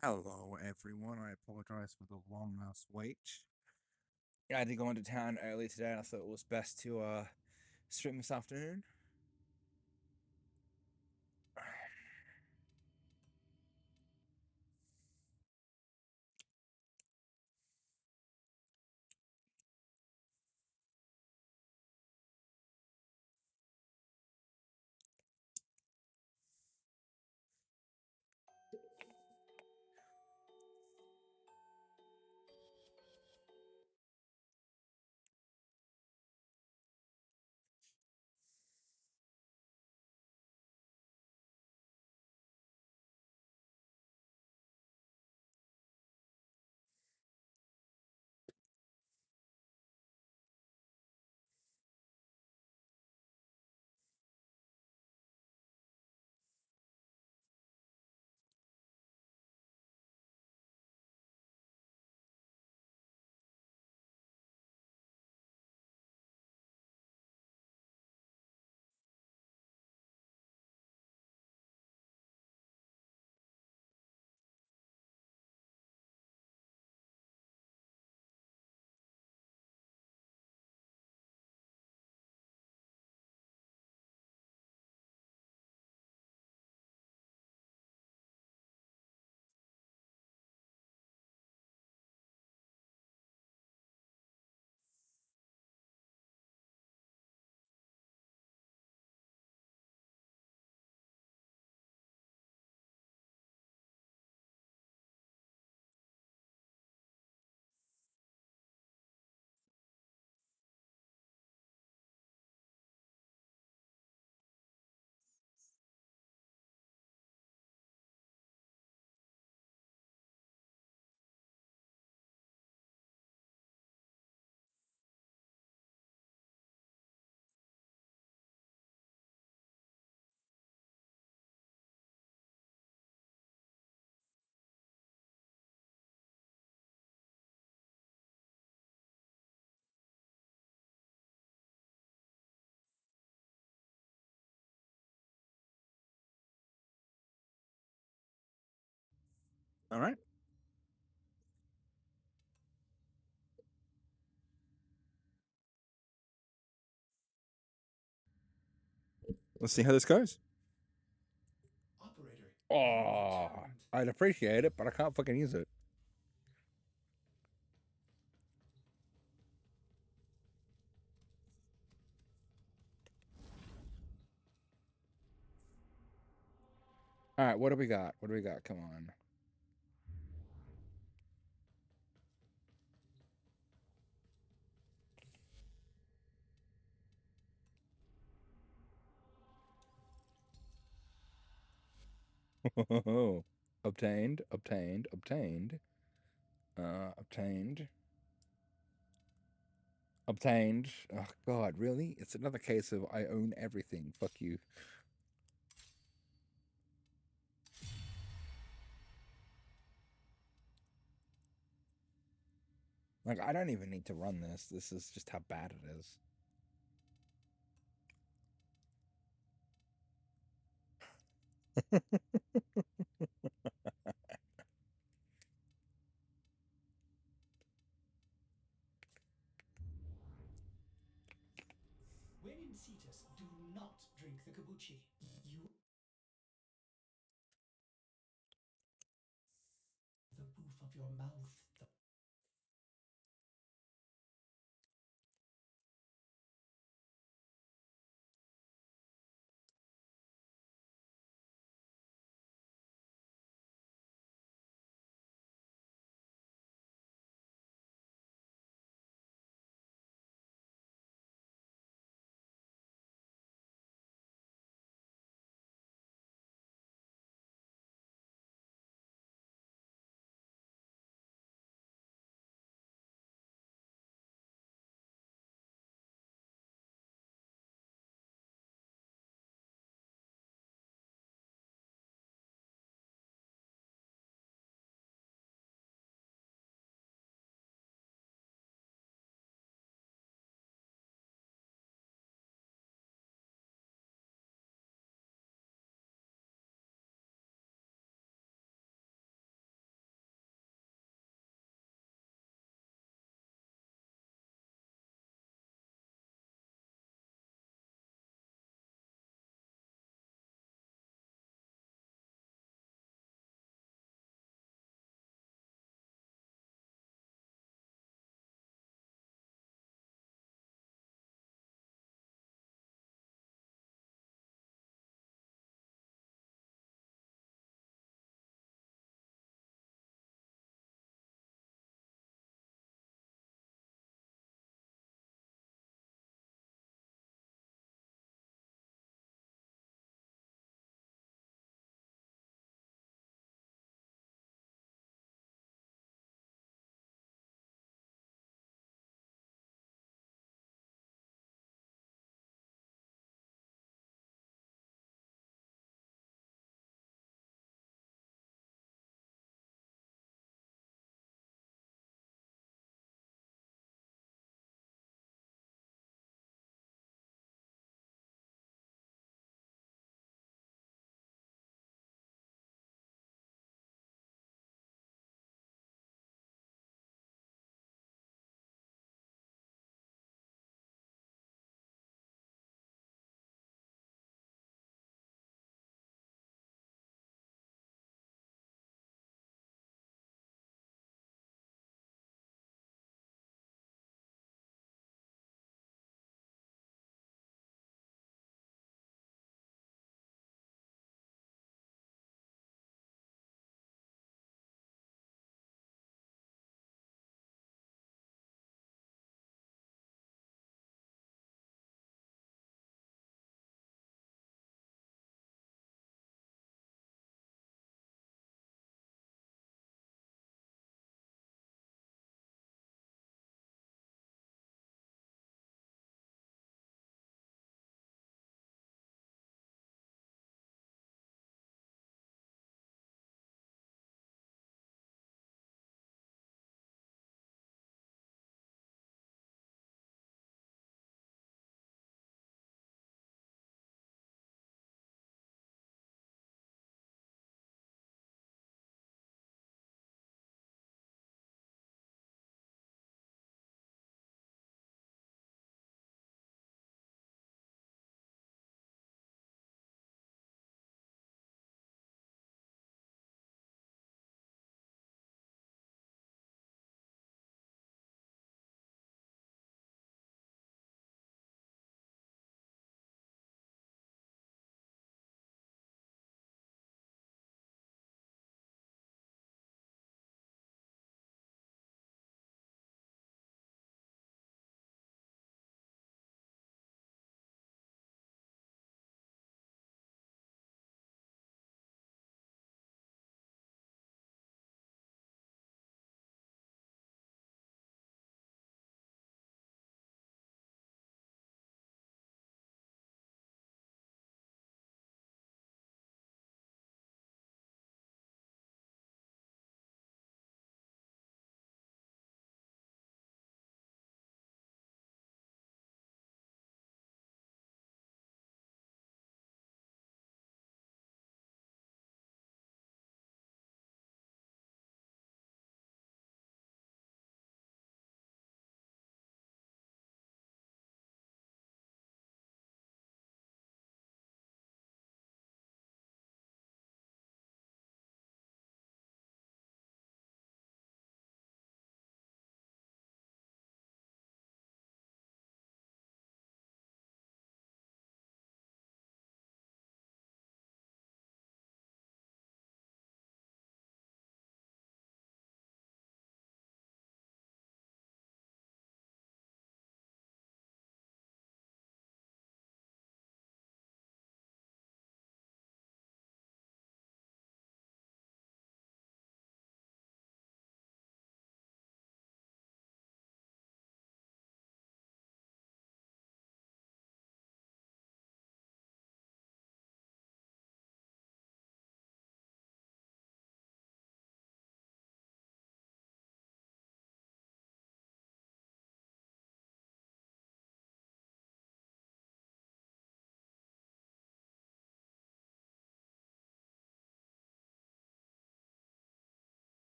Hello, everyone. I apologize for the long ass wait. I had to go into town early today, and I thought it was best to stream this afternoon. All right, let's see how this goes. Operator, you've Oh, returned. I'd appreciate it, but I can't fucking use it. All right, what do we got? What do we got? Come on. Obtained, obtained, obtained, obtained, obtained. Oh God, really? It's another case of I own everything. Fuck you. Like I don't even need to run this. This is just how bad it is. Warframe Cetus, do not drink the kabuchi. You the roof of your mouth.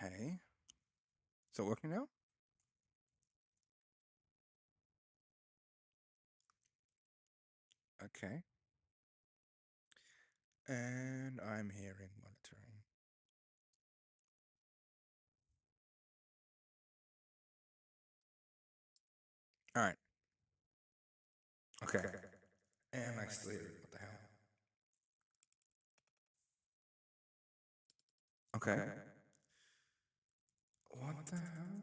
Okay. Is it working now? Okay. And I'm hearing monitoring. All right. Okay. And I still hear it. What the hell? Okay. What the hell?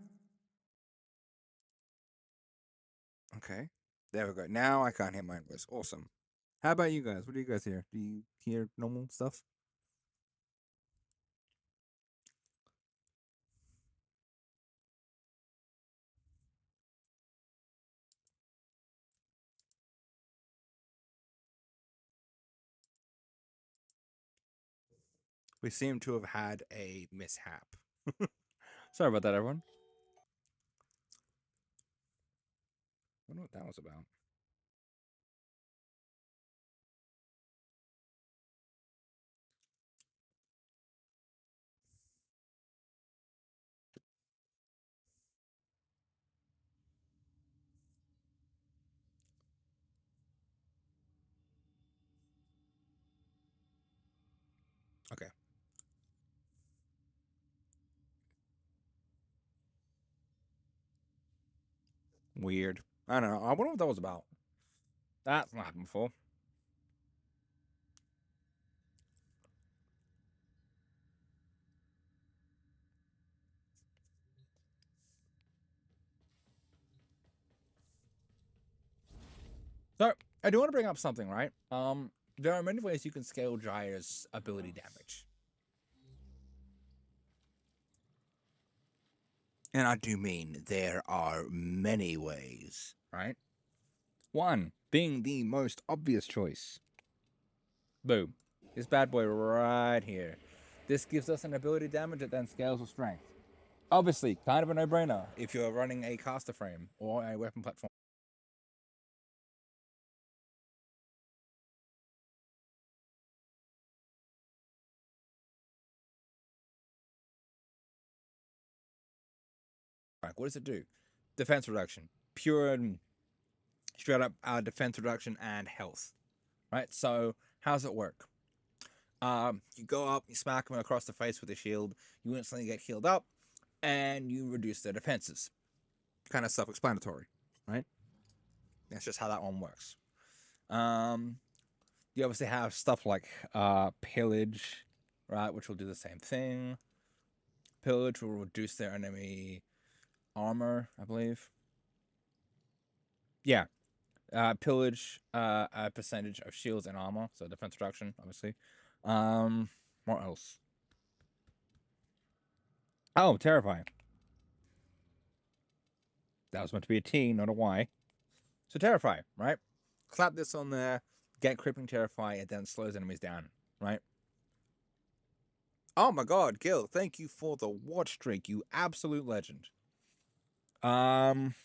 Okay. There we go. Now I can't hear my voice. Awesome. How about you guys? What do you guys hear? Do you hear normal stuff? We seem to have had a mishap. Sorry about that, everyone. I wonder what that was about. Okay. Weird. I don't know. I wonder what that was about. That's not happened before. So I do want to bring up something, right? There are many ways you can scale Gyre's ability damage. And I do mean there are many ways, right? One being the most obvious choice. Boom. This bad boy right here. This gives us an ability damage that then scales with strength. Obviously, kind of a no-brainer if you're running a caster frame or a weapon platform. What does it do? Defense reduction. Pure and straight up defense reduction and health. Right? So, how does it work? You go up, you smack them across the face with a shield, you instantly get healed up, and you reduce their defenses. Kind of self-explanatory, right? That's just how that one works. You obviously have stuff like pillage, right, which will do the same thing. Pillage will reduce their enemy armor, I believe. Yeah, pillage a percentage of shields and armor, so defense reduction, obviously. What else? Oh, terrifying. That was meant to be a T, not a Y. So terrify, right? Clap this on there, get crippling terrify, and then slows enemies down, right? Oh my god, Gil, thank you for the watch drink, you absolute legend. Um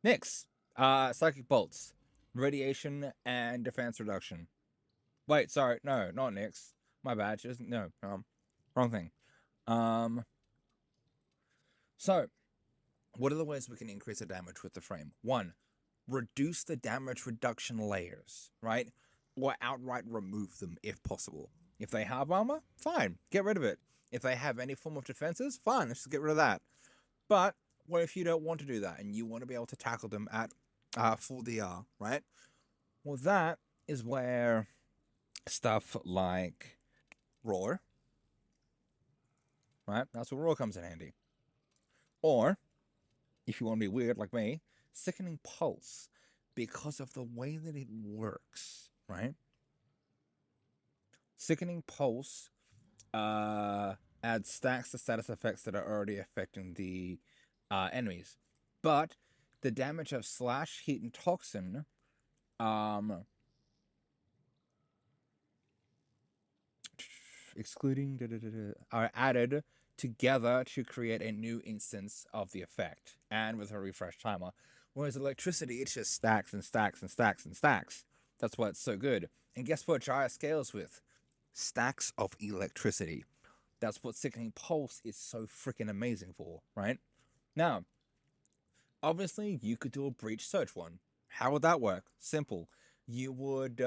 Nyx. Psychic bolts. Radiation and defense reduction. Wait, sorry, no, not Nyx. My bad. She doesn't wrong thing. Um so what are the ways we can increase the damage with the frame? One, reduce the damage reduction layers, right? Or outright remove them if possible. If they have armor, fine, get rid of it. If they have any form of defenses, fine, let's just get rid of that. But what if you don't want to do that and you want to be able to tackle them at full DR, right? Well, that is where stuff like Roar, right? That's where Roar comes in handy. Or, if you want to be weird like me, Sickening Pulse, because of the way that it works, right? Sickening Pulse adds stacks to status effects that are already affecting the enemies. But the damage of Slash, Heat, and Toxin excluding are added together to create a new instance of the effect and with a refresh timer. Whereas electricity, it just stacks and stacks and stacks and stacks. That's why it's so good. And guess what Jaya scales with? Stacks of electricity. That's what Sickening Pulse is so freaking amazing for, right? Now, obviously, you could do a Breach Surge one. How would that work? Simple. You would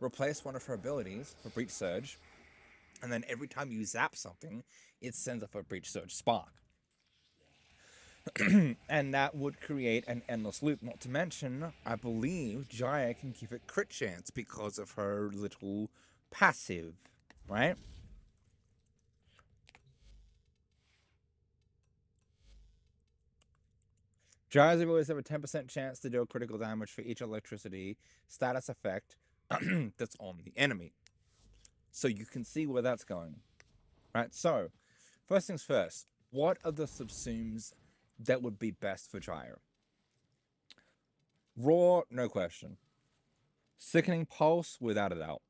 replace one of her abilities for Breach Surge, and then every time you zap something, it sends off a Breach Surge spark. And that would create an endless loop. Not to mention, I believe Jaya can give it crit chance because of her little passive, right? Jaya's abilities have a 10% chance to deal critical damage for each electricity status effect that's on the enemy. So you can see where that's going, right? So, first things first, what are the subsumes that would be best for Jaya? Raw, no question. Sickening Pulse, without a doubt.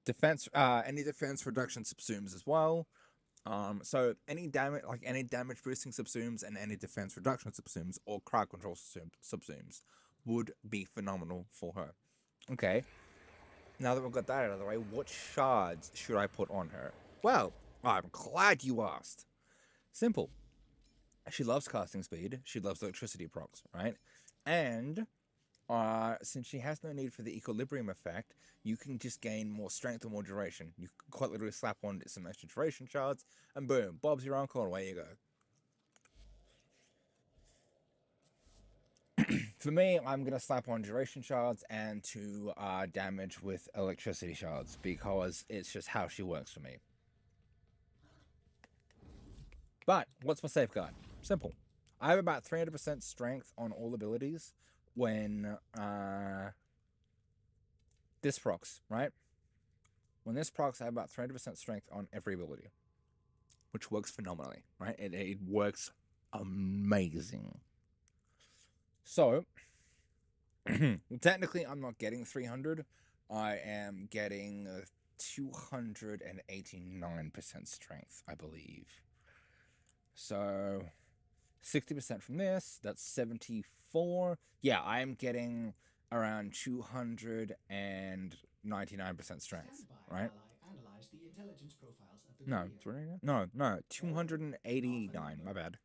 Defense, any defense reduction subsumes as well. So any damage boosting subsumes and any defense reduction subsumes or crowd control subsumes would be phenomenal for her. Okay, now that we've got that out of the way, what shards should I put on her? Well, I'm glad you asked. Simple. She loves casting speed. She loves electricity procs, right? And since she has no need for the equilibrium effect, you can just gain more strength or more duration. You can quite literally slap on some extra duration shards, and boom, Bob's your uncle, and away you go. For me, I'm going to slap on duration shards and to damage with electricity shards, because it's just how she works for me. But, what's my safeguard? Simple. I have about 300% strength on all abilities when this procs, right? When this procs, I have about 300% strength on every ability, which works phenomenally, right? It works amazing. So, technically, I'm not getting 300. I am getting 289% strength, I believe. So, 60% from this, that's 74. Yeah, I am getting around 299% strength, right? Analyze the intelligence profiles of the No, courier. no, 289. My bad.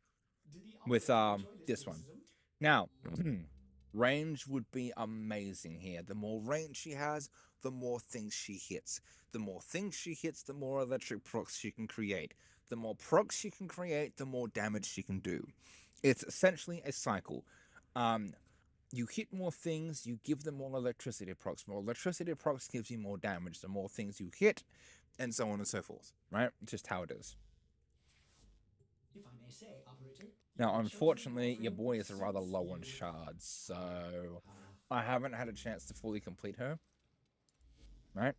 Did the With operator enjoy this one. criticism? Now, range would be amazing here. The more range she has, the more things she hits. The more things she hits, the more electric procs she can create. The more procs she can create, the more damage she can do. It's essentially a cycle. You hit more things, you give them more electricity procs. More electricity procs gives you more damage. The more things you hit, and so on and so forth, right? Just how it is. If I may say, operator. Now, unfortunately, your boy is rather low on shards, so I haven't had a chance to fully complete her. Right?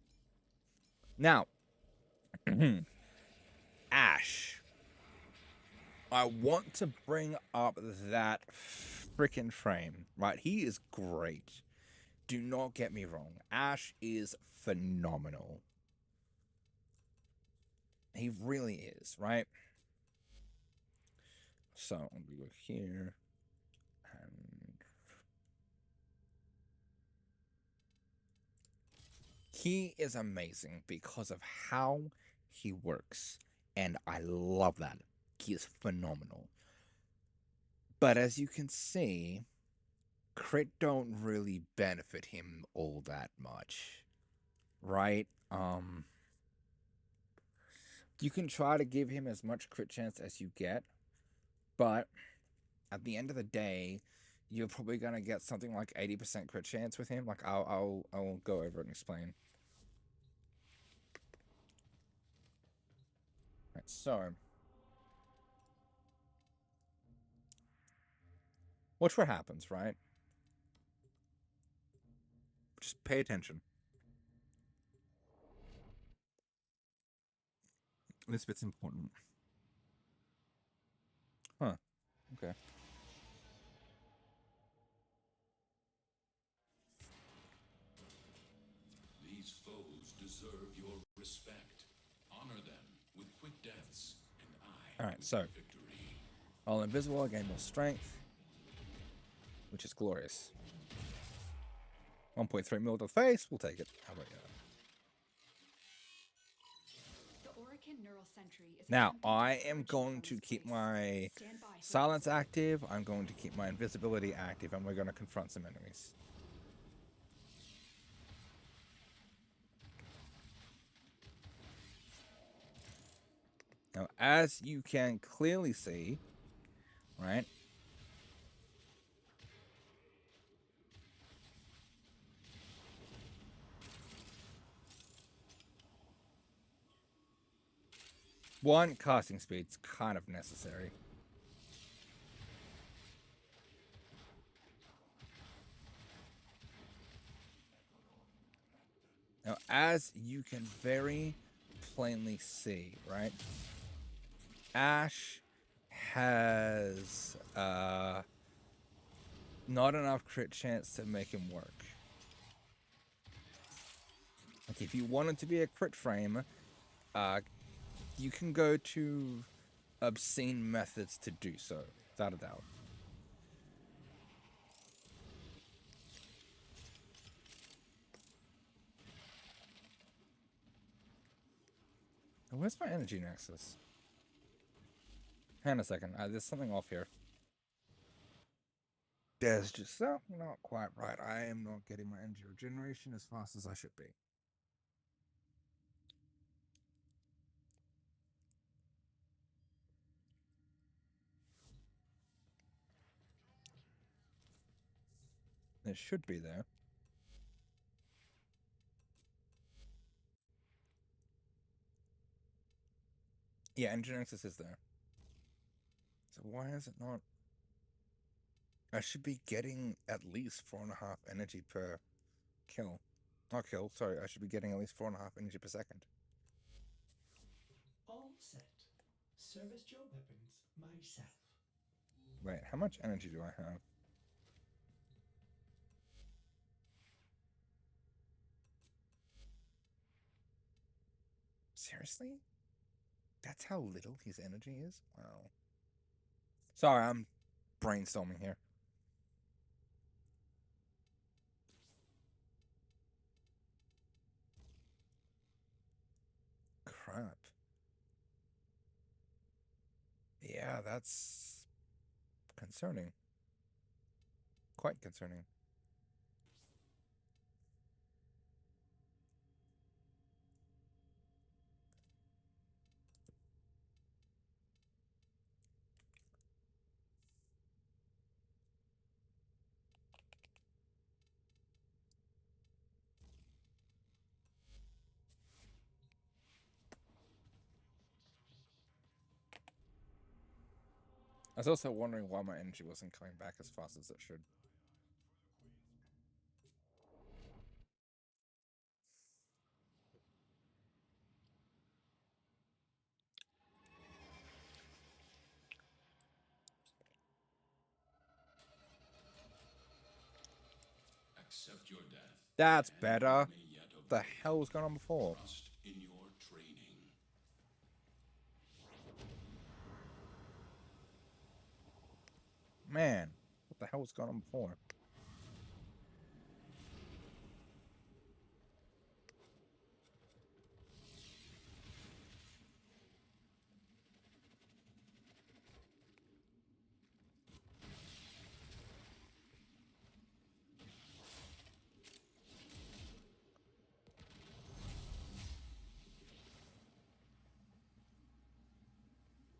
Now, Ash. I want to bring up that freaking frame, right? He is great. Do not get me wrong. Ash is phenomenal. He really is, right? So, I'm going to go here. And he is amazing because of how he works. And I love that. He is phenomenal. But as you can see, crit don't really benefit him all that much. Right? You can try to give him as much crit chance as you get, but at the end of the day, you're probably gonna get something like 80% crit chance with him. Like I'll go over it and explain. Right, so watch what happens, right? Just pay attention. This bit's important. Huh. Okay. These foes deserve your respect. Honor them with quick deaths, and I All right, with so victory. All invisible, I gain more strength, which is glorious. 1.3 mil to the face, we'll take it. How about you? Now, I am going to keep my silence active, I'm going to keep my invisibility active, and we're going to confront some enemies. Now, as you can clearly see, right? One, casting speed's kind of necessary. Now, as you can very plainly see, right? Ash has not enough crit chance to make him work. Like, if you wanted to be a crit frame, you can go to obscene methods to do so, without a doubt. Where's my energy nexus? Hang on a second. There's something off here. There's just something not quite right. I am not getting my energy regeneration as fast as I should be. It should be there. Yeah, energy nexus is there. So why is it not? I should be getting at least 4.5 energy per kill. Not kill, sorry. I should be getting at least 4.5 energy per second. All set. Serviced your weapons myself. Wait, how much energy do I have? Seriously? That's how little his energy is? Wow. Sorry, I'm brainstorming here. Crap. Yeah, that's concerning. Quite concerning. I was also wondering why my energy wasn't coming back as fast as it should. Accept your death. That's and better. you may yet The avoid hell was going on before? Trust in your training. Man, what the hell was going on before?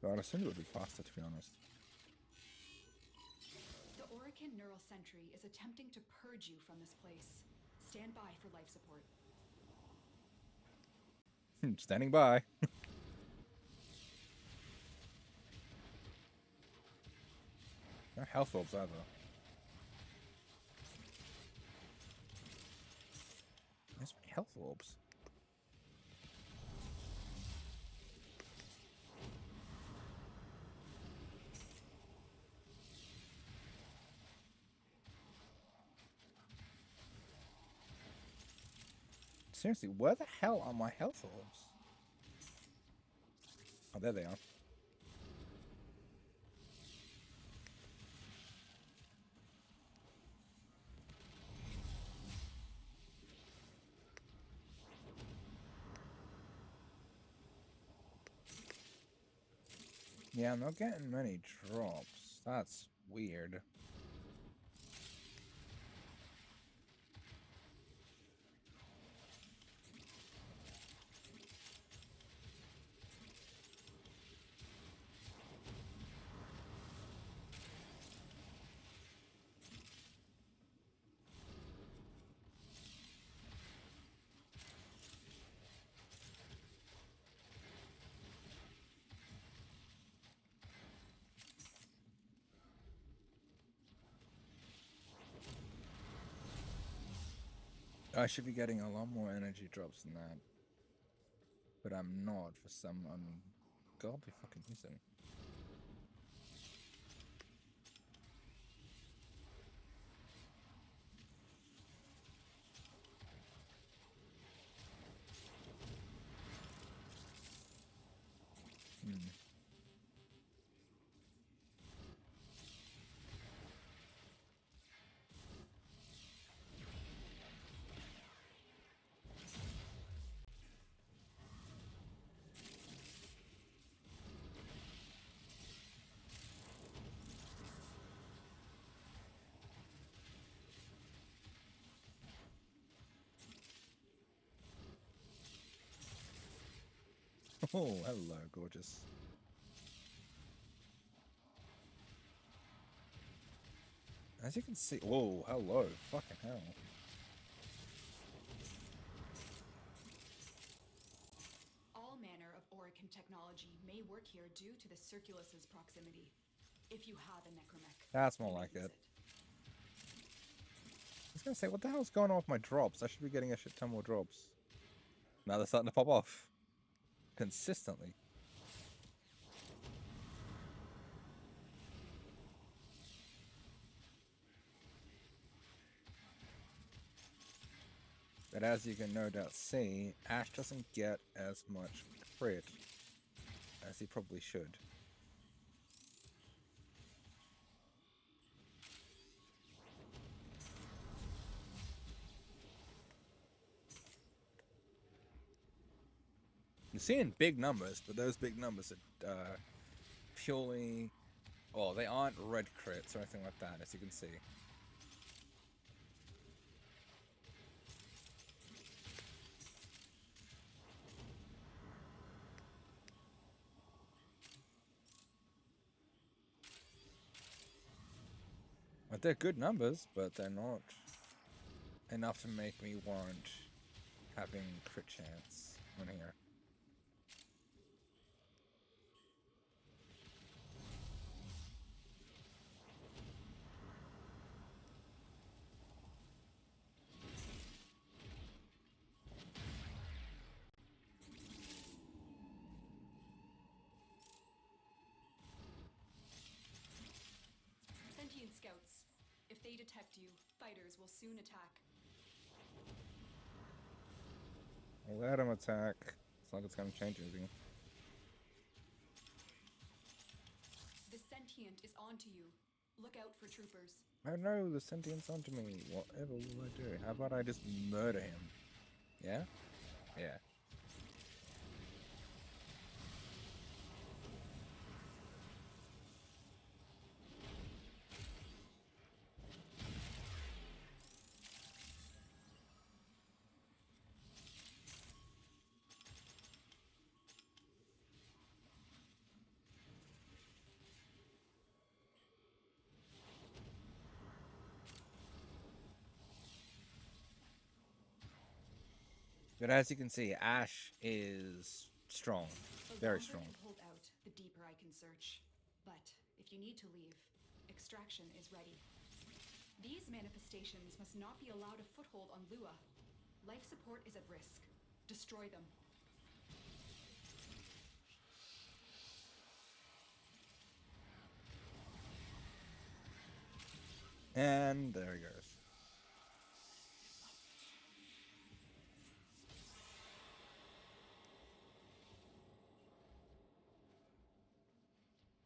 God, I assumed it would be faster, to be honest. The Orican Neural Sentry is attempting to purge you from this place. Stand by for life support. Standing by. No health orbs either. There's health orbs. Seriously, where the hell are my health orbs? Oh, there they are. Yeah, I'm not getting many drops. That's weird. I should be getting a lot more energy drops than that. But I'm not for some ungodly fucking reason. Hmm. Oh, hello, gorgeous. As you can see, whoa, hello, fucking hell. All manner of Orican technology may work here due to the Circulus's proximity. If you have a necromech, That's more you may like use it. I was gonna say, what the hell's going on with my drops? I should be getting a shit ton more drops. Now they're starting to pop off. Consistently. But as you can no doubt see, Ash doesn't get as much crit as he probably should. You're seeing big numbers, but those big numbers are purely... Oh, they aren't red crits or anything like that, as you can see. But they're good numbers, but they're not enough to make me warrant having crit chance on here. Sentient scouts. If they detect you, fighters will soon attack. I'll let him attack. It's not like it's gonna change anything. The sentient is onto you. Look out for troopers. Oh no, the sentient's onto me. Whatever will I do? How about I just murder him? Yeah? Yeah. But as you can see, Ash is strong. The Very longer strong. you hold out, the deeper I can search. But if you need to leave, extraction is ready. These manifestations must not be allowed a foothold on Lua. Life support is at risk. Destroy them. And there he goes.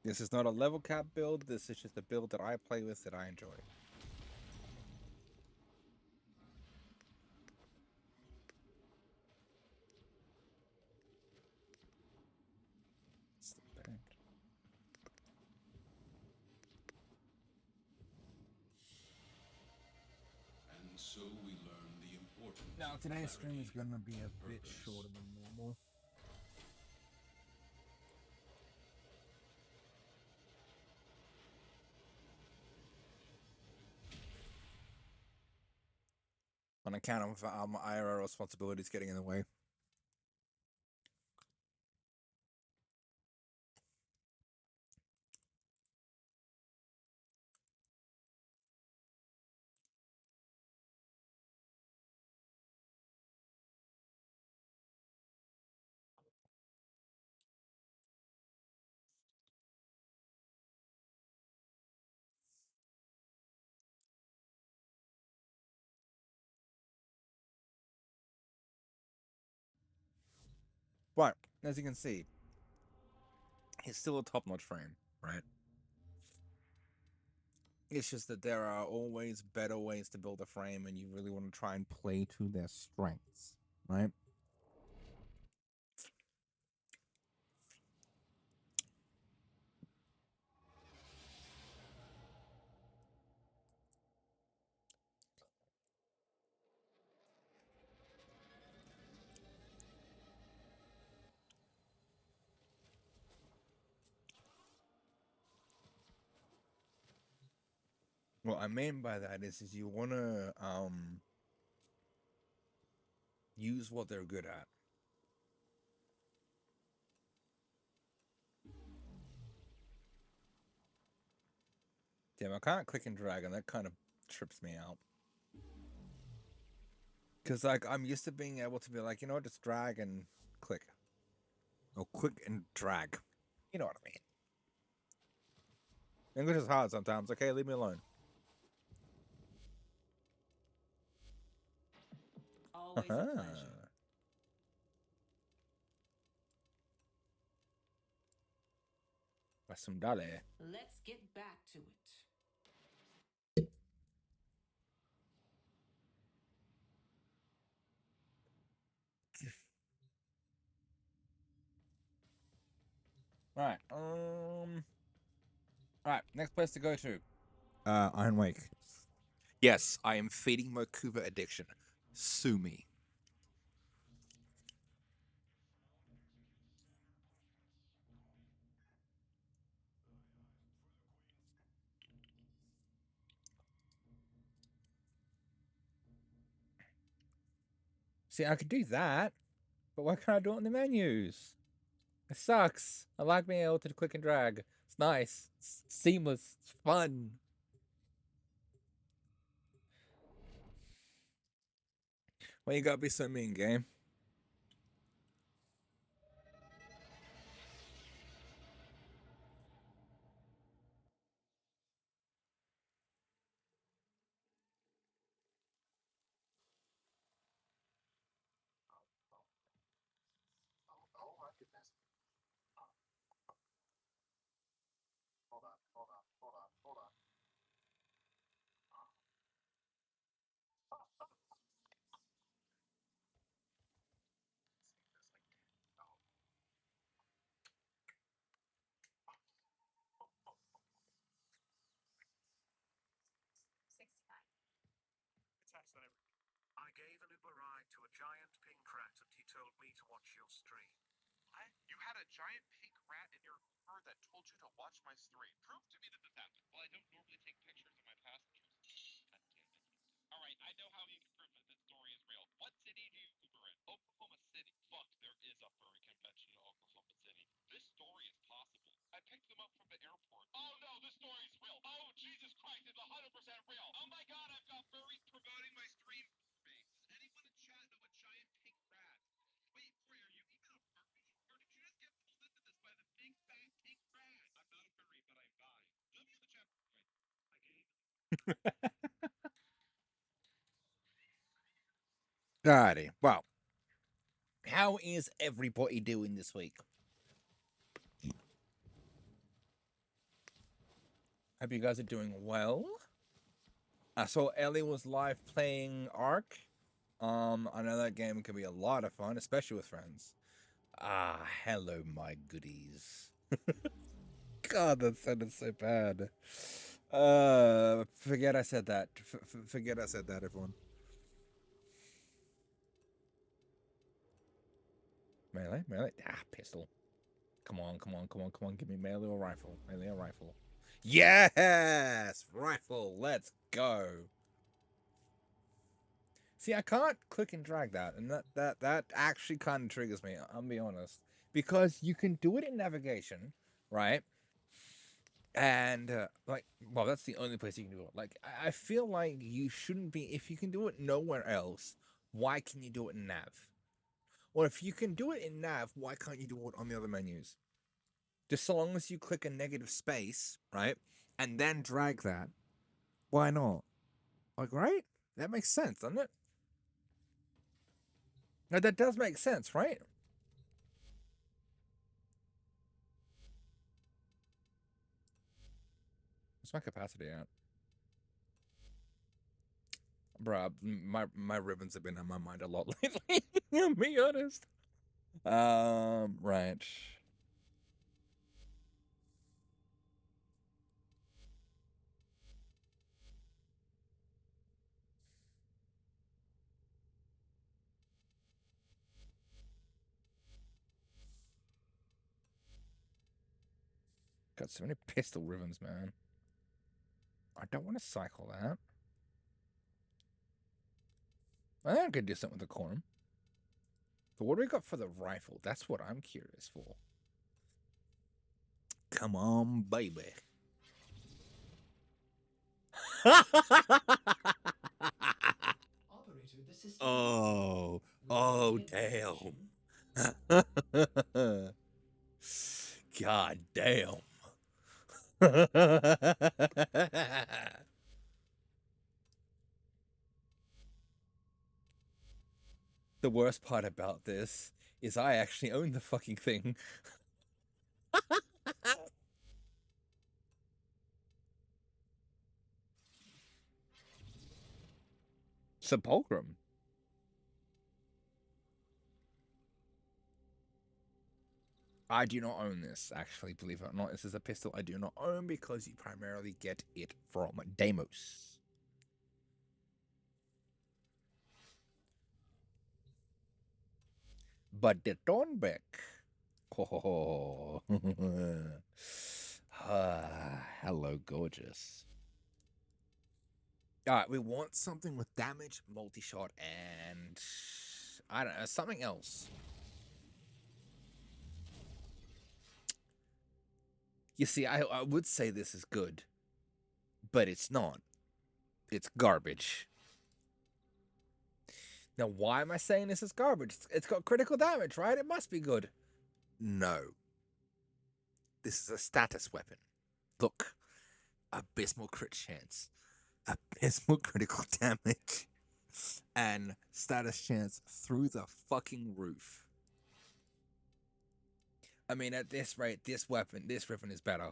This is not a level cap build, this is just a build that I play with that I enjoy. It's the band. Now today's stream is gonna be a bit shorter than normal. On account of IRL responsibilities getting in the way. But as you can see, it's still a top-notch frame, right? It's just that there are always better ways to build a frame, and you really want to try and play to their strengths, right? What I mean by that is you want to use what they're good at. Damn, I can't click and drag, and that kind of trips me out. Because, like, I'm used to being able to be like, you know what, just drag and click. Or click and drag. You know what I mean. English is hard sometimes. Okay, leave me alone. Always a pleasure. Pasundale. Let's get back to it. Right. Alright, next place to go to. Iron Wake. Yes, I am feeding Mokuba addiction. Sue me. See, I could do that, but why can't I do it in the menus? It sucks. I like being able to click and drag. It's nice. It's seamless. It's fun. Why you gotta be so mean, game? I gave an Uber ride to a giant pink rat and he told me to watch your stream. What? You had a giant pink rat in your car that told you to watch my stream. Prove to me that this happened. Well, I don't normally take pictures of my passengers. God damn it. All right, I know how you can prove that this story is real. What city do you Uber in? Oklahoma City. Fuck, there is a furry convention in Oklahoma City. This story is possible. I picked them up from the airport. Oh no, this story is real. Oh, Jesus Christ, it's 100% real. Oh my God, I've got furries promoting my stream. Does anyone in chat know a giant pink rat? Wait, Corey, are you even a furry? Or did you just get pulled into this by the big fat pink rat? I'm not a furry, but I'm bi. W in the chat. Wait, I gave. Alrighty. Well, how is everybody doing this week? Hope you guys are doing well. I saw Ellie was live playing Ark. I know that game can be a lot of fun, especially with friends. Ah, hello, my goodies. God, that sounded so bad. Forget I said that. Forget I said that, everyone. Melee, melee. Ah, pistol. Come on, come on, come on, come on. Give me melee or rifle. Melee or rifle. Yes! Rifle. Let's go. See, I can't click and drag that, and that actually kind of triggers me. I'll be honest, because you can do it in navigation, right? And like, well, that's the only place you can do it. Like, I feel like you shouldn't be if you can do it nowhere else. Why can you do it in nav? Or if you can do it in nav, why can't you do it on the other menus? Just so long as you click a negative space, right, and then drag that. Why not? Like, right? That makes sense, doesn't it? No, that does make sense, right? What's my capacity at? Bruh, my ribbons have been on my mind a lot lately. To be honest. Right. Got so many pistol ribbons, man. I don't want to cycle that. I think I could do something with the quorum. But what do we got for the rifle? That's what I'm curious for. Come on, baby. Operator, the system. Oh, Will oh, you get damn. information? God damn. The worst part about this is I actually own the fucking thing. Sepulchrum. I do not own this, actually, believe it or not. This is a pistol I do not own because you primarily get it from Deimos. But the Thornbeck. Oh, hello, gorgeous. All right, we want something with damage, multi-shot, and I don't know, something else. You see, I would say this is good, but it's not. It's garbage. Now, why am I saying this is garbage? It's got critical damage, right? It must be good. No. This is a status weapon. Look. Abysmal crit chance. Abysmal critical damage. And status chance through the fucking roof. I mean, at this rate, this weapon is better.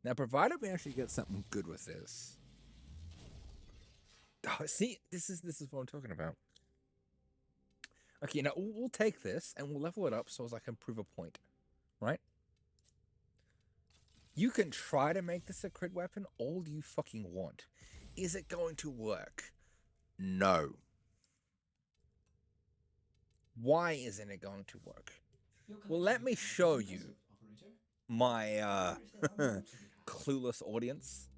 Now, provided we actually get something good with this. Oh, see, this is what I'm talking about. Okay, now we'll take this and we'll level it up so as I can prove a point, right? You can try to make this a crit weapon all you fucking want. Is it going to work? No. Why isn't it going to work? Well, let me show you my clueless audience.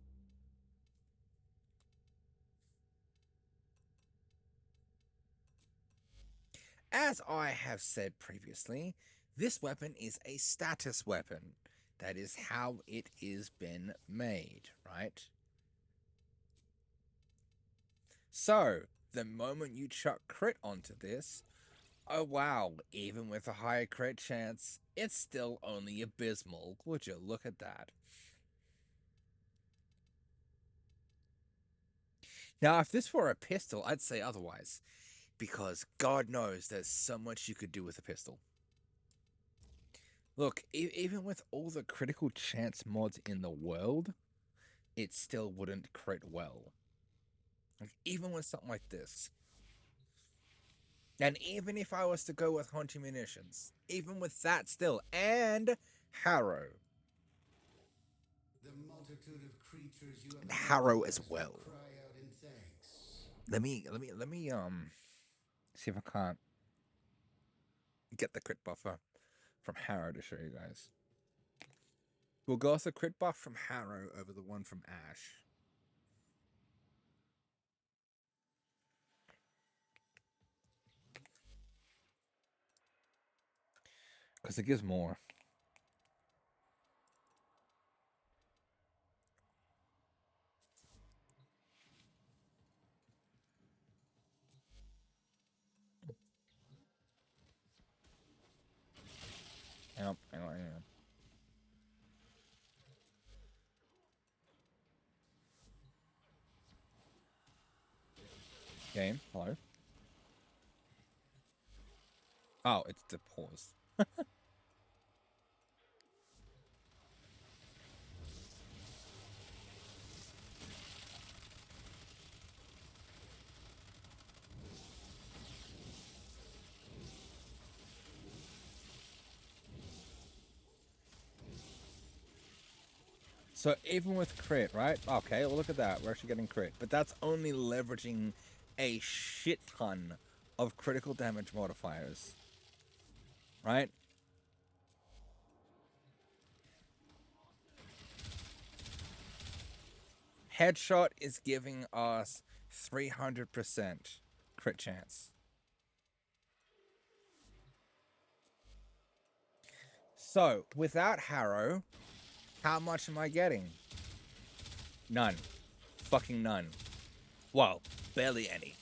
As I have said previously, this weapon is a status weapon. That is how it is been made, right? So, the moment you chuck crit onto this, oh wow, even with a higher crit chance, it's still only abysmal. Would you look at that? Now, if this were a pistol, I'd say otherwise. Because God knows there's so much you could do with a pistol. Look, even with all the critical chance mods in the world, it still wouldn't crit well. Like, even with something like this. And even if I was to go with Haunting Munitions, even with that still, and Harrow. The multitude of creatures you have And Harrow as will well. cry out in thanks. Let me see if I can't get the crit buffer from Harrow to show you guys. We'll go with the crit buff from Harrow over the one from Ash. Because it gives more. Yep, hang on. Game, hello. Oh, it's the pause. So even with crit, right? Okay, well, look at that. We're actually getting crit. But that's only leveraging a shit ton of critical damage modifiers. Right? Headshot is giving us 300% crit chance. So, without Harrow, how much am I getting? None. Fucking none. Well, barely any.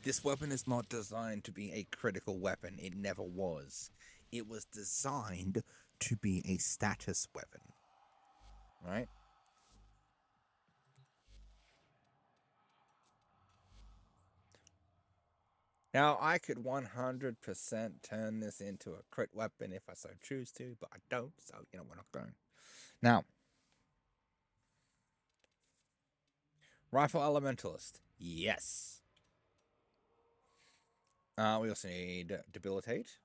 This weapon is not designed to be a critical weapon. It never was. It was designed to be a status weapon. Right? Now, I could 100% turn this into a crit weapon if I so choose to, but I don't, so, we're not going. Now, Rifle Elementalist. Yes. We also need Debilitate.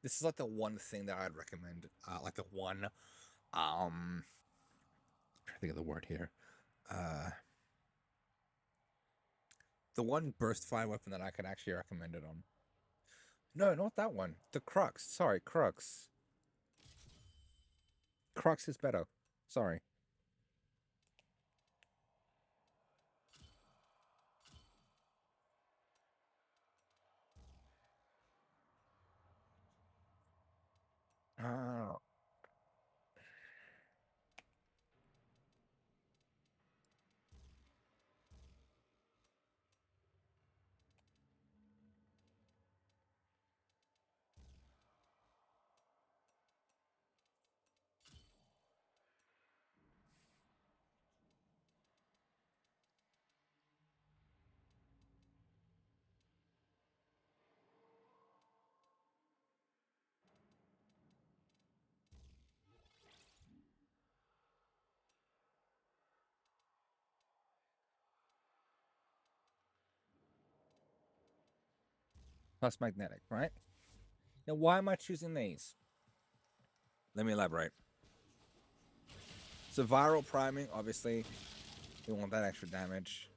This is like the one thing that I'd recommend. Like the one, I'm trying to think of the word here. The one burst fire weapon that I could actually recommend it on. No, not that one. The Crux. Sorry, Crux. Crux is better. Sorry. Plus magnetic, right? Now, why am I choosing these? Let me elaborate. So viral priming, obviously, we want that extra damage.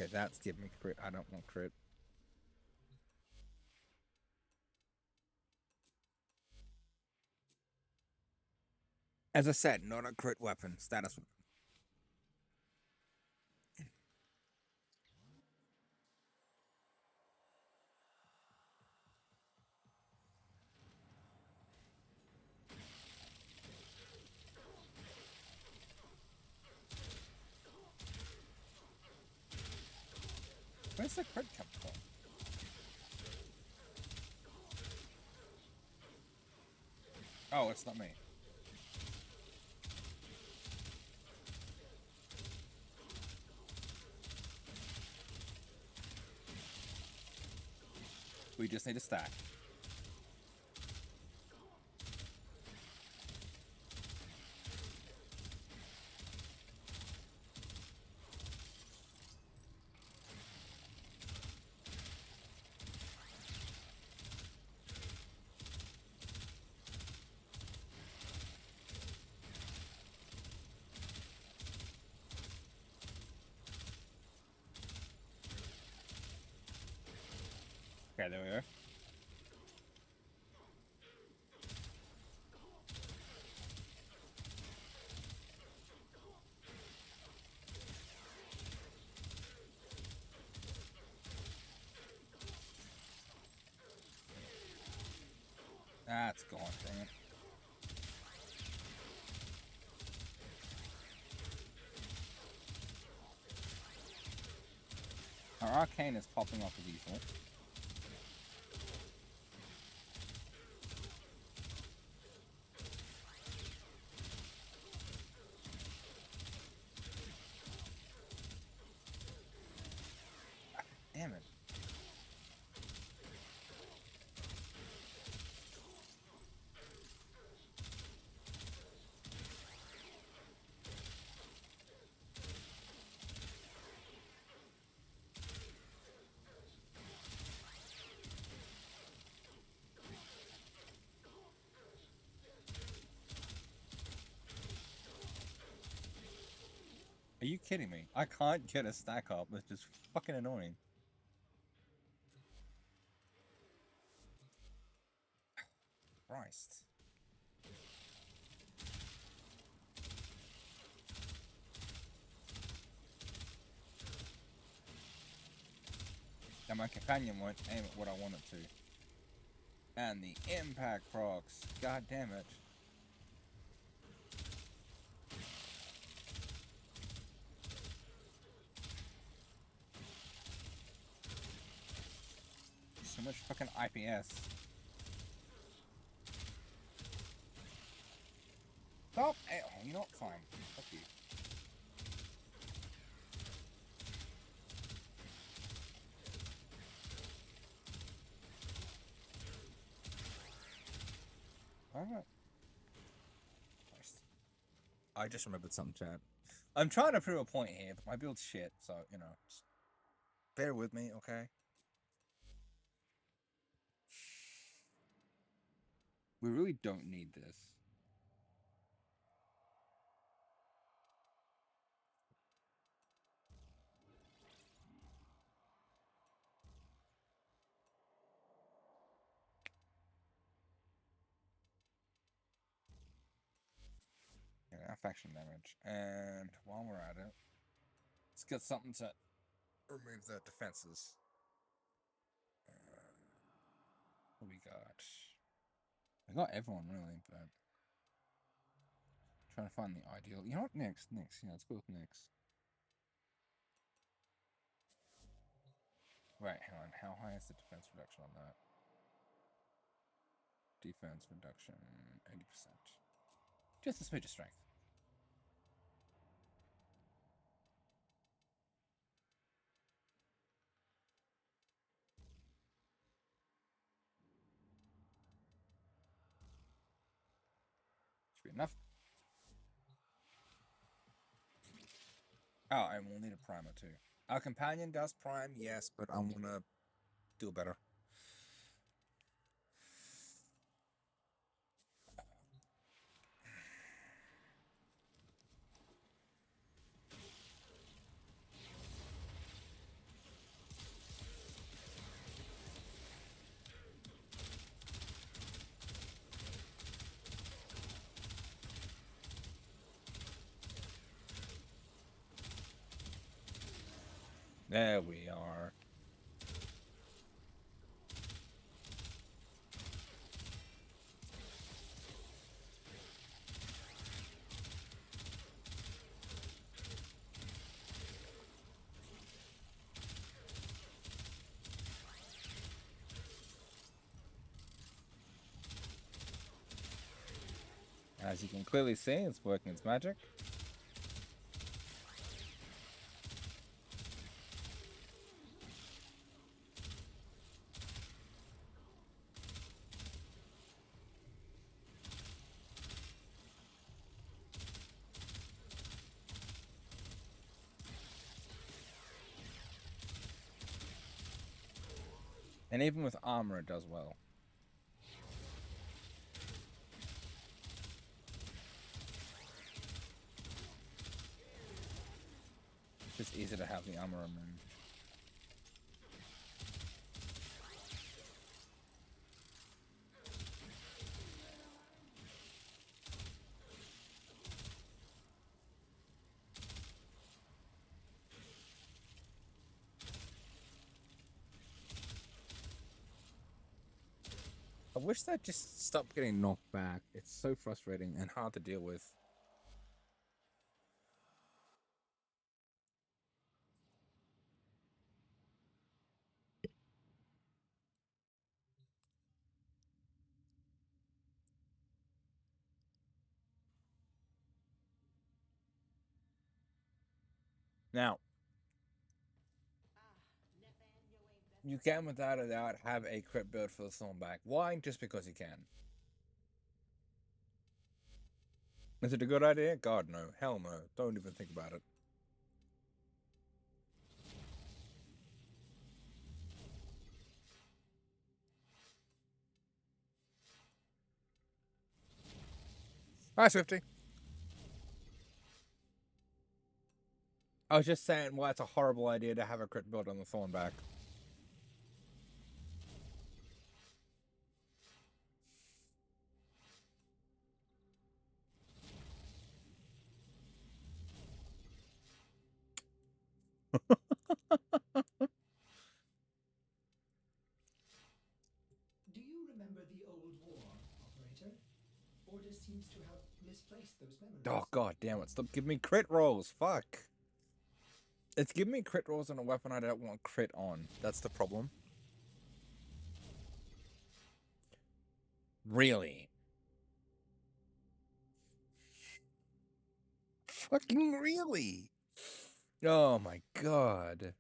Okay, that's giving me crit. I don't want crit. As I said, not a crit weapon, status weapon. Where's the crit come from? Oh, it's not me. We just need a stack. Okay, there we go. That's gone, dang it. Our arcane is popping off as usual. Damn it. Are you kidding me? I can't get a stack up. It's just fucking annoying. Christ. And my companion won't aim at what I want it to. And the impact procs. God damn it. So much fucking IPS. Stop! Oh, you're not fine. Fuck you. Alright. Christ. I just remembered something, chat. I'm trying to prove a point here, but my build's shit, so, you know, just bear with me, okay? We really don't need this. Yeah, affection damage. And while we're at it, let's get something to remove the defenses. What we got? I got everyone really, but trying to find the ideal. You know what? Next. Yeah, let's go with next. Right, hang on. How high is the defense reduction on that? Defense reduction 80%. Just a smidge of strength. Should be enough. Oh, and we'll need a primer too. Our companion does prime, yes, but I want to do better. There we are. As you can clearly see, it's working its magic. And even with armor, it does well. It's just easier to have the armor removed. wish that just stopped getting knocked back. It's so frustrating and hard to deal with. Now, you can without a doubt have a crit build for the Thornback. Why? Just because you can. Is it a good idea? God, no. Hell no. Don't even think about it. Hi, Swifty. I was just saying why it's a horrible idea to have a crit build on the Thornback. Do you remember the old war, Operator? Order seems to have misplaced those memories. Oh, god damn it. Stop giving me crit rolls. Fuck. It's giving me crit rolls on a weapon I don't want crit on. That's the problem. Really? Fucking really? Oh my god.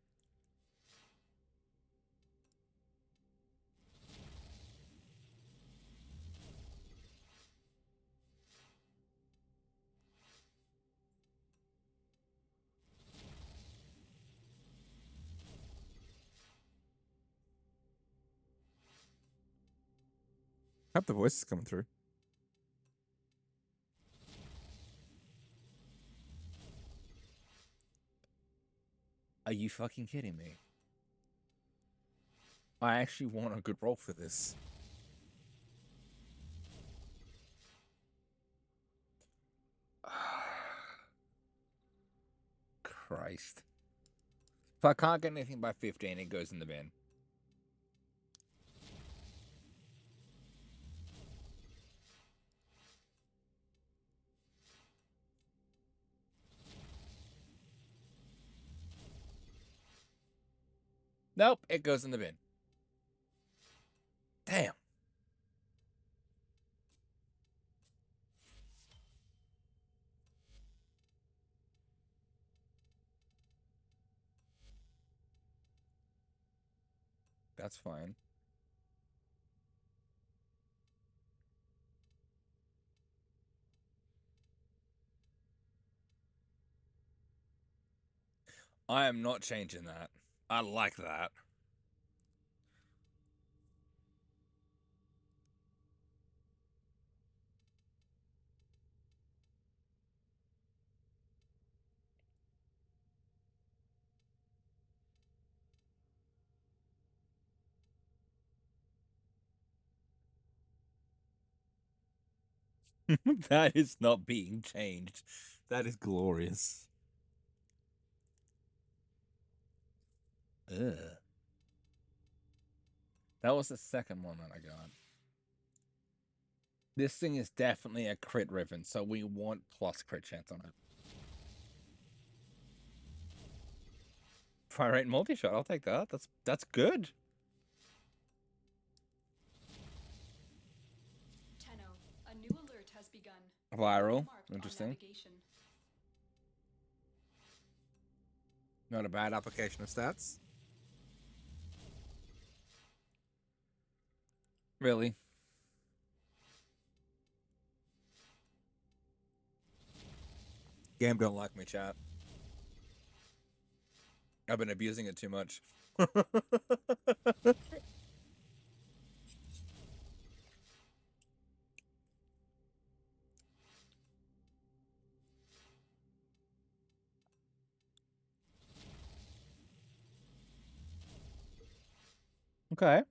I hope the voice is coming through. Are you fucking kidding me? I actually want a good roll for this. Christ. If I can't get anything by 15, it goes in the bin. Nope, it goes in the bin. Damn. That's fine. I am not changing that. I like that. That is not being changed. That is glorious. Ugh. That was the second one that I got. This thing is definitely a crit riven, so we want plus crit chance on it. Fire rate multi-shot, I'll take that. That's good. Tenno, a new alert has begun. Viral. Marked on Interesting. navigation. Not a bad application of stats. Really? Game don't like me, chat. I've been abusing it too much. Okay.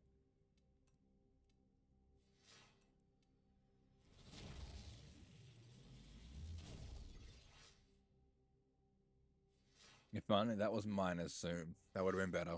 If only that was minus soon. That would have been better.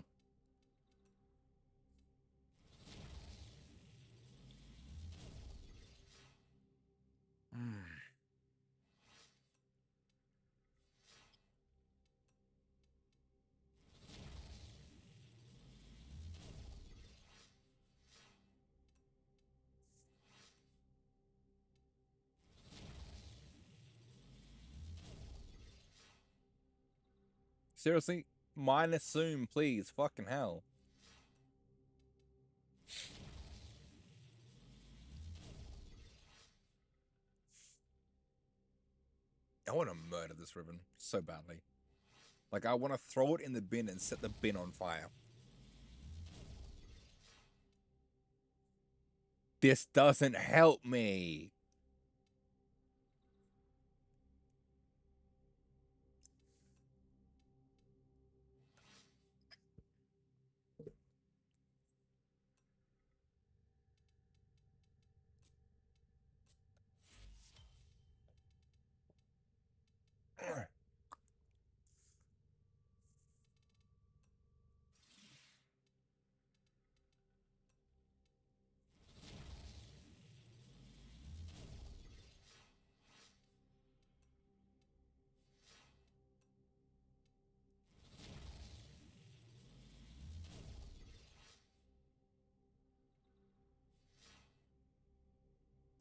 Seriously? Minus zoom, please. Fucking hell. I want to murder this ribbon so badly. Like, I want to throw it in the bin and set the bin on fire. This doesn't help me.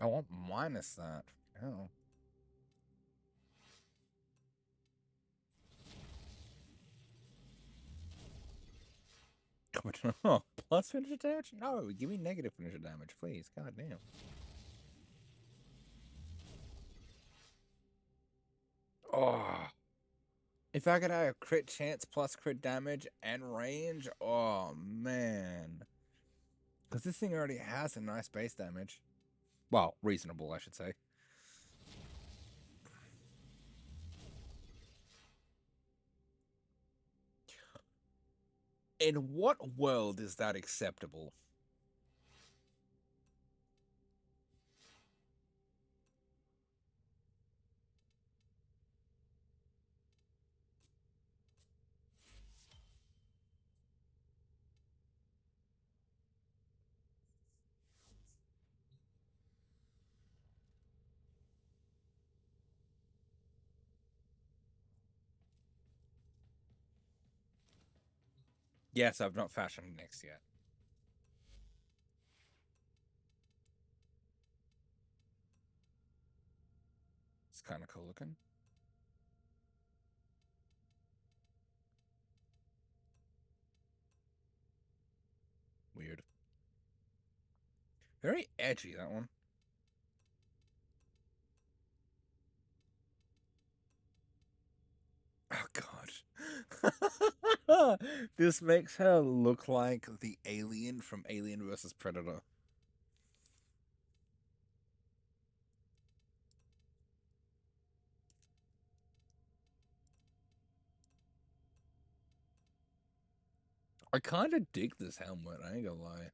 I want minus that. Hell. Oh, plus finisher damage? No, give me negative finisher damage, please. God damn. Oh. If I could have crit chance plus crit damage and range, oh man. Because this thing already has a nice base damage. Well, reasonable, I should say. In what world is that acceptable? Yes, I've not fashioned next yet. It's kind of cool looking. Weird. Very edgy, that one. Oh god. This makes her look like the alien from Alien vs. Predator. I kind of dig this helmet, I ain't gonna lie.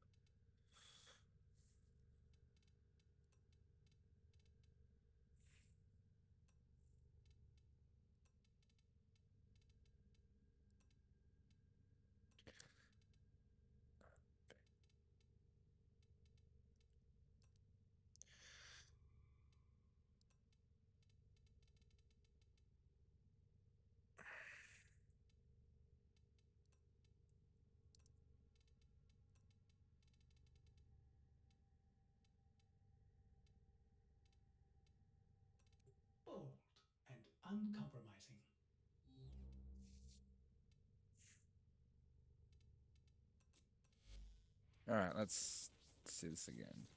Bold and uncompromising. Alright, let's see this again.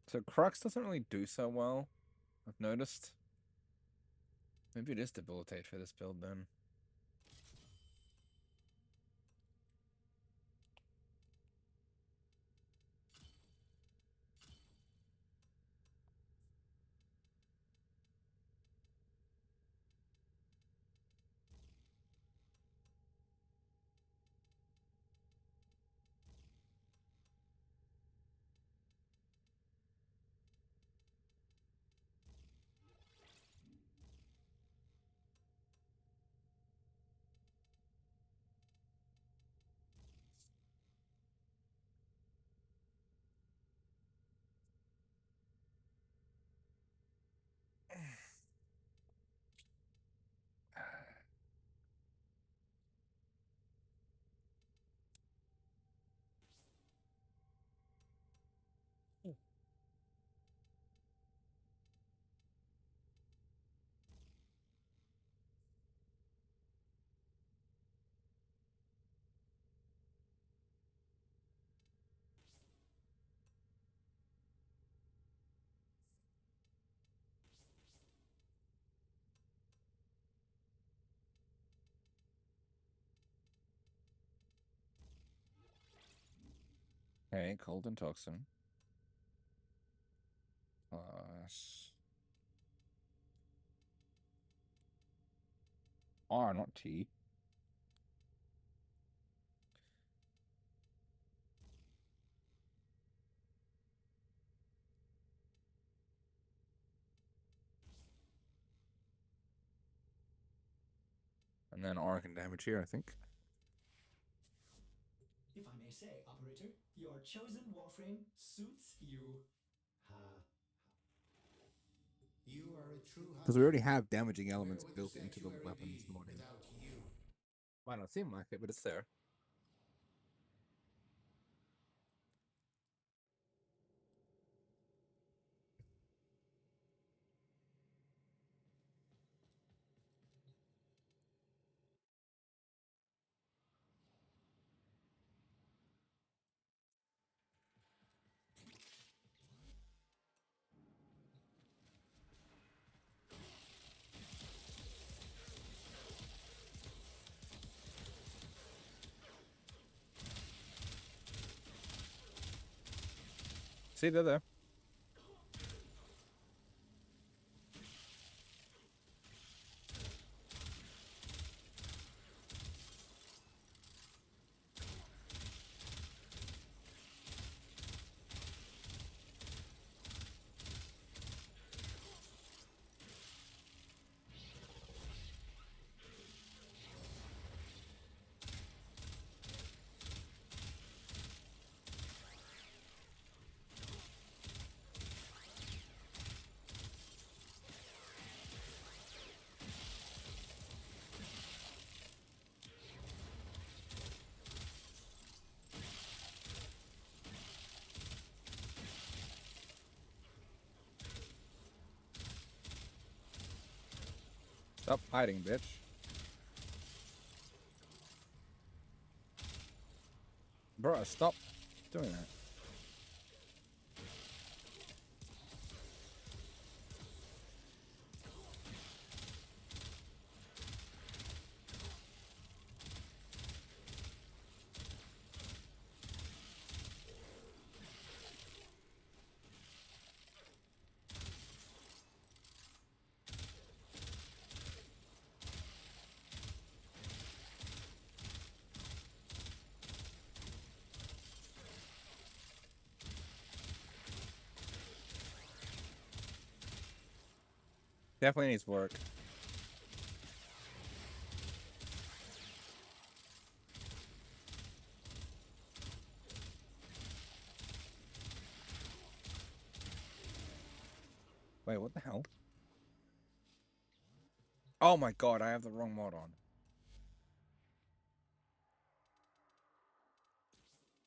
So Crux doesn't really do so well, I've noticed. Maybe it is Debilitate for this build then. Okay, cold and toxin. Plus R, not T. And then R can damage here, I think. If I may say, operator, your chosen Warframe suits you. Ha. You are a true hunter. Because we already have damaging elements Where would built into the sanctuary weapons be modding. without you? Might not seem like it, but it's there. See, they're there. Stop hiding, bitch. Bro, stop doing that. Definitely needs work. Wait, what the hell? Oh my god, I have the wrong mod on.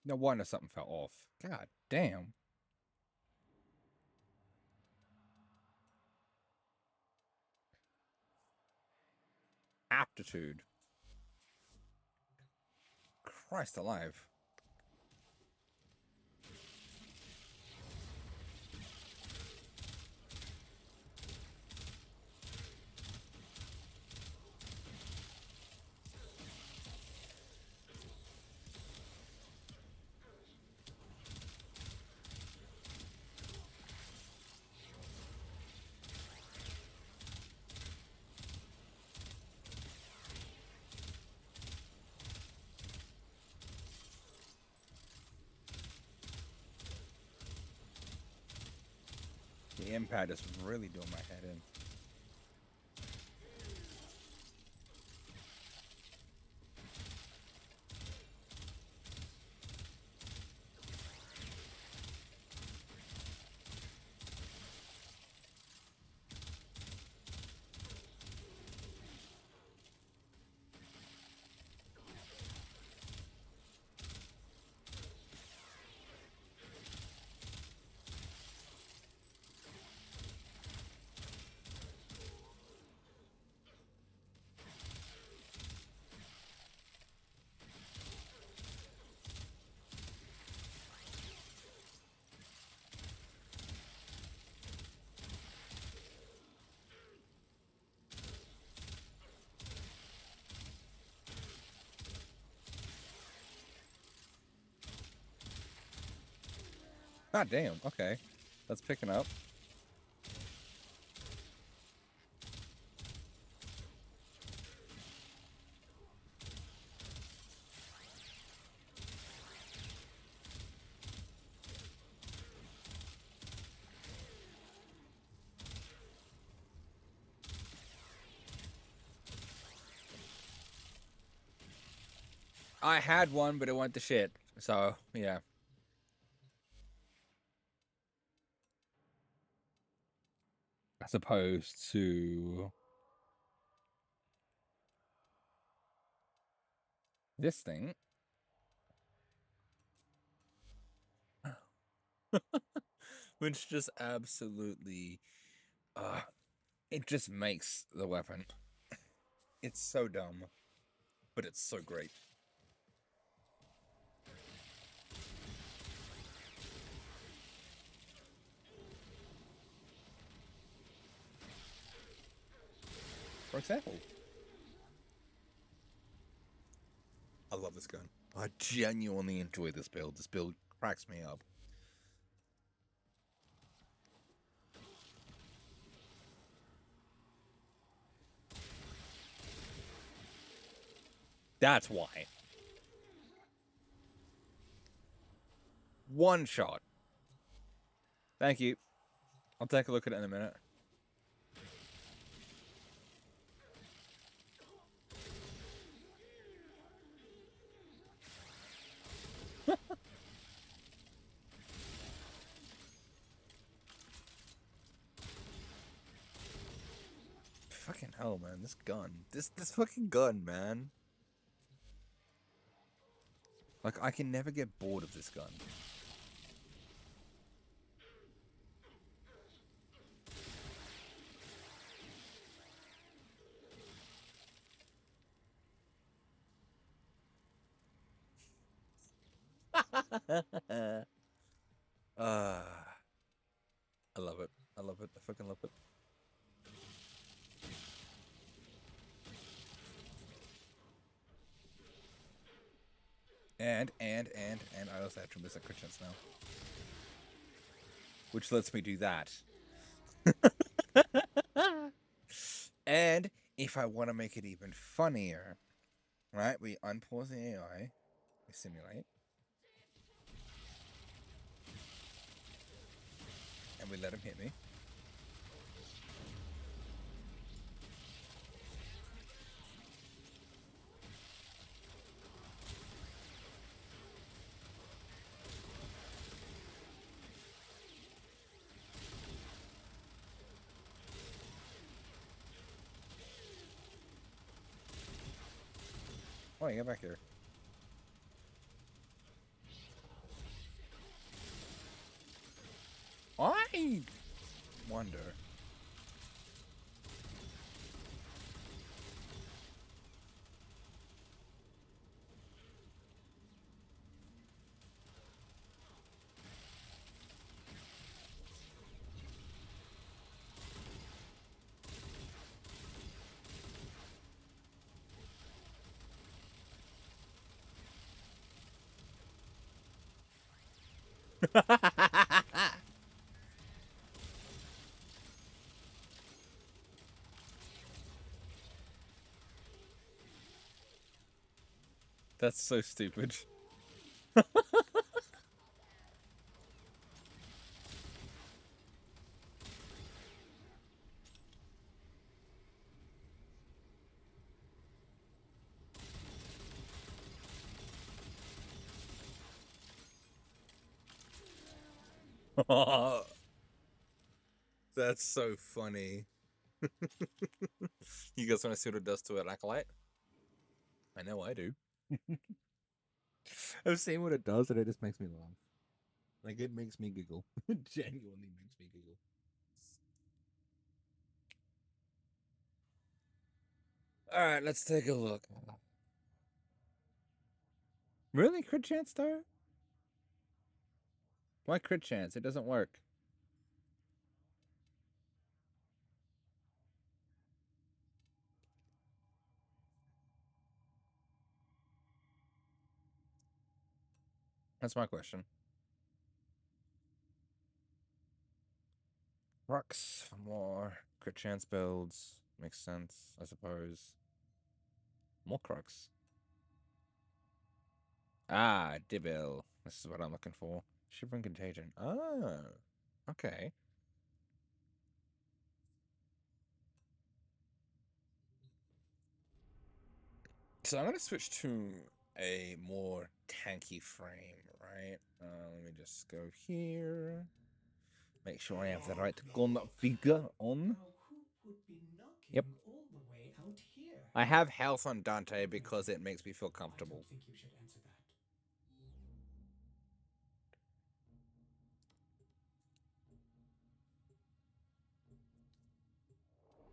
No wonder something fell off. God damn. Aptitude. Christ alive. The impact is really doing my head in. God damn. Okay, that's picking up. I had one, but it went to shit. So yeah. As opposed to this thing. Which just absolutely it just makes the weapon. It's so dumb, but it's so great. For example, I love this gun. I genuinely enjoy this build. This build cracks me up. That's why. One shot. Thank you. I'll take a look at it in a minute. Fucking hell, man. This gun. This fucking gun, man. Like, I can never get bored of this gun. I love it. I love it. I fucking love it. And I also have tremendous crit chance now. Which lets me do that. And if I want to make it even funnier, right? We unpause the AI, we simulate, and we let him hit me. Oh, get back here. I wonder. That's so stupid. That's so funny. You guys want to see what it does to an acolyte? I know I do. I've seen what it does, and it just makes me laugh. Like, it makes me giggle. It genuinely makes me giggle. Alright, let's take a look. Really? Crit chance, though? Why crit chance? It doesn't work. That's my question. Rux for more crit chance builds. Makes sense, I suppose. More Crux. Ah, Dibble. This is what I'm looking for. Shivering Contagion. Oh, okay. So I'm going to switch to a more tanky frame, right? Let me just go here. Make sure I have the right gun figure on. Now, who would be knocking Yep. all the way out here? I have health on Dante because it makes me feel I comfortable. don't think you should answer that.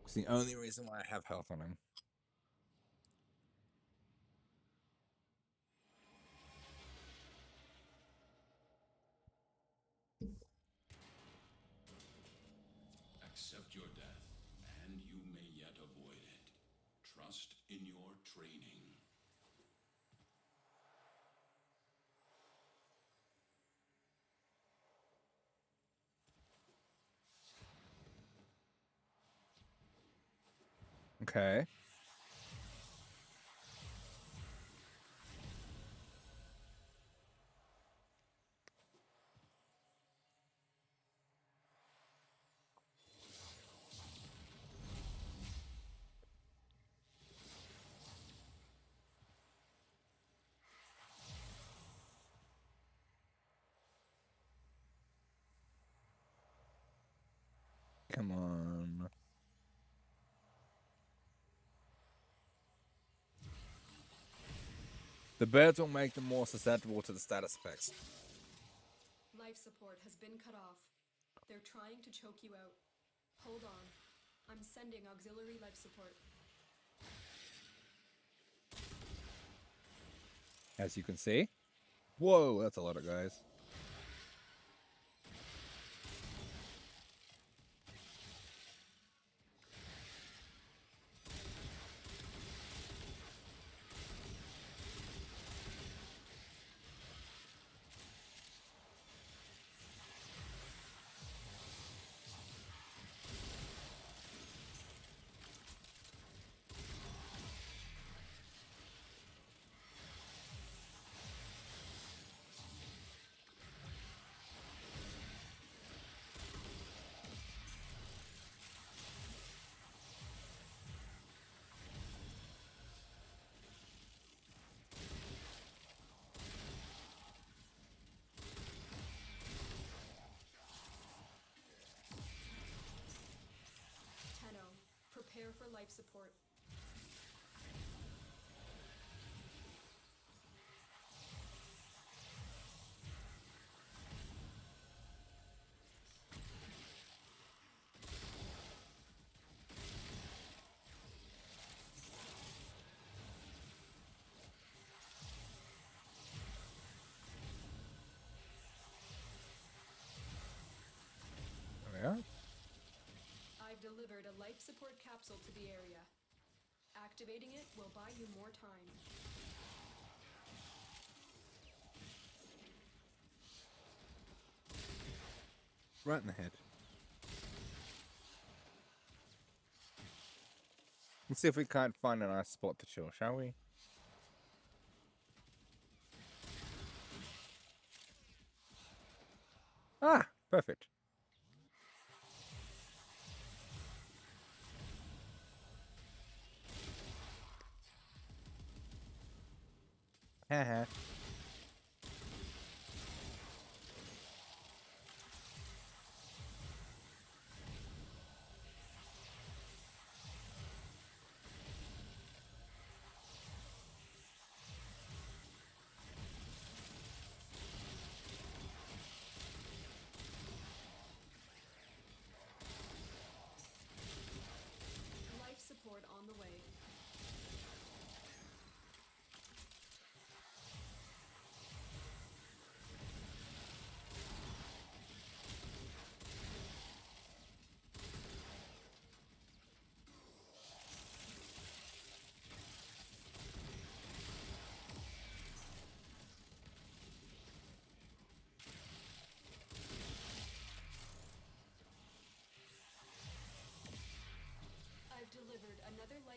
It's the only reason why I have health on him. Accept your death, and you may yet avoid it. Trust in your training. Okay. Come on. The birds will make them more susceptible to the status effects. Life support has been cut off. They're trying to choke you out. Hold on. I'm sending auxiliary life support. As you can see. Whoa, that's a lot of guys. Tenno, prepare for life support. There we are. I've delivered a life support capsule to the area. Activating it will buy you more time. Right in the head. Let's see if we can't find a nice spot to chill, shall we? Ah, perfect. Haha. Life support on the way.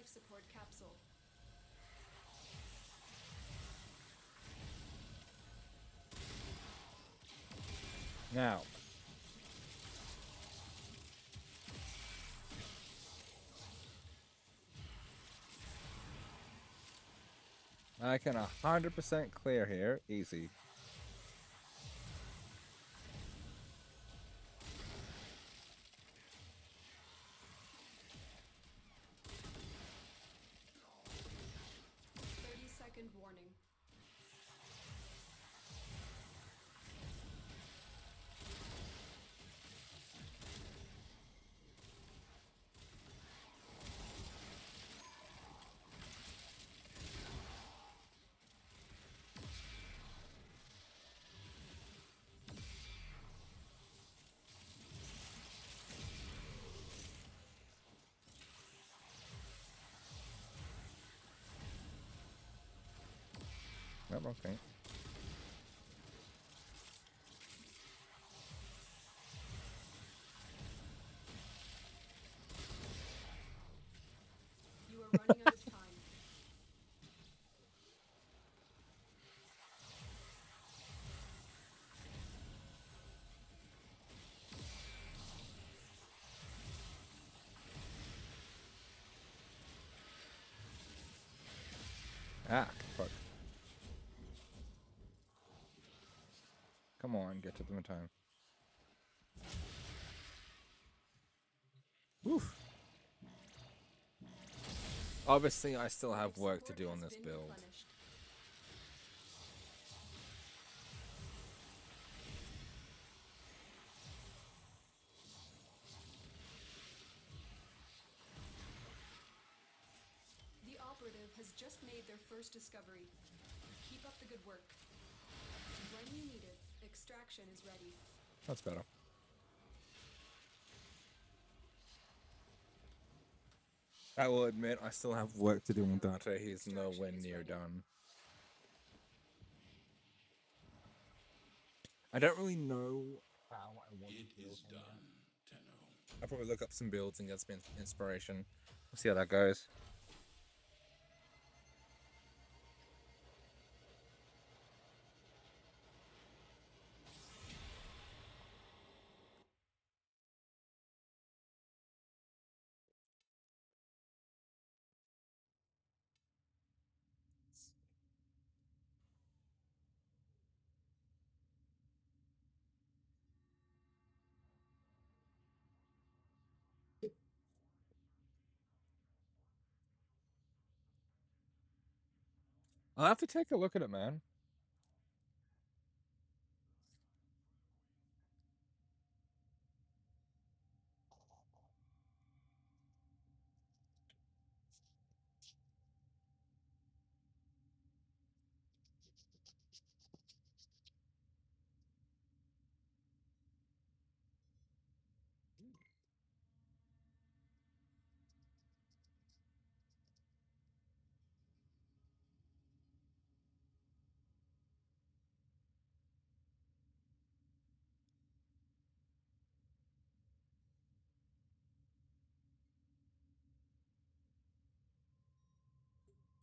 life support capsule. Now. I can 100% clear here. Easy. Second warning. Yep, okay. You are running out of time. Ah, fuck. Come on, get to them in time. Oof. Obviously, I still have work to do on this build. The operative has just made their first discovery. Keep up the good work. When you need it, extraction is ready. That's better. I will admit, I still have work to do on Dante. He's nowhere near done. I don't really know how I want to build him yet. I'll probably look up some builds and get some inspiration. We'll see how that goes. I'll have to take a look at it, man.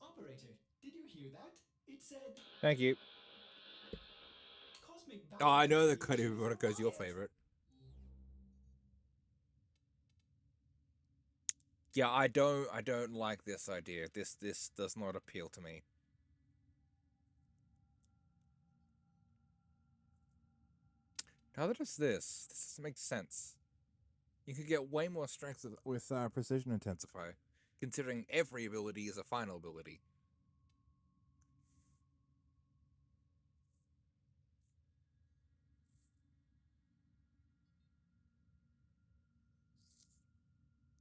Operator, did you hear that? It said Thank you. cosmic Oh, I know the variation Cody for Veronica's your Wyatt. favorite. Yeah, I don't like this idea. This does not appeal to me. How does this? This doesn't make sense. You could get way more strength with Precision Intensify, considering every ability is a final ability.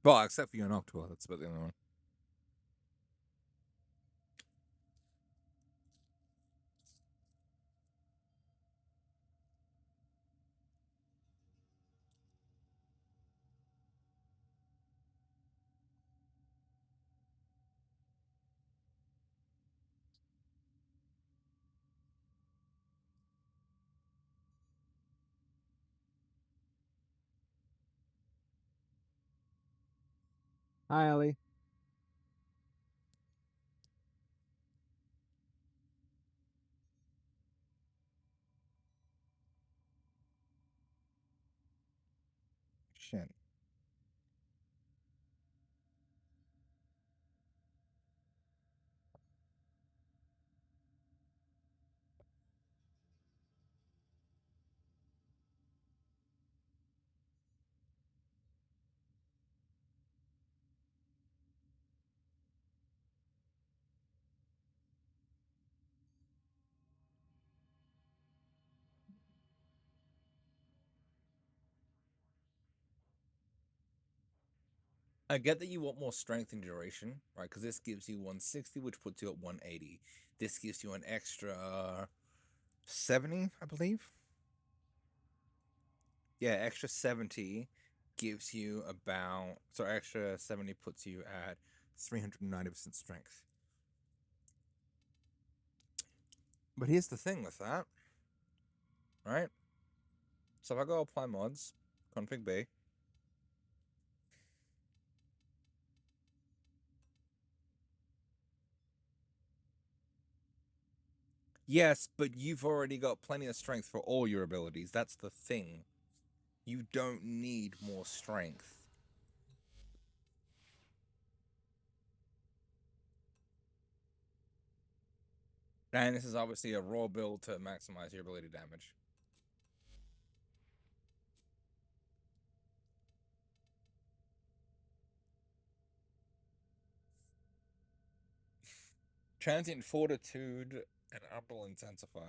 Well, except for your Noctua, that's about the only one. Hi, Ellie. shit. I get that you want more strength and duration, right? Because this gives you 160, which puts you at 180. This gives you an extra 70, I believe. Yeah, extra 70 gives you about... So extra 70 puts you at 390% strength. But here's the thing with that, right? So if I go apply mods, config B, yes, but you've already got plenty of strength for all your abilities. That's the thing. You don't need more strength. And this is obviously a raw build to maximize your ability damage. Transient Fortitude and Upper Intensify.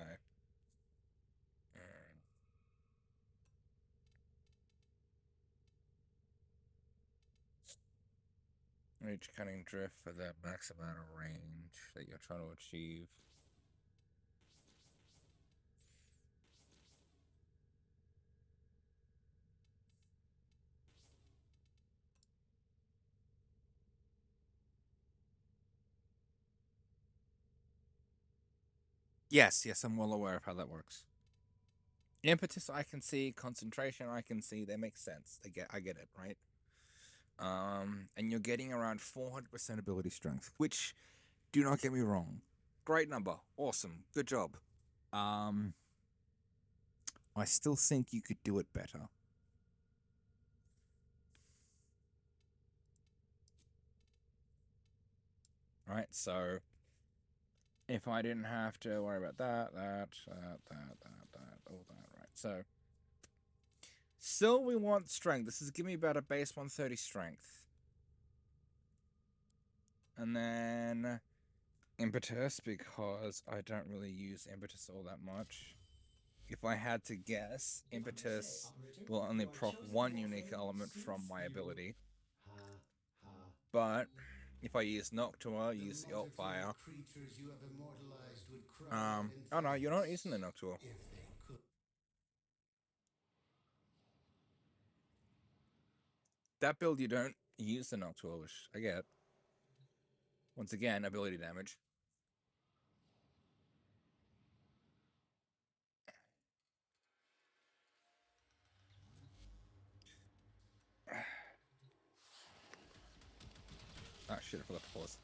Reach cutting drift for the max amount of range that you're trying to achieve. Yes, I'm well aware of how that works. Impetus I can see, concentration I can see, they make sense. I get it, right? And you're getting around 400% ability strength, which, do not get me wrong, great number, awesome, good job. I still think you could do it better. Right, so if I didn't have to worry about that, all that, right? So still we want strength. This is giving me about a base 130 strength. And then impetus, because I don't really use impetus all that much. If I had to guess, impetus will only proc one unique element from my ability. But if I use Noctua, use the alt fire. Oh no, you're not using the Noctua. That build you don't use the Noctua, which I get. Once again, ability damage. Ah, shit, I forgot to pause.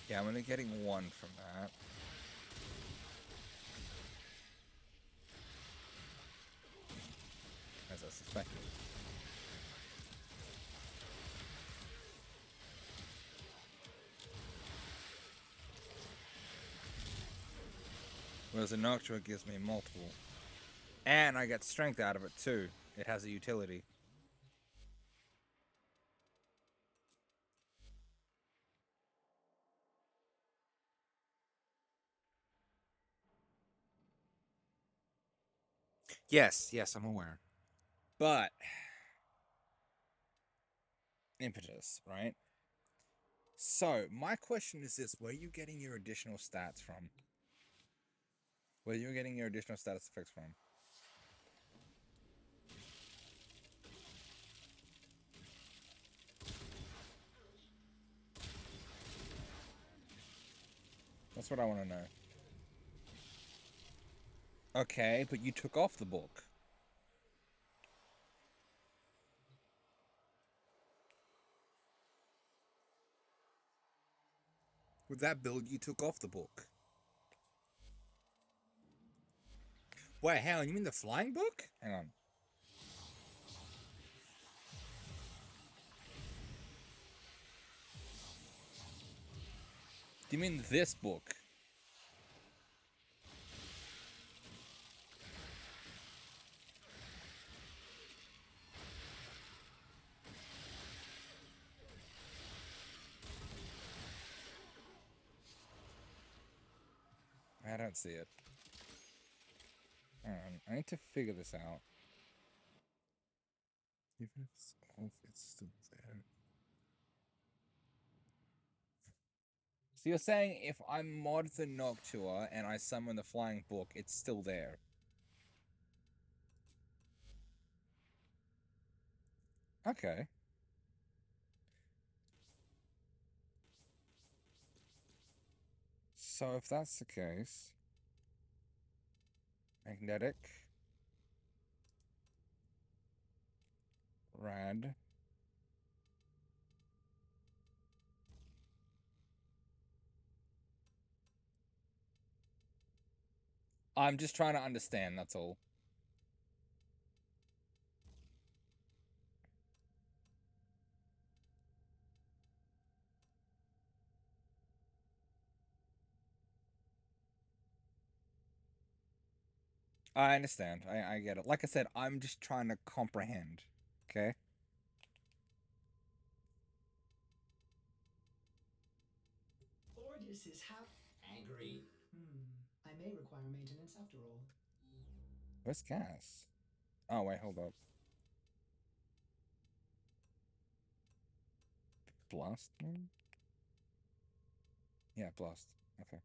Yeah, I'm only getting one from that. As I suspected. Whereas a Noctua gives me multiple. And I get strength out of it too. It has a utility. Yes, I'm aware. But impetus, right? So my question is this: where are you getting your additional stats from? Where are you getting your additional status effects from? That's what I want to know. Okay, but you took off the book. With that build, you took off the book. Wait, hang on, you mean the flying book? Hang on. Do you mean this book? I don't see it. I need to figure this out. Even if it's off, it's still there. So you're saying if I mod the Noctua and I summon the flying book, it's still there? Okay. So if that's the case, magnetic, rad. I'm just trying to understand, that's all. I understand. I get it. Like I said, I'm just trying to comprehend. Okay? Ordis is Angry. I may require maintenance after all. Where's Cass? Oh, wait, hold up. Blast? Yeah, blast. Okay.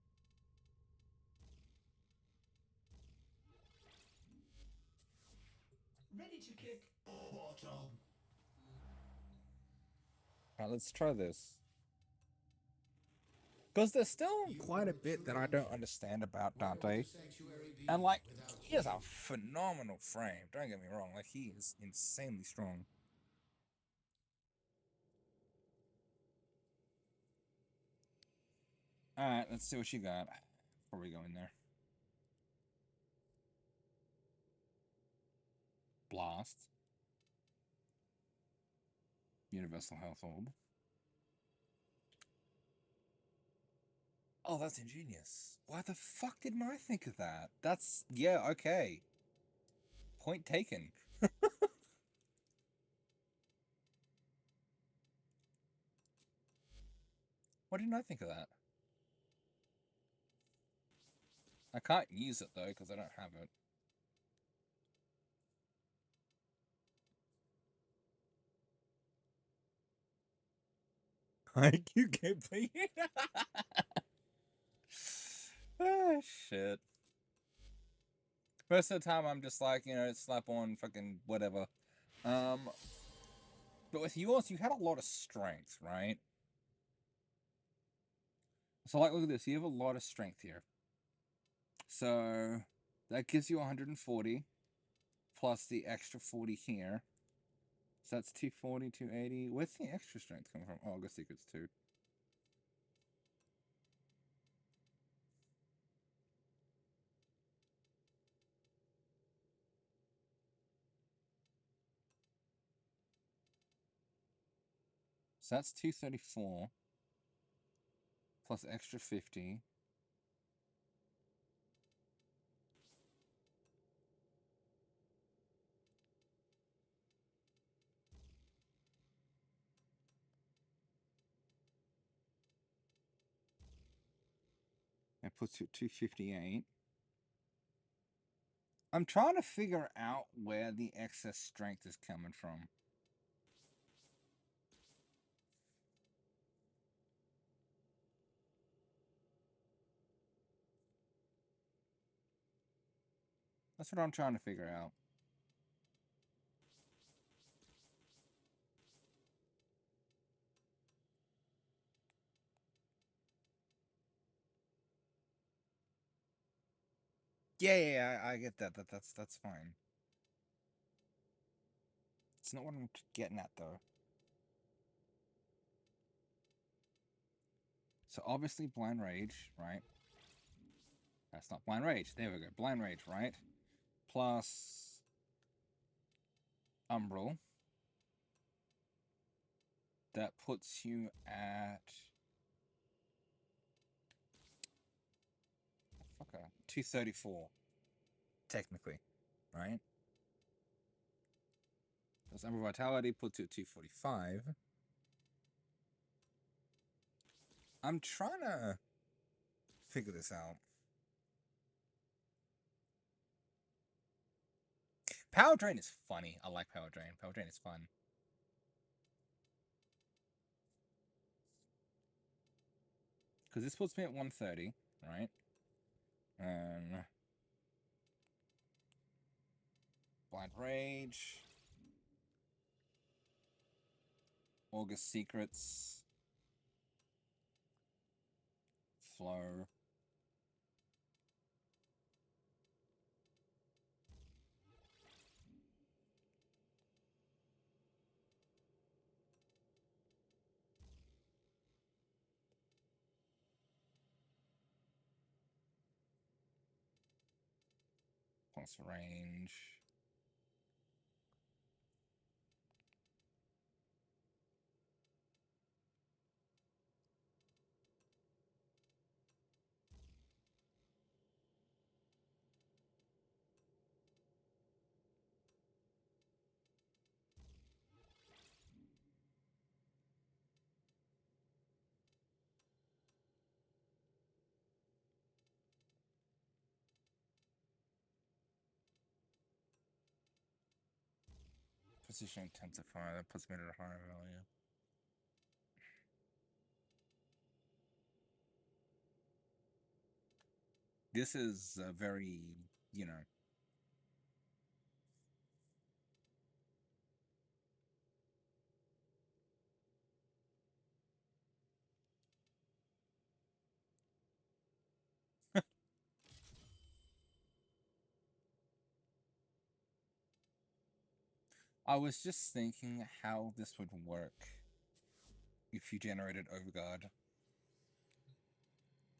Ready to kick. Bottom. Alright, let's try this. Because there's still quite a bit that I don't understand about Dante. And, like, he has a phenomenal frame. Don't get me wrong. Like, he is insanely strong. Alright, let's see what you got before we go in there. Blast. Universal Health Orb. Oh, that's ingenious. Why the fuck didn't I think of that? That's... yeah, okay. Point taken. Why didn't I think of that? I can't use it, though, because I don't have it. IQ gameplay. Oh, shit. Most of the time, I'm just like, you know, slap on fucking whatever. But with yours, you had a lot of strength, right? So, like, look at this. You have a lot of strength here. So, that gives you 140, plus the extra 40 here. So that's 240, 280. Where's the extra strength coming from? Oh, I guess it's 2. So that's 234 plus extra 50. That puts you at 258. I'm trying to figure out where the excess strength is coming from. That's what I'm trying to figure out. Yeah, I get that. That's fine. It's not what I'm getting at though. So obviously blind rage, right? That's not blind rage. There we go. Blind rage, right? Plus umbral. That puts you at fucker 234, technically, right? Plus umbral vitality puts you at 245. I'm trying to figure this out. Power Drain is funny. I like Power Drain. Power Drain is fun. Because this puts me at 130, right? And Blind Rage. August Secrets. Flow. Plus range. Position Intensifier. That puts me at a higher value. This is very, you know. I was just thinking how this would work if you generated Overguard.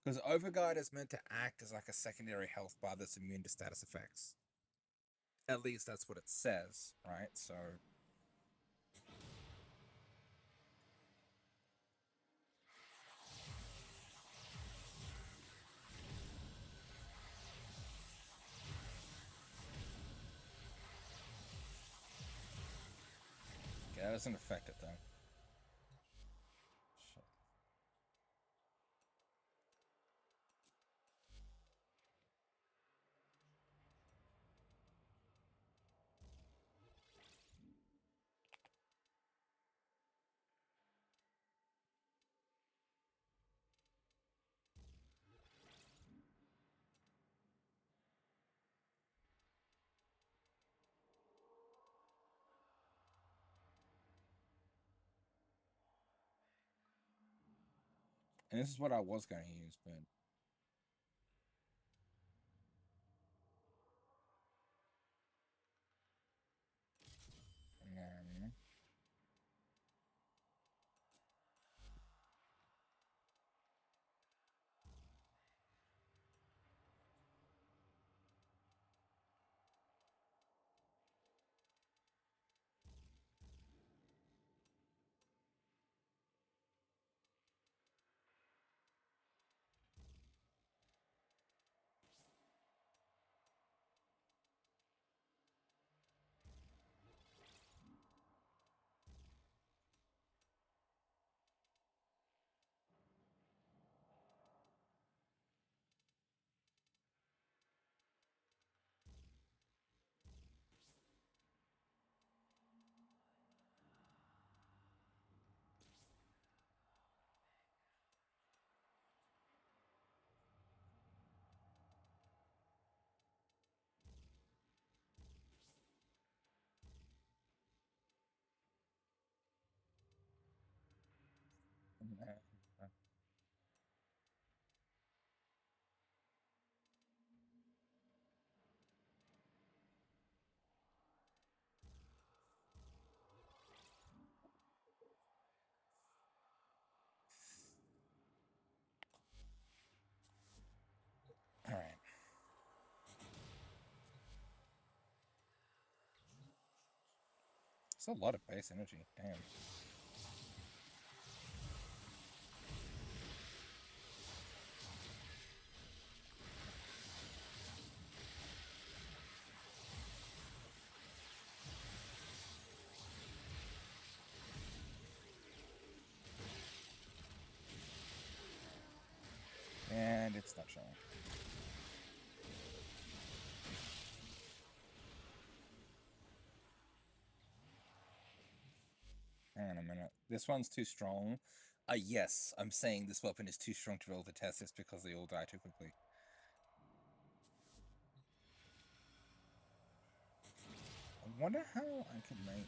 Because Overguard is meant to act as like a secondary health bar that's immune to status effects. At least that's what it says, right? So. Okay, that doesn't affect it though. Shit. And this is what I was going to use, but. No. It's a lot of base energy. Damn. And it's not showing. Hang on a minute. This one's too strong. Yes, I'm saying this weapon is too strong to be able to test this because they all die too quickly. I wonder how I can make...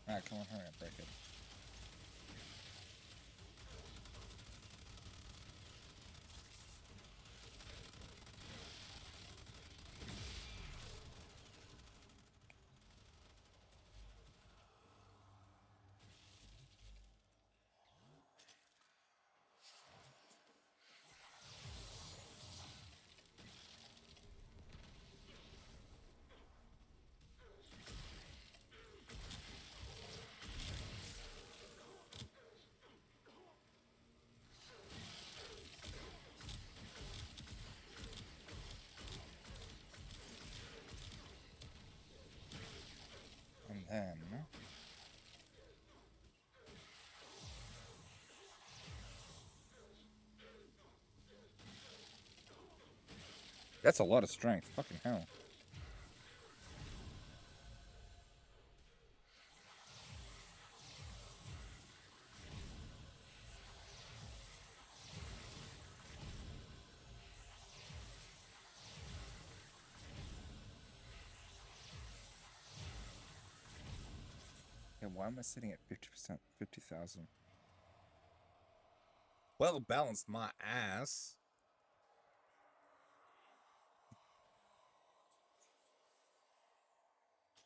Alright, come on, hurry up, break it. And then... That's a lot of strength. Fucking hell. Yeah, why am I sitting at 50%? 50,000. Well balanced, my ass.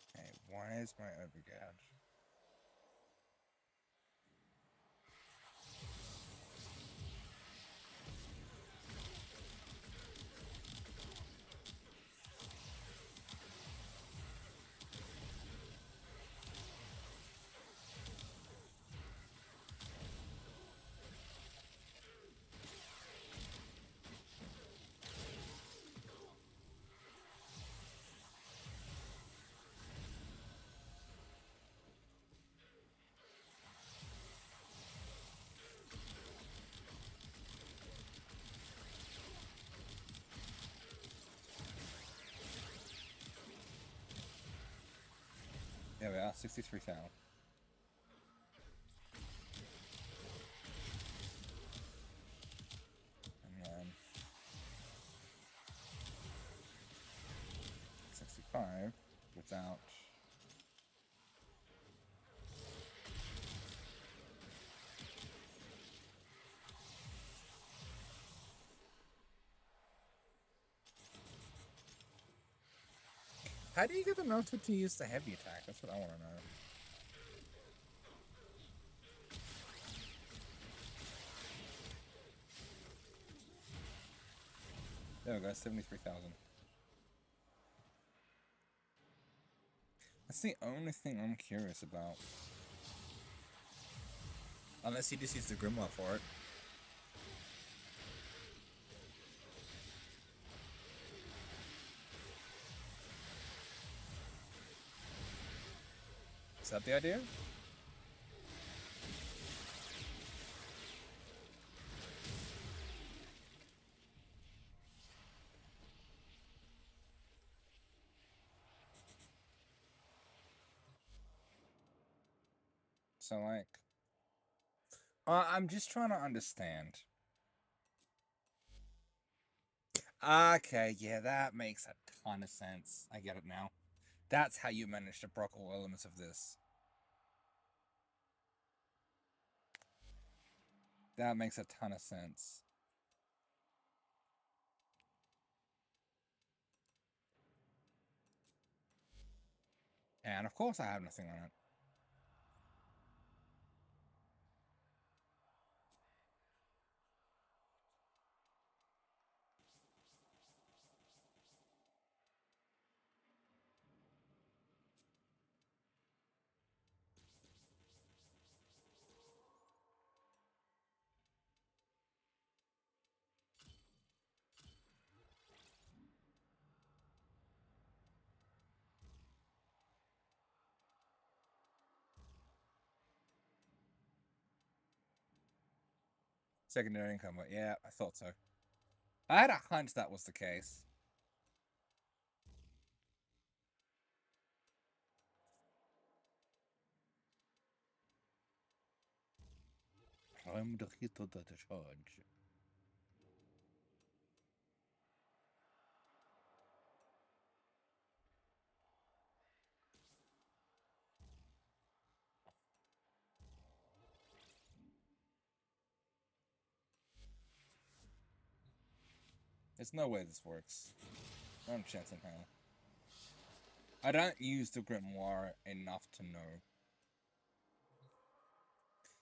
Okay, why is my overgouge? There we are, 63,000. And then 65 without... How do you get the mounted to use the heavy attack? That's what I want to know. There we go, 73,000. That's the only thing I'm curious about. Unless he just used the Grimoire for it. Is that the idea? So, like... I'm just trying to understand. Okay, yeah, that makes a ton of sense. I get it now. That's how you manage to proc all elements of this. That makes a ton of sense. And of course I have nothing on it. Secondary in combat. Yeah, I thought so. I had a hunch that was the case. I'm the hit of the charge. There's no way this works. Not a chance in hell. I don't use the Grimoire enough to know.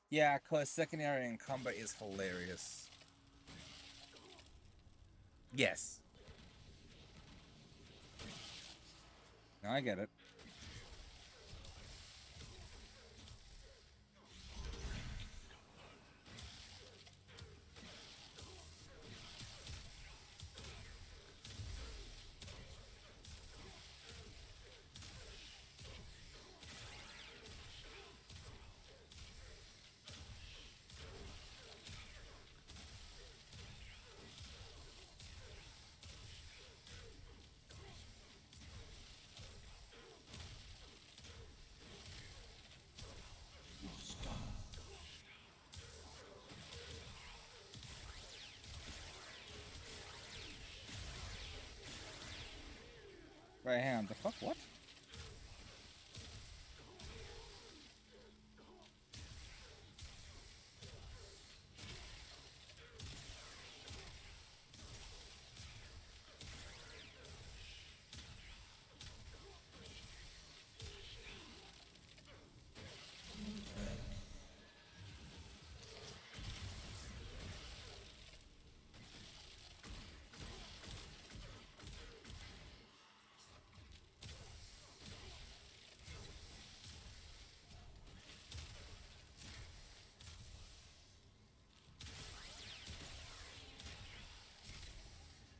Yeah, cause secondary in combat is hilarious. Yes. No, I get it. Right hand. The fuck? What?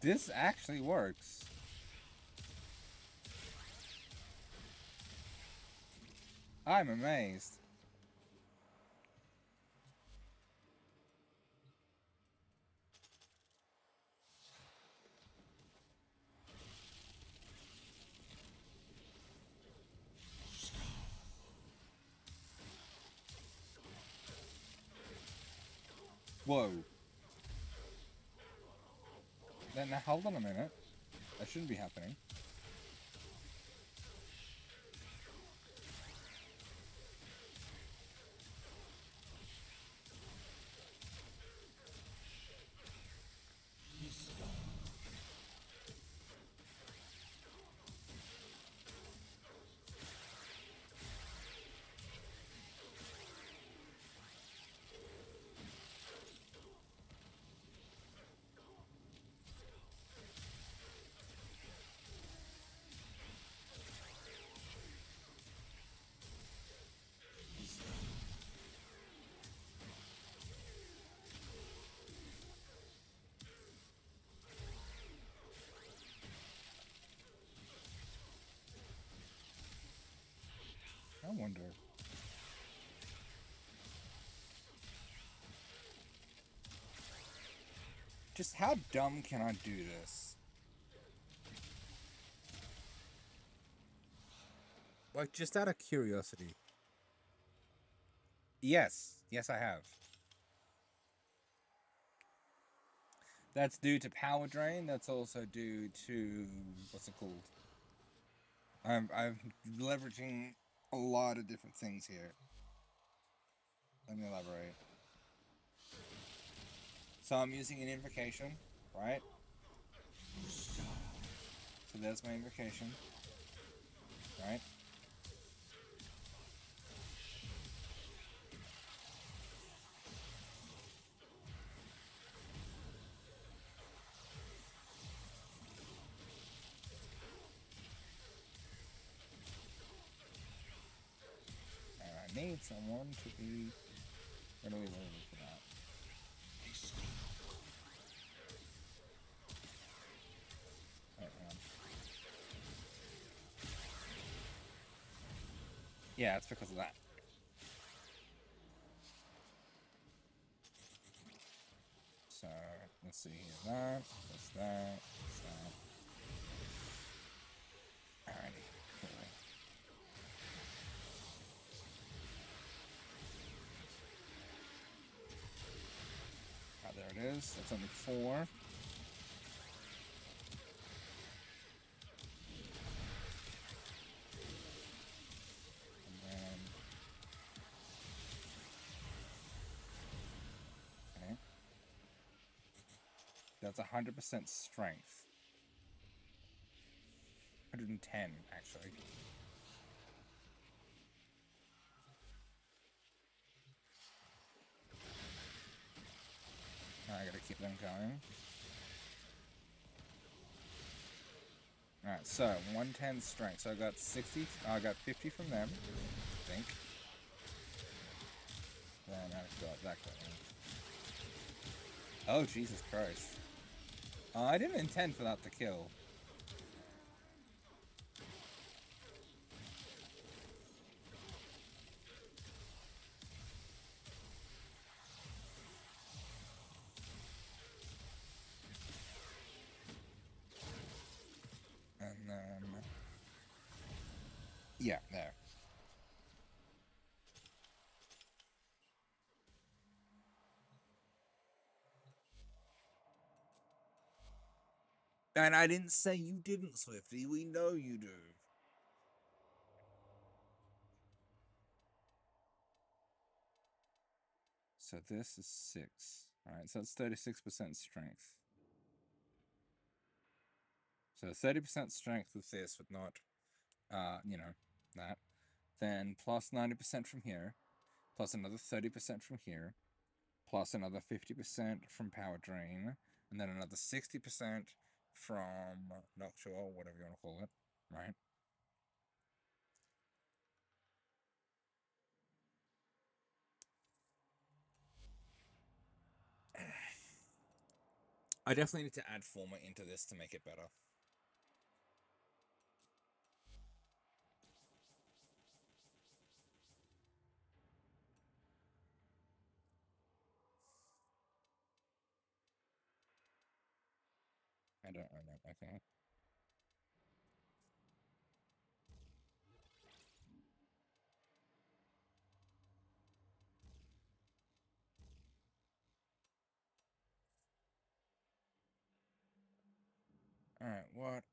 This actually works. I'm amazed. Whoa. Now hold on a minute. That shouldn't be happening. I wonder. Just how dumb can I do this? Like, just out of curiosity. Yes. Yes, I have. That's due to power drain. That's also due to... what's it called? I'm leveraging a lot of different things here. Let me elaborate. So I'm using an invocation, right? So there's my invocation, right? And I need someone to be readily available for that. Right, yeah, it's because of that. So let's see here. That's that. That's that. Alrighty, cool. Ah, there it is. That's only 4. And then okay. That's 100% strength. 110 actually. I gotta keep them going. Alright, so 110 strength. So I got 60. I got 50 from them, I think. Then I've got that guy. Oh, Jesus Christ. I didn't intend for that to kill. And then... yeah, there. And I didn't say you didn't, Swifty. We know you do. So this is 6. Alright, so it's 36% strength. So 30% strength with this, but not, you know, that. Then plus 90% from here. Plus another 30% from here. Plus another 50% from power drain. And then another 60% from nocturnal, whatever you want to call it. Right? I definitely need to add Forma into this to make it better. I don't own that, okay. Alright, what?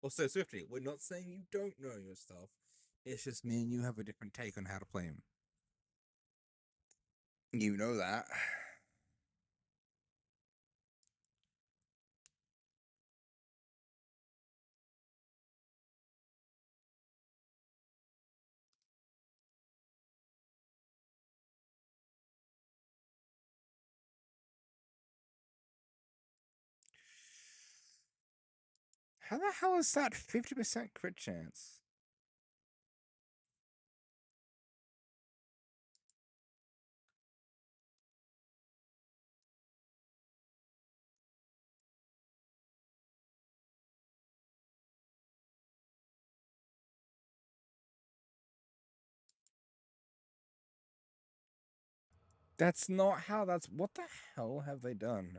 Also, Swifty, we're not saying you don't know your stuff. It's just me and you have a different take on how to play him. You know that. How the hell is that 50% crit chance? That's not how that's... what the hell have they done?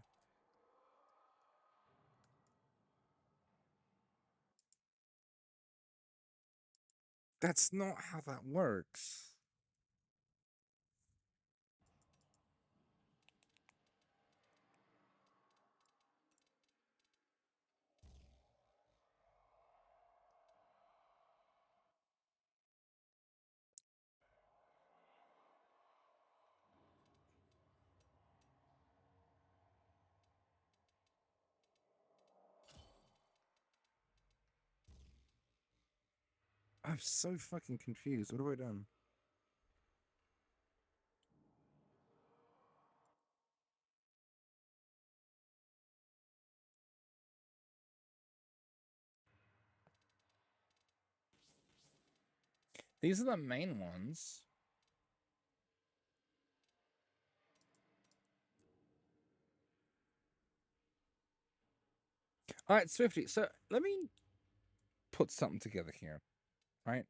That's not how that works. I'm so fucking confused. What have I done? These are the main ones. Alright, Swifty, so let me put something together here. Right?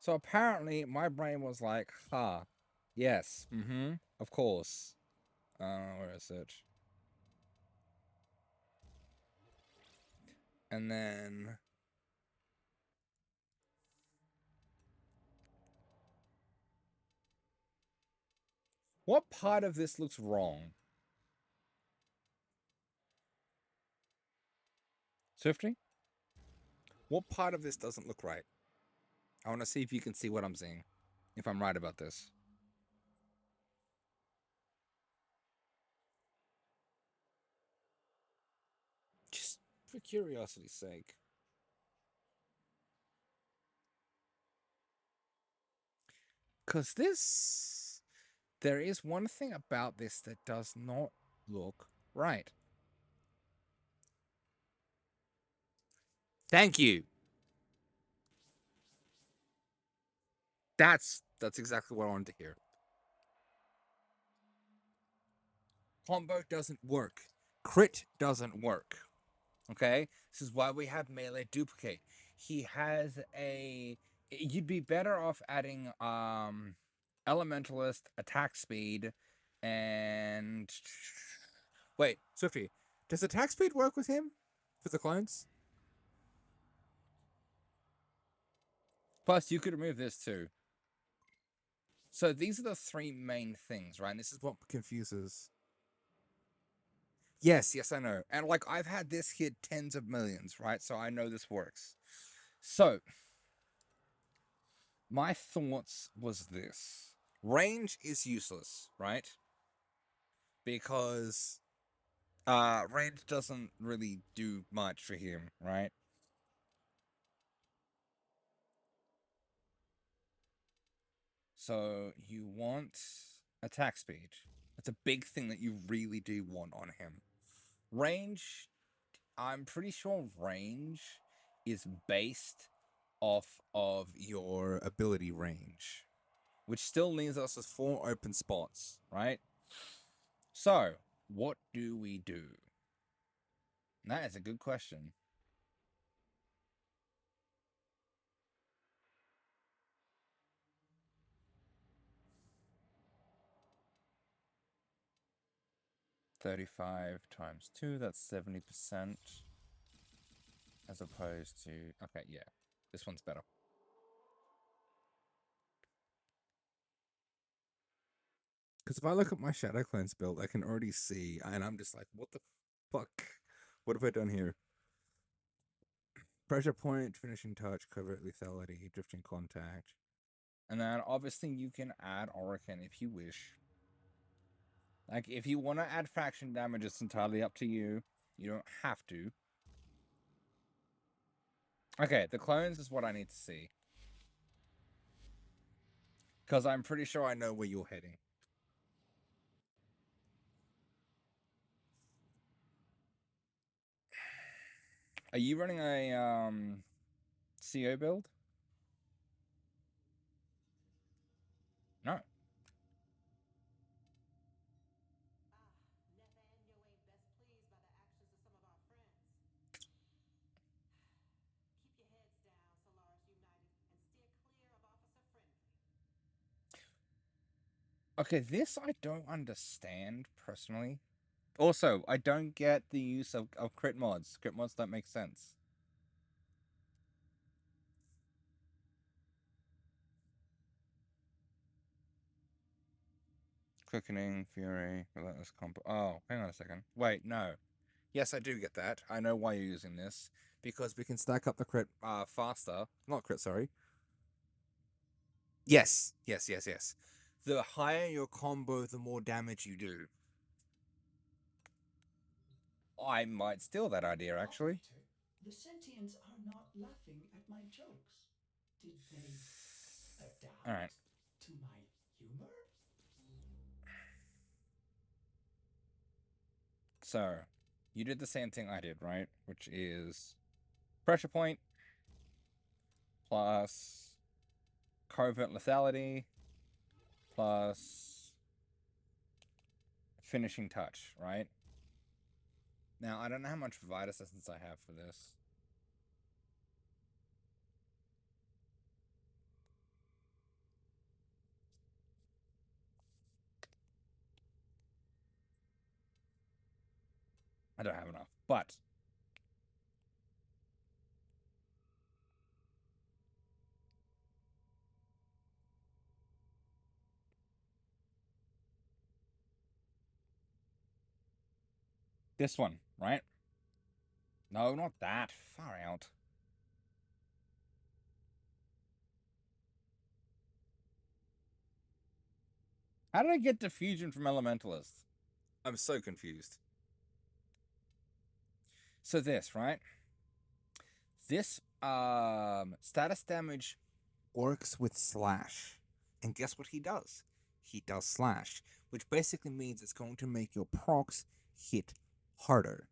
So apparently my brain was like, yes, of course. Where is it? And then what part of this looks wrong? Swifty? What part of this doesn't look right? I want to see if you can see what I'm seeing. If I'm right about this. Just for curiosity's sake. Because this... There is one thing about this that does not look right. Thank you. That's exactly what I wanted to hear. Combo doesn't work. Crit doesn't work. Okay? This is why we have melee duplicate. He has a... You'd be better off adding elementalist, attack speed, and... Wait, Swifty, does attack speed work with him? For the clones? Plus, you could remove this too. So these are the three main things, right? And this is what confuses. Yes, I know. And like I've had this hit tens of millions, right? So I know this works. So my thoughts was this. Range is useless, right? Because range doesn't really do much for him, right? So you want attack speed. That's a big thing that you really do want on him. Range, I'm pretty sure range is based off of your ability range, which still leaves us with 4 open spots, right? So, what do we do? That is a good question. $35 times 2, that's 70%. As opposed to... Okay, yeah. This one's better. Because if I look at my Shadow Cleanse build, I can already see, and I'm just like, what the fuck? What have I done here? Pressure point, finishing touch, covert lethality, drifting contact. And then obviously you can add Orican if you wish. Like, if you want to add faction damage, it's entirely up to you. You don't have to. Okay, the clones is what I need to see. Because I'm pretty sure I know where you're heading. Are you running a CO build? No. Okay, this I don't understand, personally. Also, I don't get the use of crit mods. Crit mods don't make sense. Quickening, Fury, Relentless Combo. Oh, hang on a second. Wait, no. Yes, I do get that. I know why you're using this. Because we can stack up the crit faster. Not crit, sorry. Yes. The higher your combo, the more damage you do. I might steal that idea, actually. Operator, the sentients are not laughing at my jokes. Did they adapt All right. to my humor? So, you did the same thing I did, right? Which is pressure point plus covert lethality plus finishing touch, right? Now, I don't know how much Vitus Essence I have for this. But this one, right? No, not that. Far out. How did I get diffusion from Elementalist? I'm so confused. So this, right? This status damage works with slash. And guess what he does? He does slash, which basically means it's going to make your procs hit harder.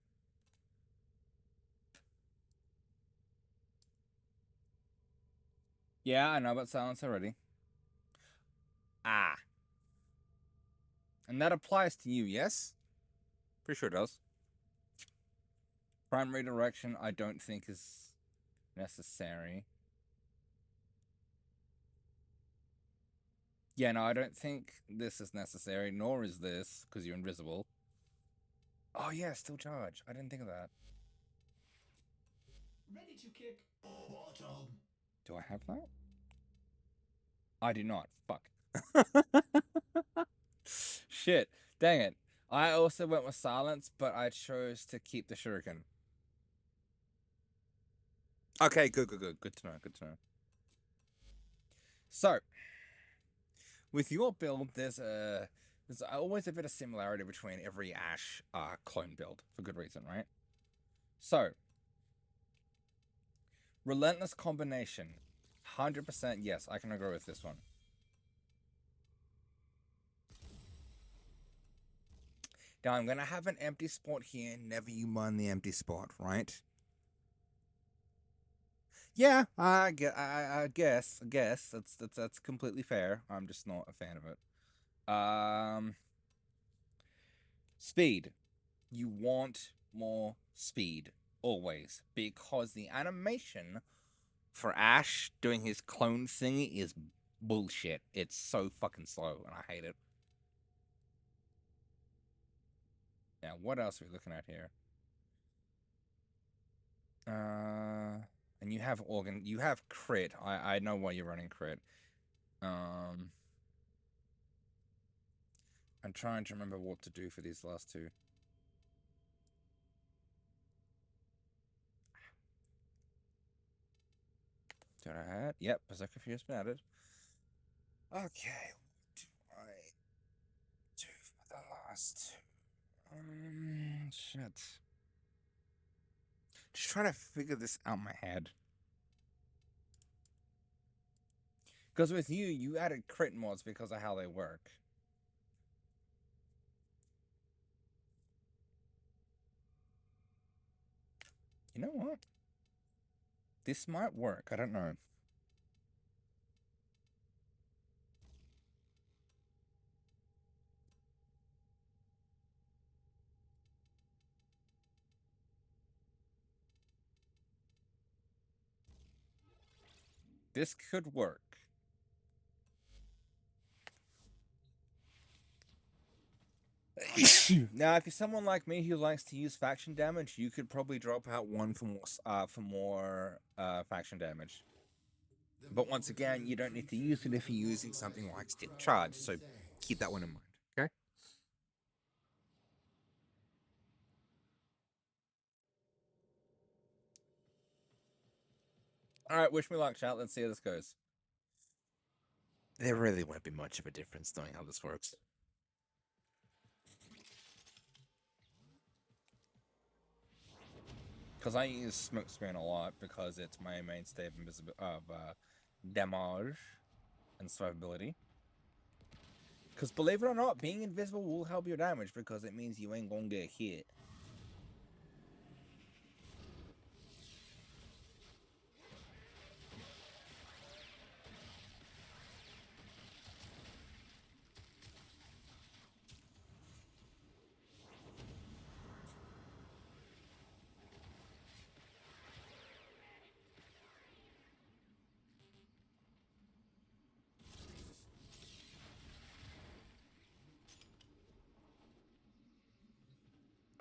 Yeah, I know about silence already. Ah. And that applies to you, yes? Pretty sure it does. Primary direction, I don't think is necessary. Yeah, no, I don't think this is necessary, nor is this, because you're invisible. Oh, yeah, still charge. I didn't think of that. Ready to kick bottom. Do I have that? I do not. Fuck. Shit. Dang it. I also went with silence, but I chose to keep the shuriken. Okay, good. Good to know. So, with your build, there's always a bit of similarity between every Ash clone build, for good reason, right? So, relentless combination. 100% yes, I can agree with this one. Now, I'm going to have an empty spot here. Never you mind the empty spot, right? Yeah, I guess that's completely fair. I'm just not a fan of it. Speed. You want more speed always, because the animation for Ash doing his clone thing is bullshit. It's so fucking slow, and I hate it. Now, what else are we looking at here? And you have you have crit. I know why you're running crit. I'm trying to remember what to do for these last two. Did I add? Yep, Berserker Fierce been added. Okay, what do I do for the last two? Shit. Just trying to figure this out in my head. Because with you added crit mods because of how they work. You know what? This might work. I don't know. This could work. Now, if you're someone like me who likes to use faction damage, you could probably drop out one for more faction damage. But once again, you don't need to use it if you're using something like Stick Charge, so keep that one in mind, okay? Alright, wish me luck, chat. Let's see how this goes. There really won't be much of a difference knowing how this works. Because I use Smokescreen a lot because it's my mainstay of damage and survivability. Because believe it or not, being invisible will help your damage because it means you ain't gonna get hit.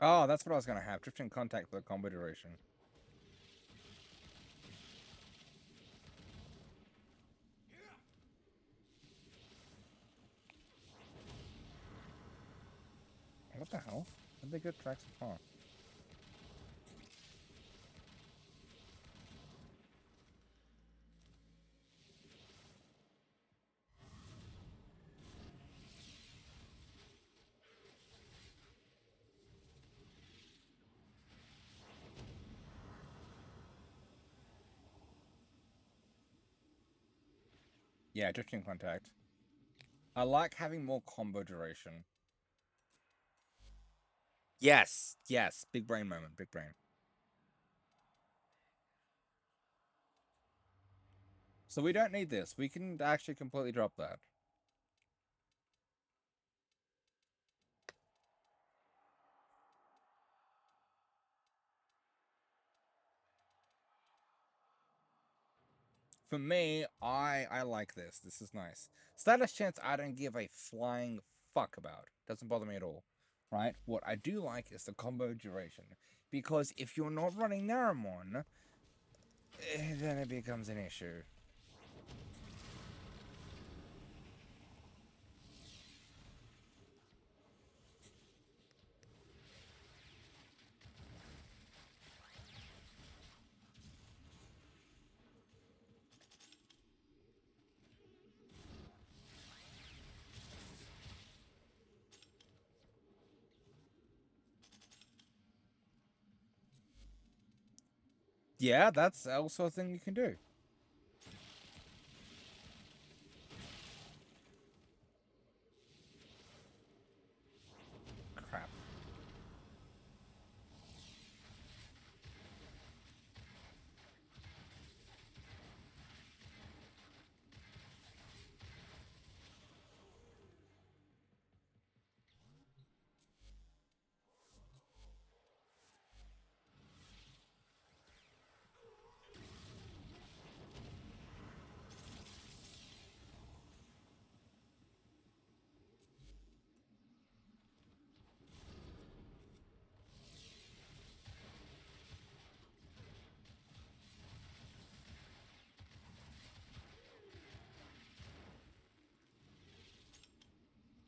Oh, that's what I was gonna have. Drifting contact for the combo duration. What the hell? How'd they get tracks apart? Yeah, drifting contact. I like having more combo duration. Yes, yes. Big brain moment. Big brain. So we don't need this. We can actually completely drop that. For me, I like this. This is nice. Status chance I don't give a flying fuck about. Doesn't bother me at all. Right? What I do like is the combo duration. Because if you're not running Naramon, then it becomes an issue. Yeah, that's also a thing you can do. Crap.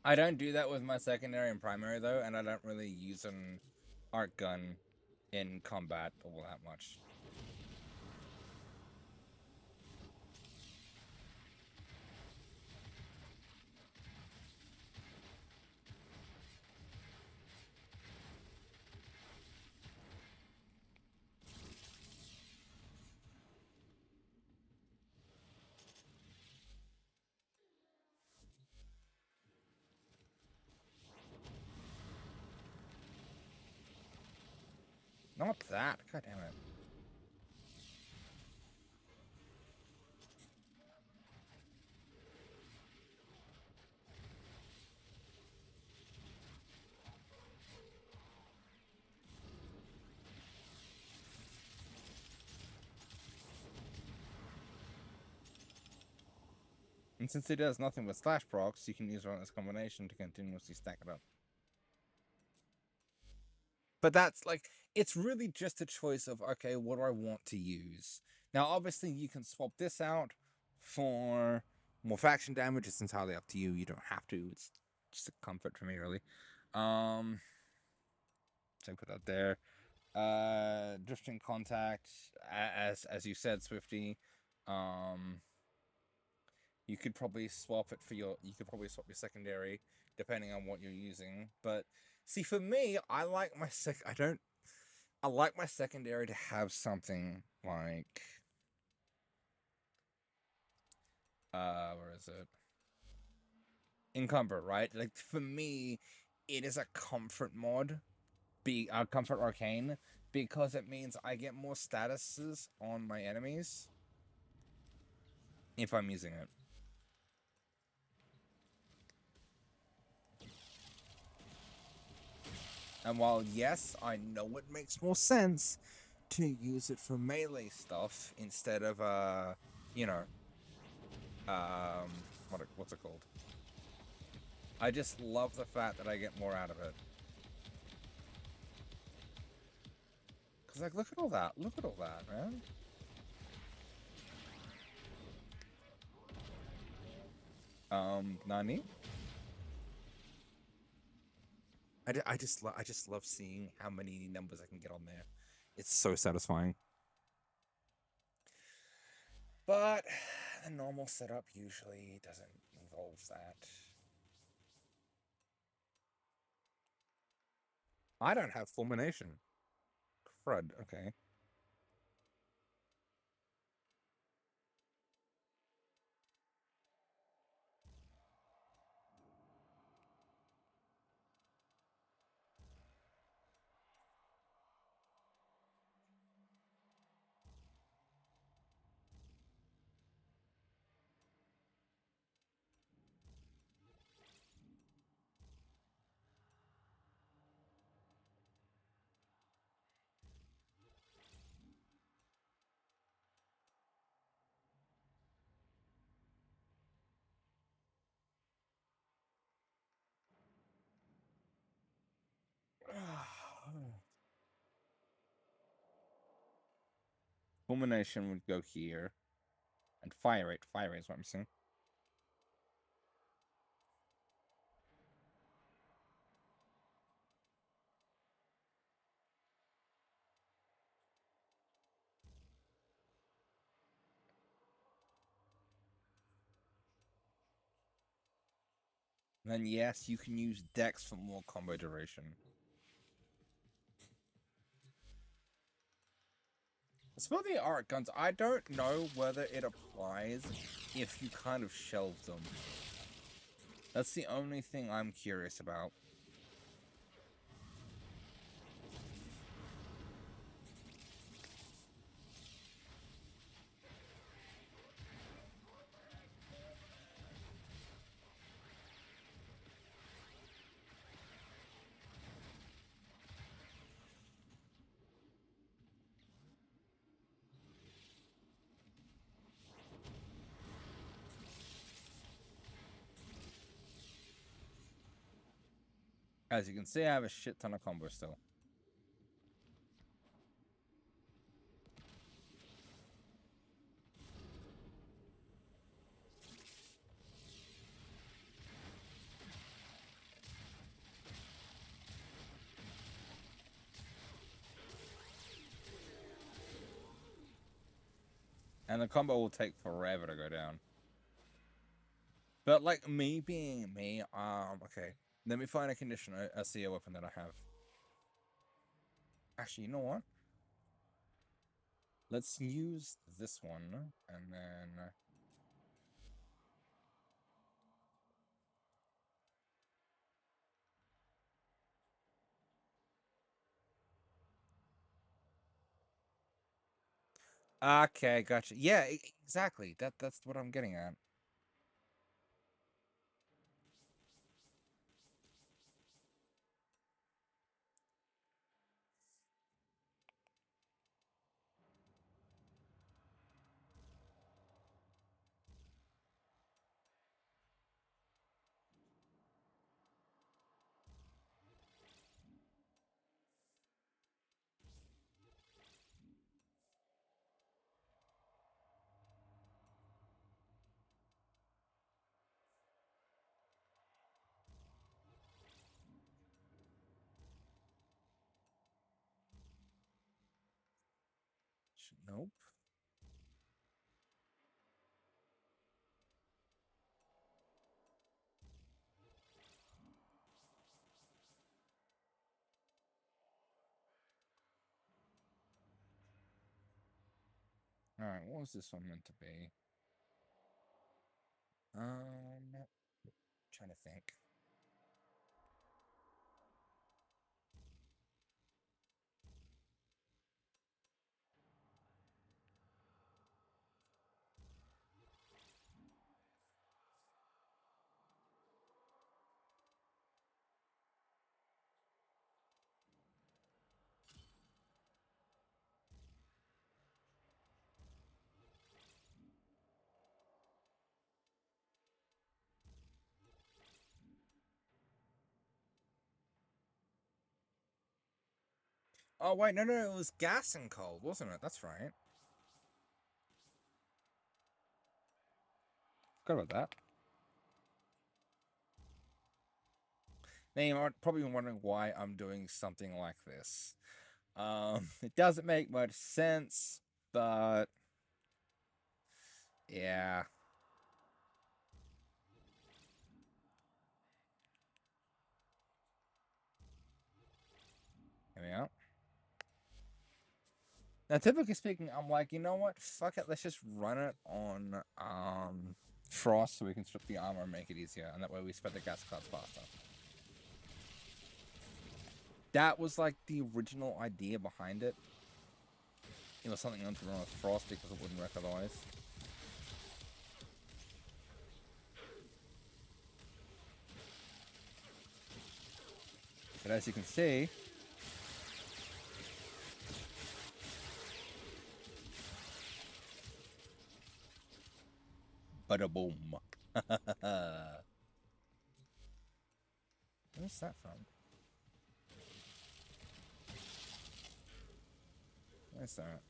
I don't do that with my secondary and primary though, and I don't really use an art gun in combat all that much. Not that. God damn it. And since it does nothing but slash procs, you can use this combination to continuously stack it up. But that's like, it's really just a choice of, okay, what do I want to use? Now, obviously, you can swap this out for more faction damage. It's entirely up to you. You don't have to. It's just a comfort for me, really. So put that there. Drifting contact, as you said, Swifty. You could probably swap it for your. You could probably swap your secondary depending on what you're using. But see, for me, I like my I don't. I like my secondary to have something like. Where is it? Encumber, right? Like for me, it is a comfort mod, be comfort arcane, because it means I get more statuses on my enemies if I'm using it. And while yes, I know it makes more sense to use it for melee stuff instead of you know, what's it called? I just love the fact that I get more out of it. Cause like, look at all that. Look at all that, man. Nani? I just love seeing how many numbers I can get on there. It's so satisfying. But the normal setup usually doesn't involve that. I don't have fulmination. Crud, okay. Fulmination would go here. And fire rate is what I'm saying. And then yes, you can use Dex for more combo duration. As for the arc guns, I don't know whether it applies if you kind of shelve them. That's the only thing I'm curious about. As you can see, I have a shit ton of combo still. And the combo will take forever to go down. But like me being me, okay. Let me find a condition, a CO weapon that I have. Actually, you know what? Let's use this one, and then... Okay, gotcha. Yeah, exactly. That's what I'm getting at. Nope. Alright, what was this one meant to be? Trying to think. Oh wait, no, it was gas and cold, wasn't it? That's right. Forgot about that. Now you're probably wondering why I'm doing something like this. It doesn't make much sense, but yeah. Here we go. Now, typically speaking, I'm like, you know what? Fuck it. Let's just run it on Frost so we can strip the armor and make it easier, and that way we spread the gas clouds faster. That was like the original idea behind it. It was something to run with Frost because it wouldn't work otherwise. But as you can see, bada boom. Where's that from? Where's that?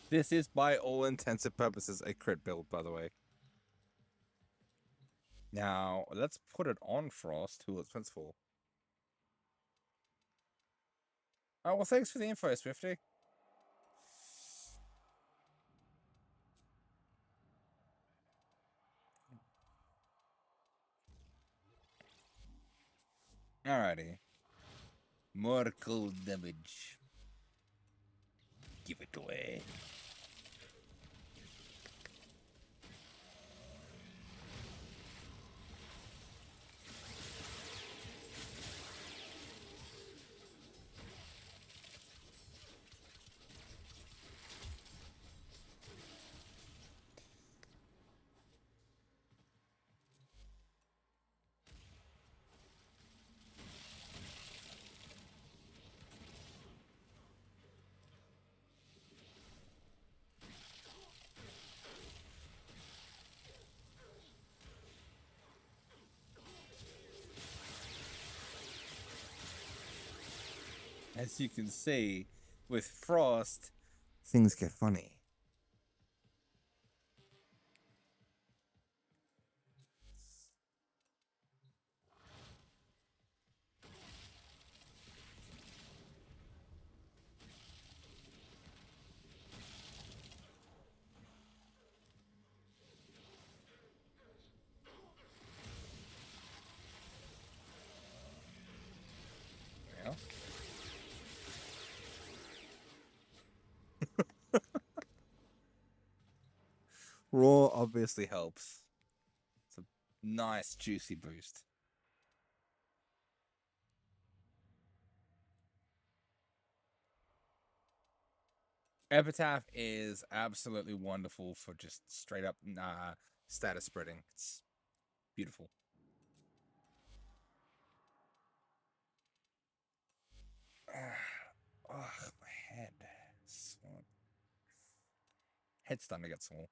This is, by all intents and purposes, a crit build, by the way. Now, let's put it on Frost, who it's meant for. Oh, well, thanks for the info, Swifty. Alrighty. More cold damage. Give it away. As you can see, with Frost, things get funny. Yeah. Raw obviously helps. It's a nice, juicy boost. Epitaph is absolutely wonderful for just straight up status spreading. It's beautiful. Oh, my head. Head's starting to get small.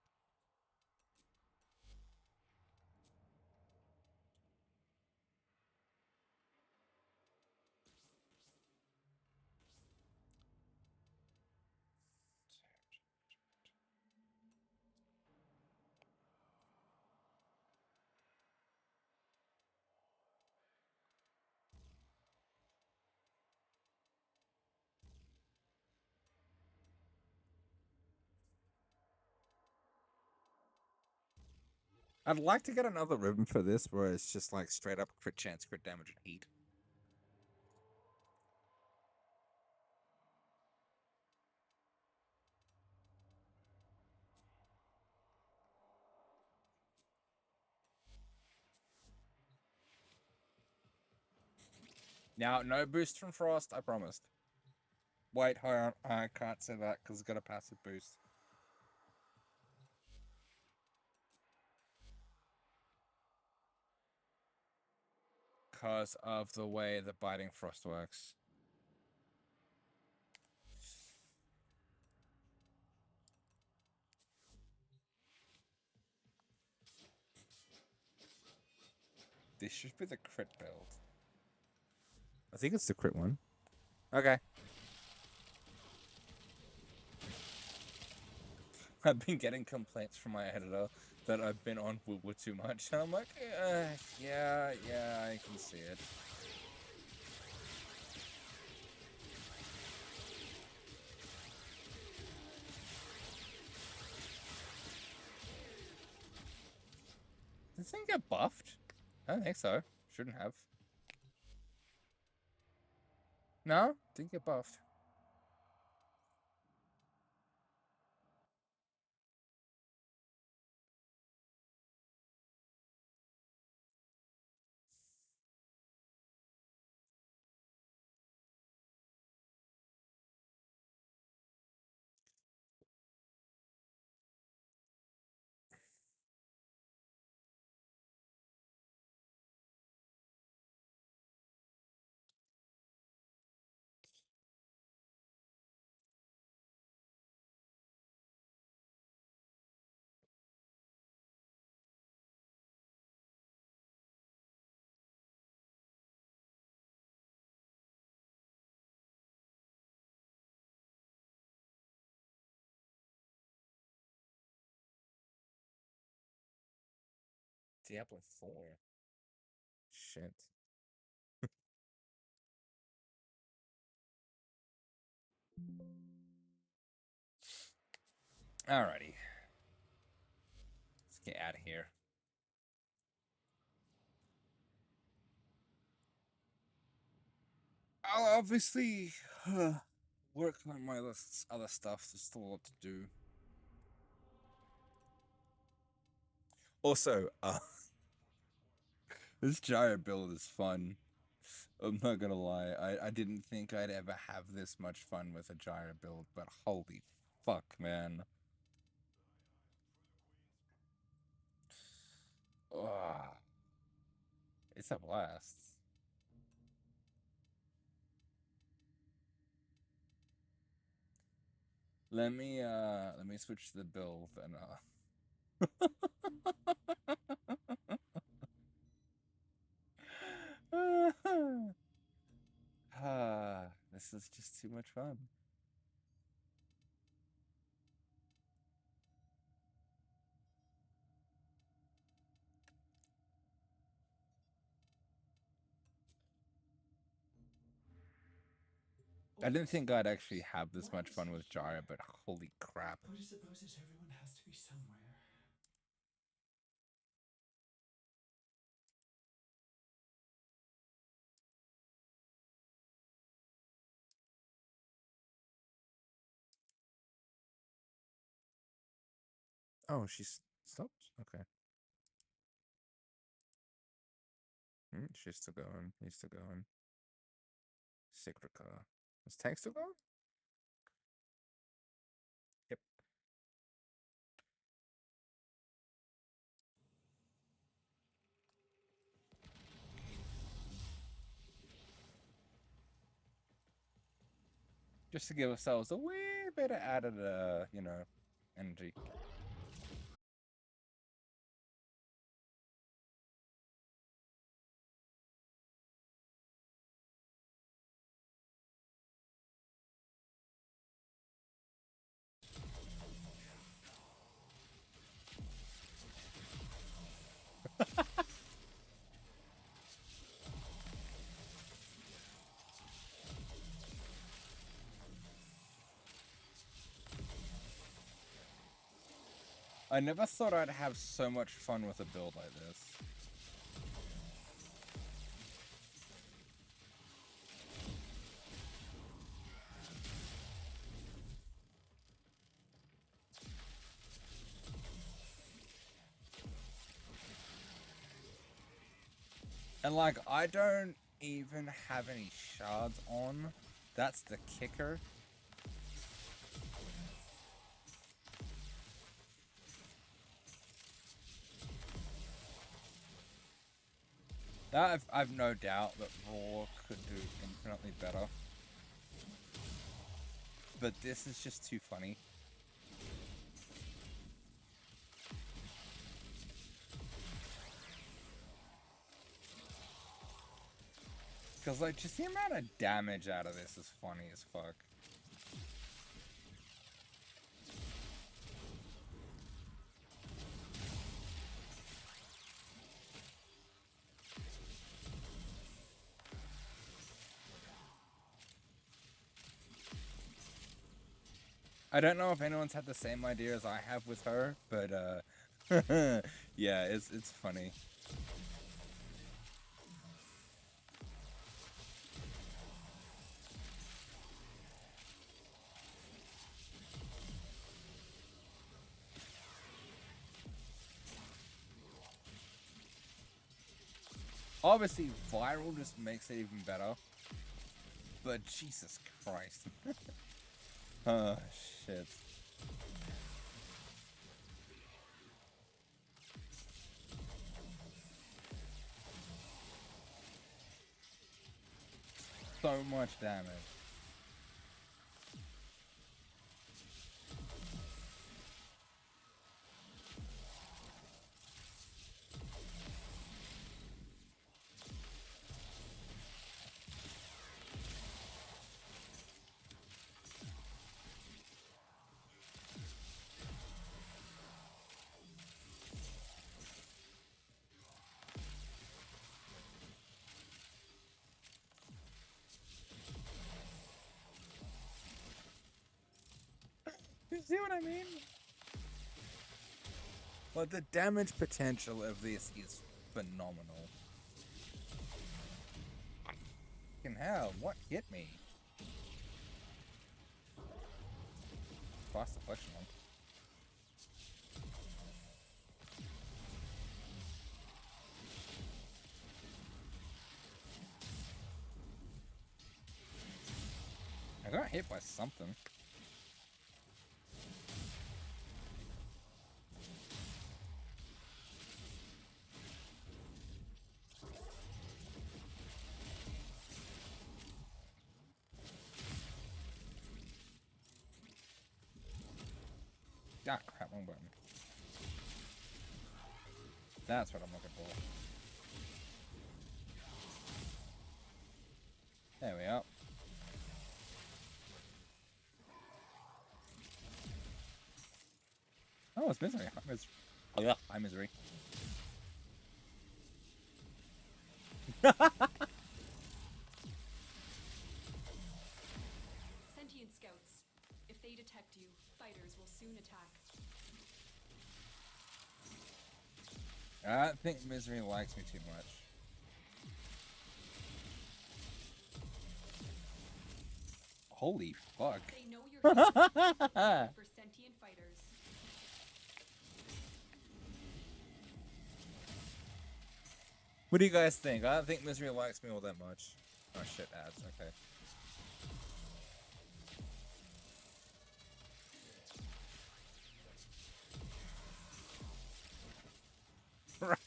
I'd like to get another ribbon for this where it's just like straight up crit chance, crit damage, and heat. Now, no boost from Frost, I promised. Wait, hold on. I can't say that because it's got a passive boost. because of the way the biting frost works. This should be the crit build. I think it's the crit one. Okay. I've been getting complaints from my editor that I've been on wuwa too much, and I'm like, yeah, I can see it. Did this thing get buffed? I don't think so. Shouldn't have. No? Didn't get buffed. Diablo 4. Shit. Alrighty. Let's get out of here. I'll obviously work on my lists, other stuff. There's still a lot to do. Also, this gyro build is fun. I'm not gonna lie. I didn't think I'd ever have this much fun with a gyro build, but holy fuck, man. Ugh. It's a blast. Let me switch the build and this is just too much fun. I didn't think I'd actually have this much fun with Gyro, but holy crap. Or to suppose that everyone has to be somewhere. Oh, she's stopped? Okay. She's still going. He's still going. Sacred car. Is Tank still going? Yep. Just to give ourselves a wee bit of added, energy. I never thought I'd have so much fun with a build like this. And like, I don't even have any shards on. That's the kicker. I've no doubt that Raw could do infinitely better. But this is just too funny. Because, like, just the amount of damage out of this is funny as fuck. I don't know if anyone's had the same idea as I have with her, but, yeah, it's funny. Obviously, viral just makes it even better. But Jesus Christ. Oh, shit. So much damage. You see what I mean? Well, the damage potential of this is phenomenal. Fucking hell, what hit me? Fast deflection one. I got hit by something. Ah, crap, wrong button. That's what I'm looking for. There we are. Oh, it's misery. Oh, yeah, hi, misery. Sentient scouts. If they detect you, fighters will soon attack. I don't think misery likes me too much. Holy fuck. They know you're here. For sentient fighters. What do you guys think? I don't think misery likes me all that much. Oh shit, ads, okay.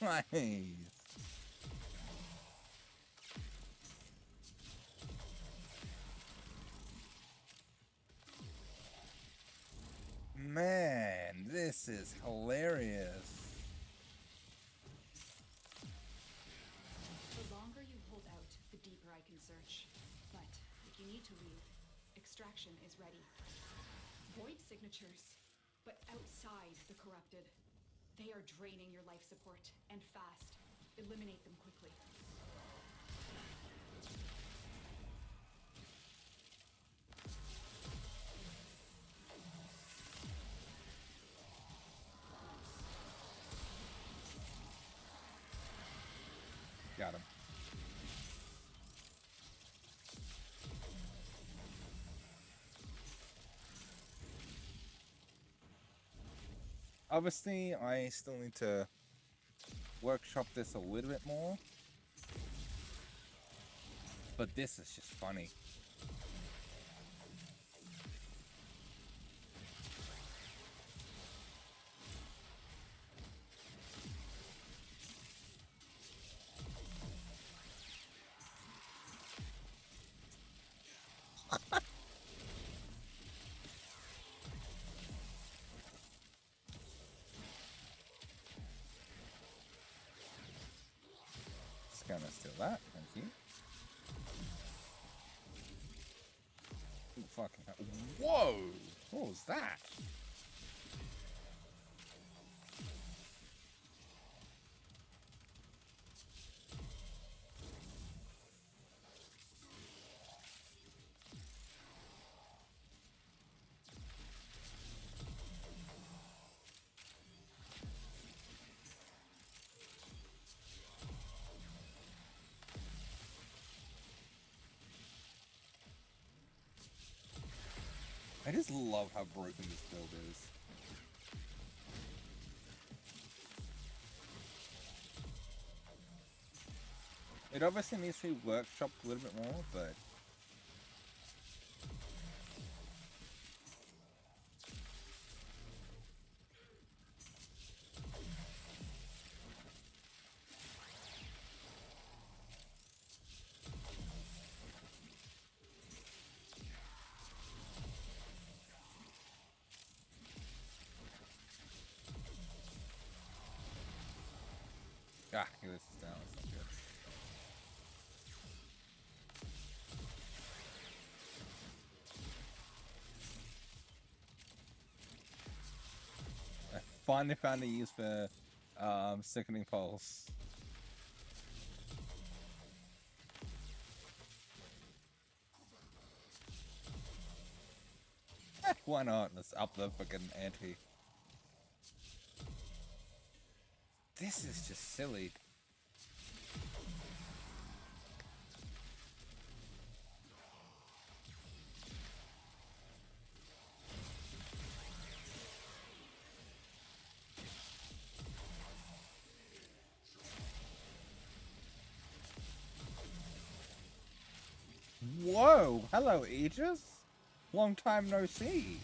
Right. Man, this is hilarious. The longer you hold out, the deeper I can search. But if you need to leave, extraction is ready. Void signatures, but outside the corrupted. They are draining your life support, and fast. Eliminate them quickly. Got him. Obviously, I still need to workshop this a little bit more. But this is just funny. Gonna steal that, thank you. Ooh, fucking hell. Whoa! What was that? I just love how broken this build is. It obviously needs to be workshopped a little bit more, but... Ah, he was down. That's not good. I finally found a use for Sickening Pulse. Why not? Let's up the fucking ante. This is just silly. Whoa! Hello, Aegis! Long time no see.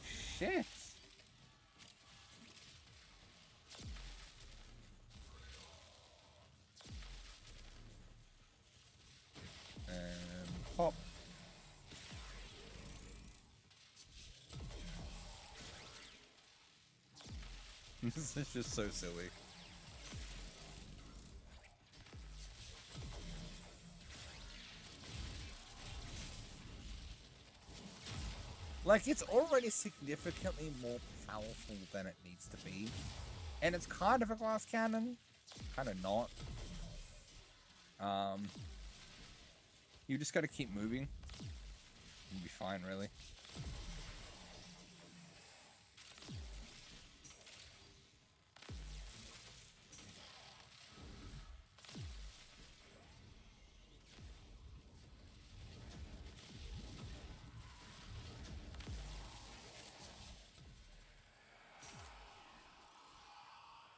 Shit! And pop. This is just so silly. Like, it's already significantly more powerful than it needs to be. And it's kind of a glass cannon. Kind of not. You just gotta keep moving. You'll be fine, really.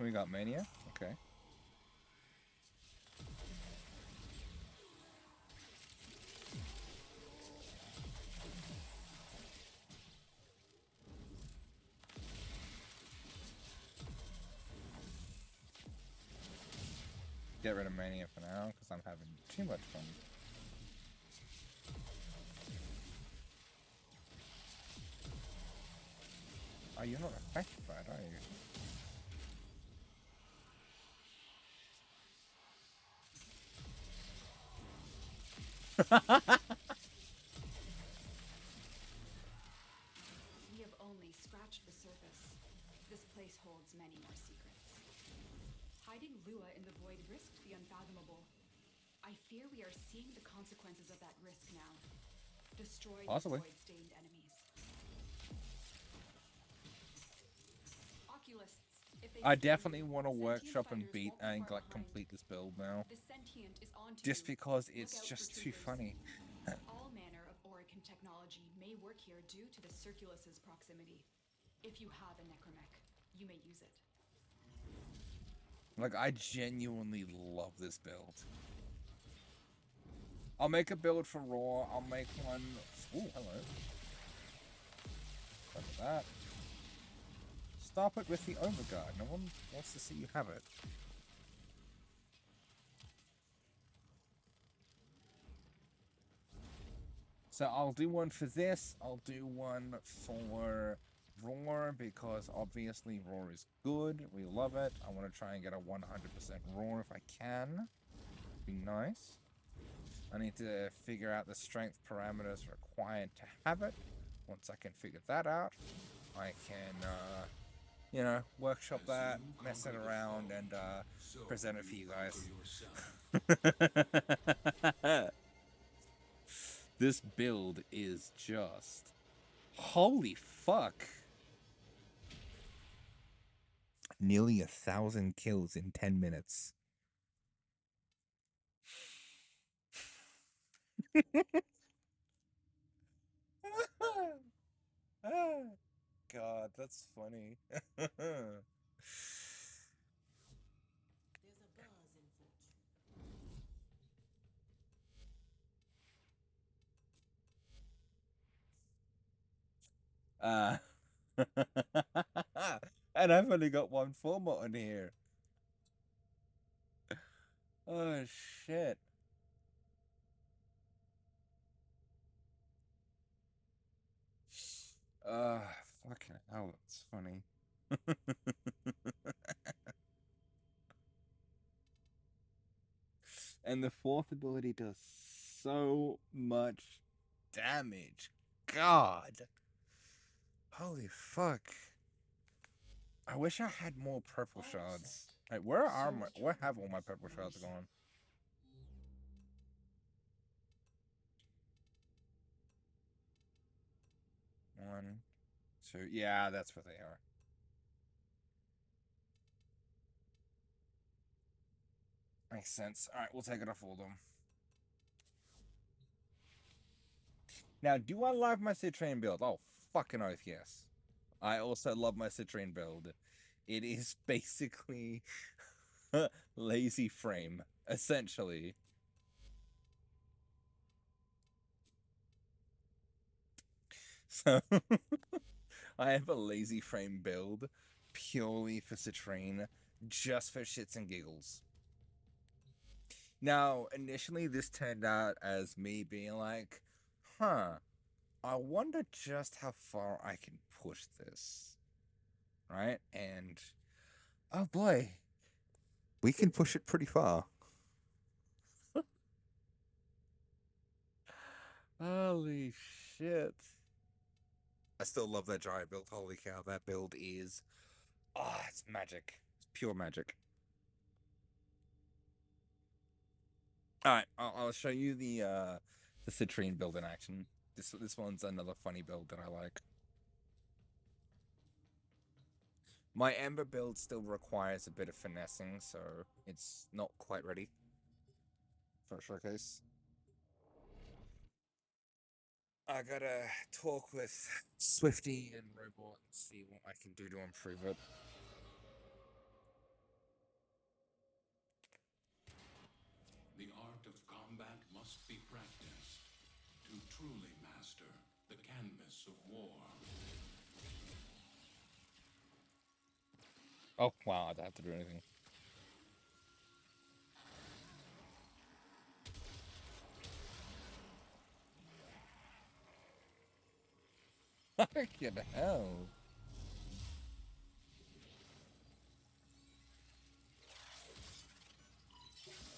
We got Mania? Okay. Get rid of Mania for now, because I'm having too much fun. Oh, you're not affected by it, are you? We have only scratched the surface. This place holds many more secrets. Hiding Lua in the void risked the unfathomable. I fear we are seeing the consequences of that risk now. Destroy the Possibly. void-stained enemies. Oculists, if they I see definitely you, want to sentient workshop and fighters beat won't be and far like behind. complete this build now. The sentient is onto Just you. because Look it's out just for too troopers. funny. All manner of Orican technology may work here due to the Circulus's proximity. If you have a necromech, you may use it. Like, I genuinely love this build. I'll make a build for Raw. I'll make one... Ooh, hello. Look at that. Stop it with the Overguard. No one wants to see you have it. So I'll do one for this. I'll do one for Roar, because obviously Roar is good. We love it. I want to try and get a 100% Roar if I can. be nice. I need to figure out the strength parameters required to have it. Once I can figure that out, I can, you know, workshop that, mess it around, and present it for you guys. This build is just... Holy fuck. Nearly 1,000 kills in 10 minutes. God, that's funny. There's a buzz in fortune. And I've only got one format on here. Oh shit. Fucking hell, that's funny. And the fourth ability does so much damage. God. Holy fuck. I wish I had more purple shards. Like, where have all my purple shards gone? One, two. Yeah, that's where they are. Makes sense. All right, we'll take it off all of them. Now, do I love my citrine build? Oh, fucking oath, yes. I also love my citrine build. It is basically lazy frame, essentially. So, I have a lazy frame build purely for citrine, just for shits and giggles. Now, initially, this turned out as me being like, huh, I wonder just how far I can push this. Right? And, oh boy, we can push it pretty far. Holy shit. I still love that giant build. Holy cow, that build is... Oh, it's magic. It's pure magic. Alright, I'll show you the citrine build in action. This one's another funny build that I like. My Ember build still requires a bit of finessing, so it's not quite ready for a showcase. I gotta talk with Swifty and Robot and see what I can do to improve it. The art of combat must be practiced to truly master the canvas of war. Oh, wow, I don't have to do anything. Fucking hell.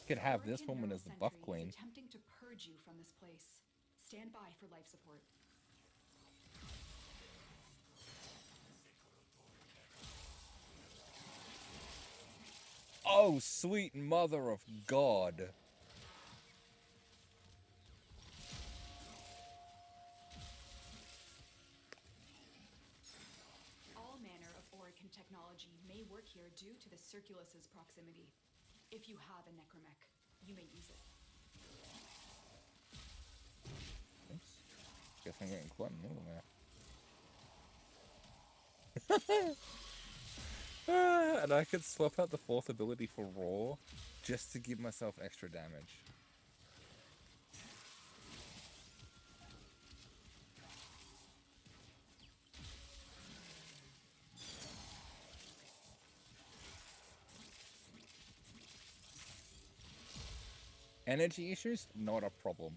Could have this woman as the buff queen. Attempting to purge you from this place. Stand by for life support. Oh, sweet mother of God. All manner of Orican technology may work here due to the Circulus's proximity. If you have a necromech, you may use it. Oops. Guess I'm getting quite a middle there. And I could swap out the fourth ability for Raw just to give myself extra damage. Energy issues? Not a problem.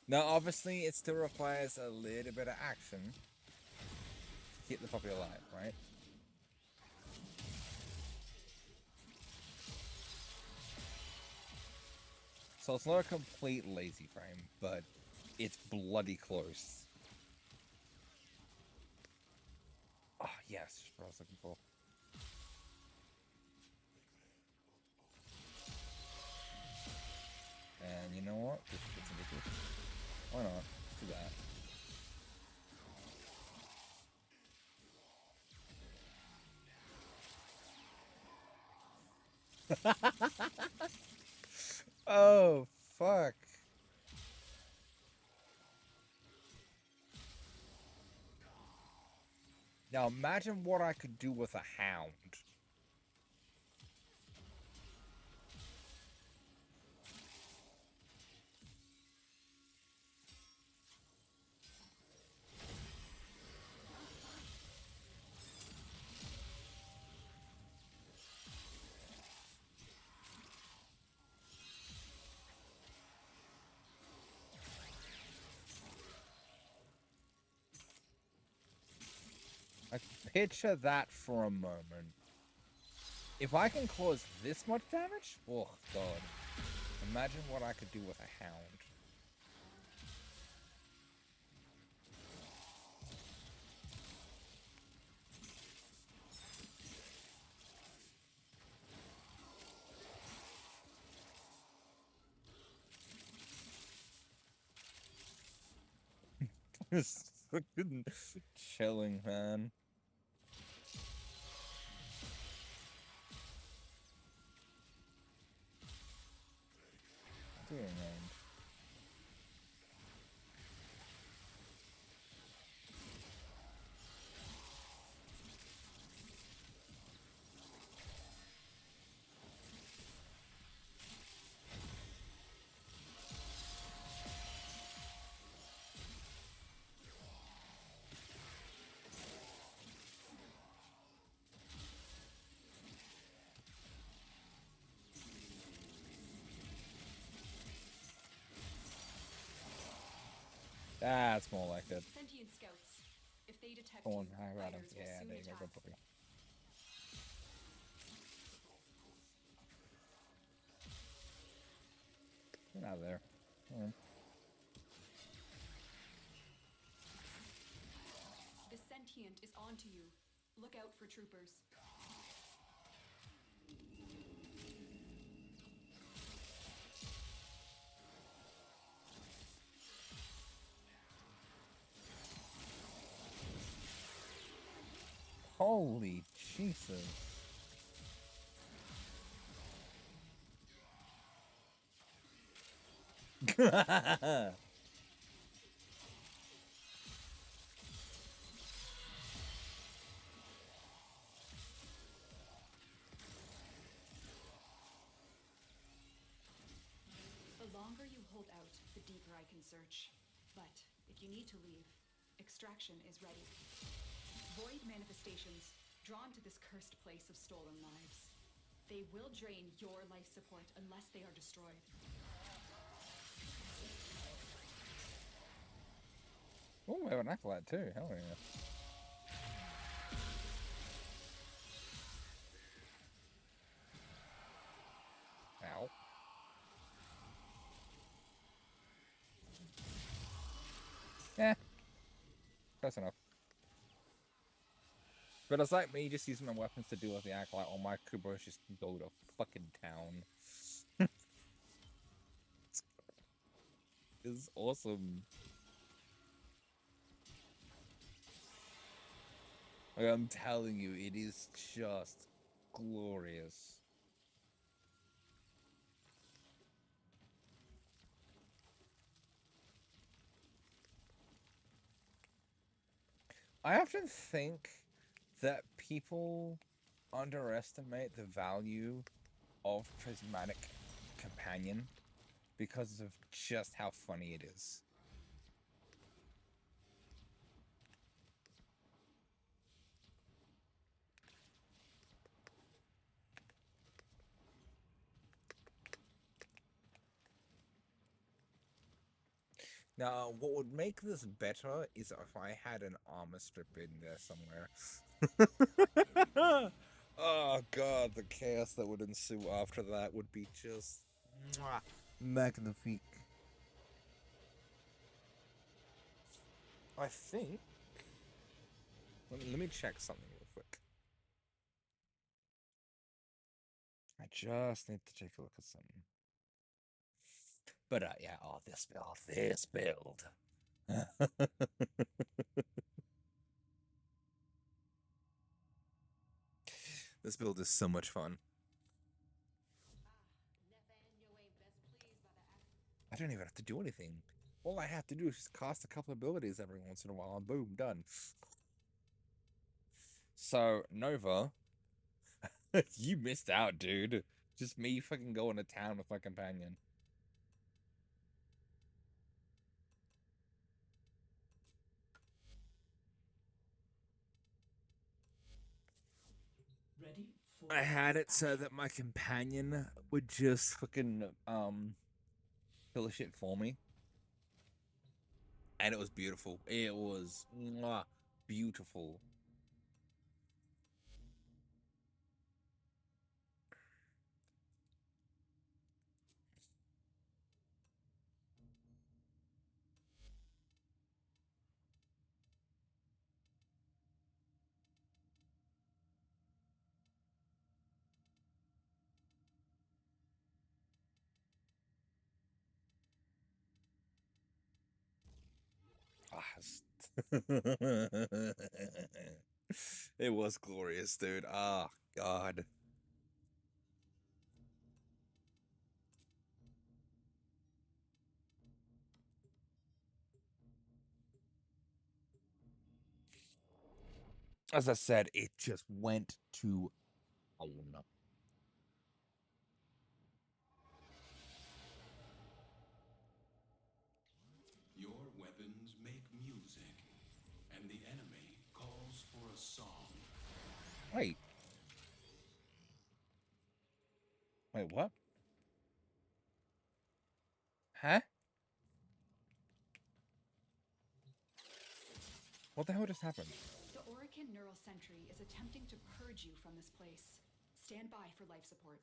Now, obviously, it still requires a little bit of action to keep the puppy alive, right? So it's not a complete lazy frame, but it's bloody close. Oh, yes, that's what I was looking for. And you know what? Just put some liquid. Why not? Let's do that. Oh, fuck. Now imagine what I could do with a hound. I picture that for a moment. If I can cause this much damage? Oh, God. Imagine what I could do with a hound. Just fucking chilling, man. Doing, man. That's more like it. Sentient scouts. If they detect Go on, you, hang around him. fighters will Yeah, soon there you go, attack. good puppy. Get out of there. Oh. The sentient is onto you. Look out for troopers. Holy Jesus. The longer you hold out, the deeper I can search. But if you need to leave, extraction is ready. Void manifestations, drawn to this cursed place of stolen lives. They will drain your life support unless they are destroyed. Oh, we have an acolyte too. Hell yeah. Ow. Yeah. Close enough. But it's like me just using my weapons to deal with the acolyte, or my Kubos just go to fucking town. This is awesome. Like, I'm telling you, it is just glorious. I often think that people underestimate the value of Prismatic Companion because of just how funny it is. Now, what would make this better is if I had an armor strip in there somewhere. Oh god, the chaos that would ensue after that would be just magnifique. I think. Let me check something real quick. I just need to take a look at something. But yeah, oh, this build. This build is so much fun. I don't even have to do anything. All I have to do is just cast a couple abilities every once in a while, and boom, done. So, Nova, you missed out, dude. Just me fucking going to town with my companion. Ready for I had it so that my companion would just fucking kill shit for me. And it was beautiful. It was beautiful. It was glorious, dude. Ah, God. As I said, it just went to town. Your weapons make music, and the enemy calls for a song. Wait. Wait, what? Huh? What the hell just happened? The Orican Neural Sentry is attempting to purge you from this place. Stand by for life support.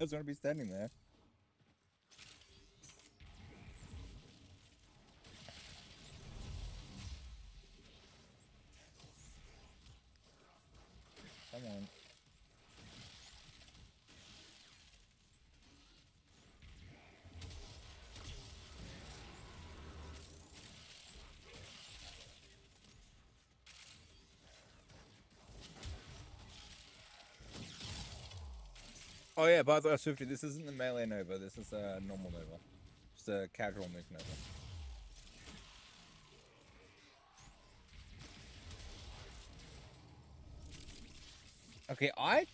doesn't want to be standing there. Come on. Oh yeah, by the way, Swifty, this isn't the melee Nova. This is a normal Nova. Just a casual nuke Nova. Okay, I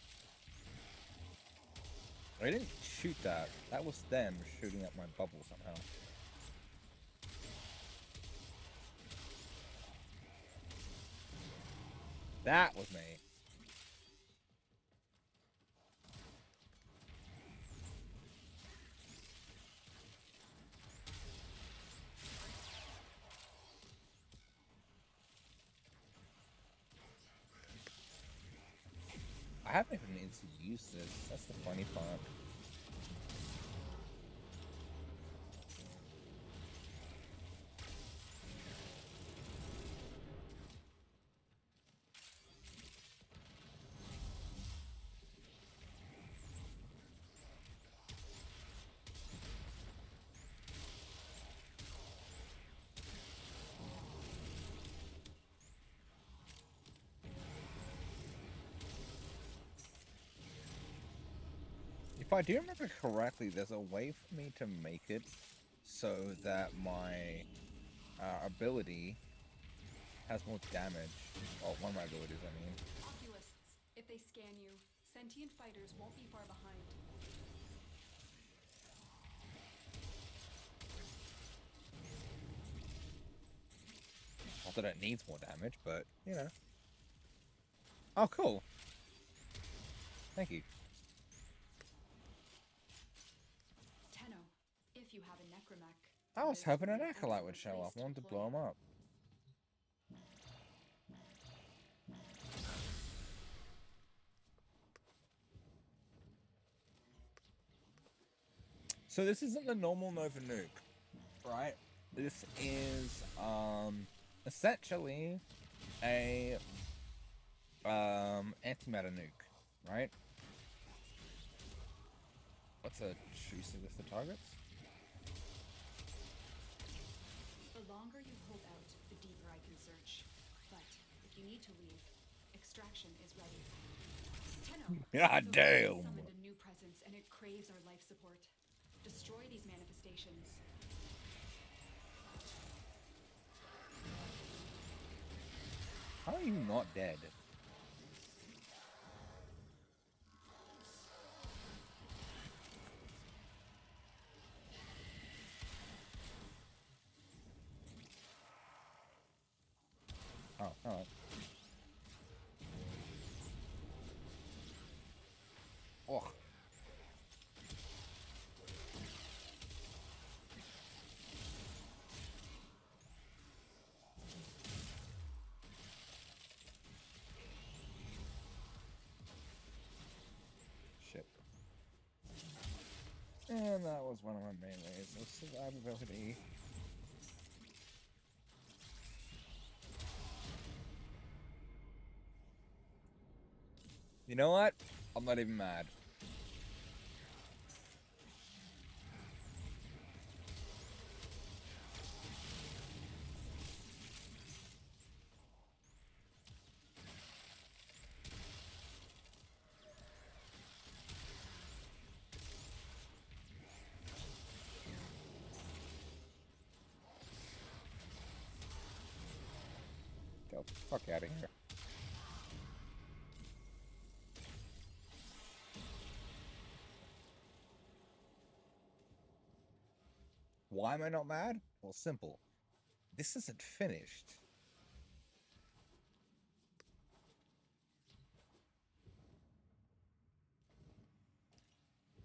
didn't shoot that. That was them shooting up my bubble somehow. That was me. I haven't even needed to use this. That's the funny part. If I do remember correctly, there's a way for me to make it so that my ability has more damage. Well, one of my abilities, I mean. Oculists, if they scan you, sentient fighters won't be far behind. Not that it needs more damage, but, you know. Oh, cool. Thank you. Tenno, if you have a necromech. I was this hoping an would be acolyte would excellent show up. place I wanted to deploy blow it. him up. So this isn't the normal Nova nuke, right? This is essentially a antimatter nuke, right? What's a choose a list of targets? The longer you hold out, the deeper I can search. But if you need to leave, extraction is ready. Tenno, God the Void damn. summoned a new presence and it craves our life support. Destroy these manifestations. How are you not dead? Oh, alright. Oh. Shit. And that was one of my main ways of survivability. You know what? I'm not even mad. Get the fuck out of here. Why am I not mad? Well, simple. This isn't finished.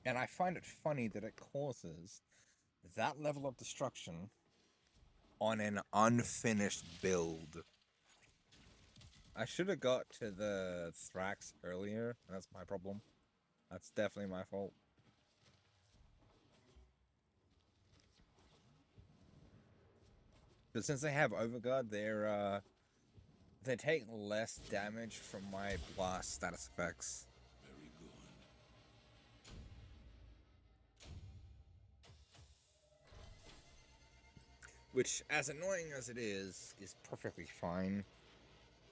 And I find it funny that it causes that level of destruction on an unfinished build. I should have got to the Thrax earlier. That's my problem. That's definitely my fault. But since they have Overguard, they take less damage from my blast status effects. Very good. Which, as annoying as it is perfectly fine.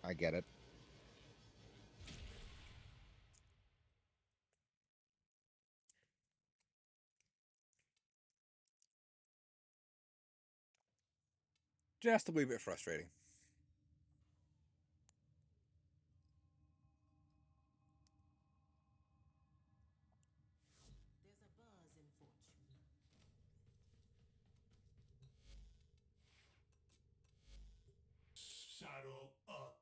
I get it. Just a wee bit frustrating. There's a buzz in fortune. Saddle up.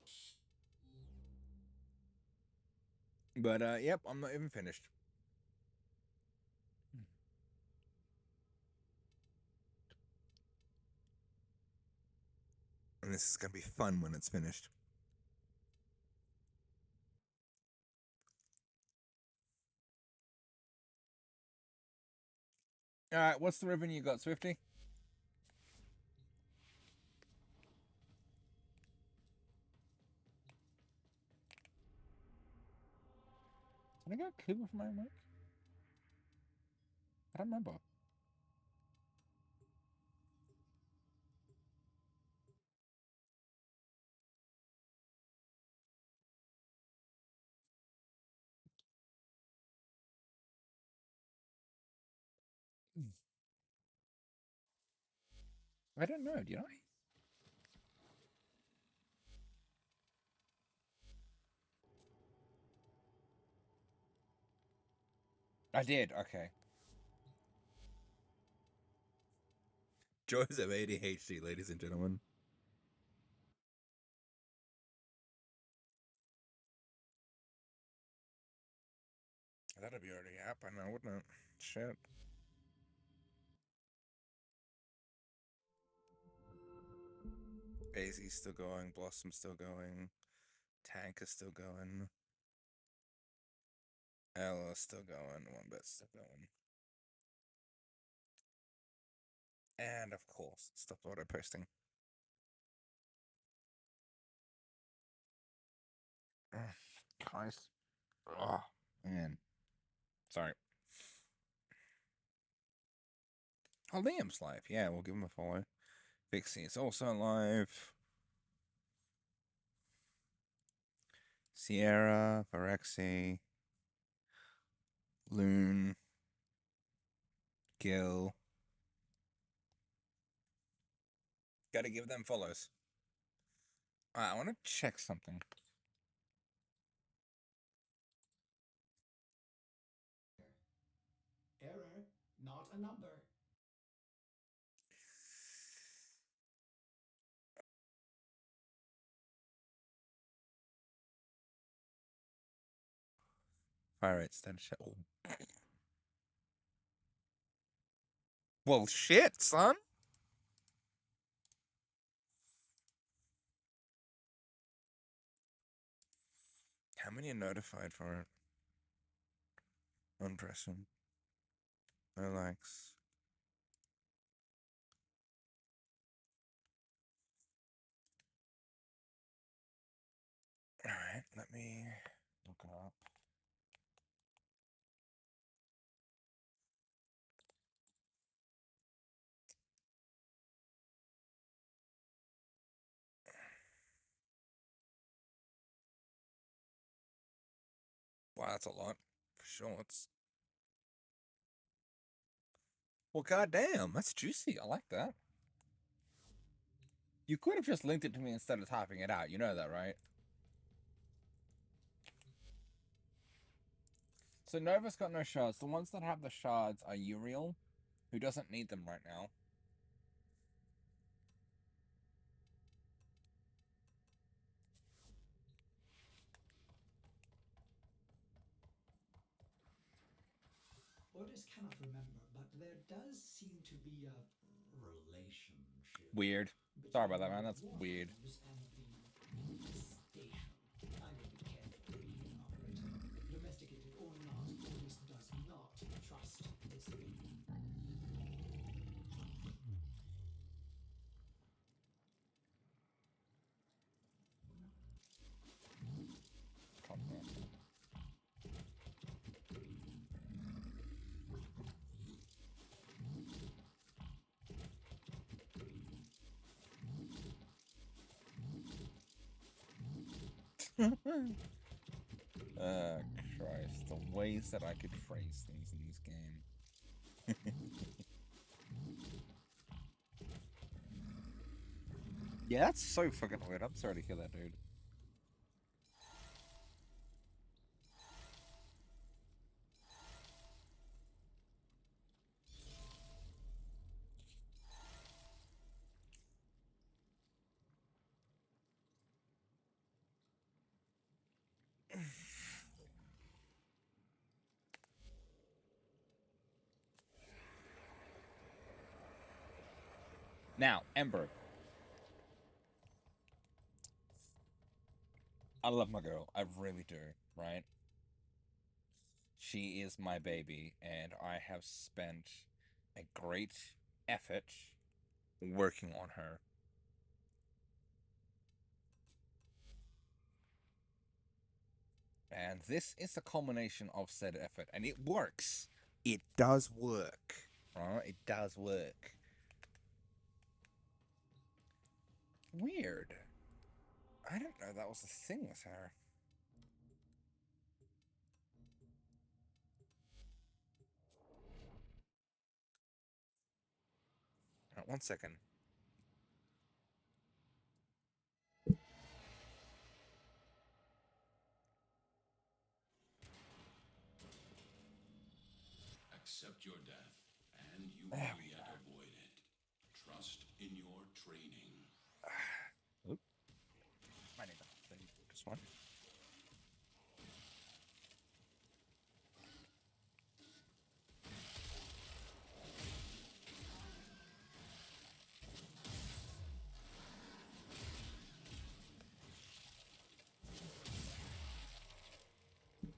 But, yep, I'm not even finished. And this is going to be fun when it's finished. Alright, what's the ribbon you got, Swifty? Did I get Cooper for my mic? I don't remember. I don't know, did I? I did, okay. Joys of ADHD, ladies and gentlemen. That'd be already up, I know, wouldn't it? Shit. Daisy's still going, Blossom's still going, Tank is still going, Ella's still going, Wombet's still going. And of course, stop auto posting. Christ. Oh, man. Sorry. Oh, Liam's live. Yeah, we'll give him a follow. Vixie is also live. Sierra, Varexi, Loon, Gil. Gotta give them follows. Alright, I want to check something. Error, not a number. Fire rate status check. Oh. Well, shit, son. How many are notified for it? Unpressing. No likes. Alright, let me look it up. Wow, that's a lot. For shorts. Well, goddamn, that's juicy. I like that. You could have just linked it to me instead of typing it out. You know that, right? So Nova's got no shards. The ones that have the shards are Uriel, who doesn't need them right now. Orders cannot remember, but there does seem to be a relationship. Weird. Sorry about that, between man. That's weird. Warframes and the station. I will be careful, operator. Domesticated or not, Orders does not trust this thing. Christ, the ways that I could phrase things in this game. Yeah, that's so fucking weird. I'm sorry to hear that, dude. Now, Ember. I love my girl. I really do, right? She is my baby, and I have spent a great effort working on her. And this is a culmination of said effort, and it works. It does work, right? It does work. Weird. I didn't know that was the thing with her. Right, 1 second. Accept your death, and you may yet avoid it. Trust in your training. Oop. I need this one.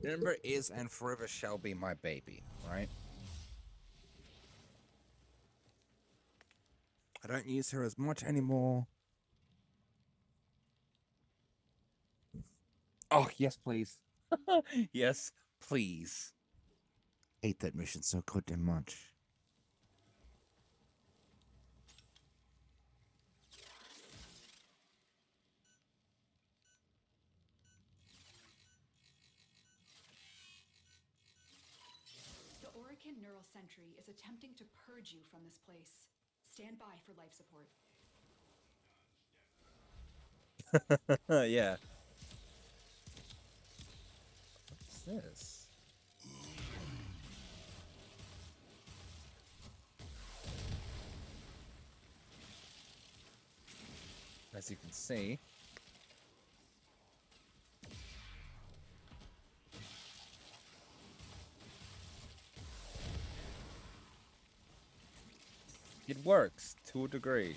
Ember is and forever shall be my baby, right? I don't use her as much anymore. Oh, yes, please. Yes, please. Hate that mission so goddamn much. The Orican Neural Sentry is attempting to purge you from this place. Stand by for life support. Yeah. What's this? As you can see, it works to a degree.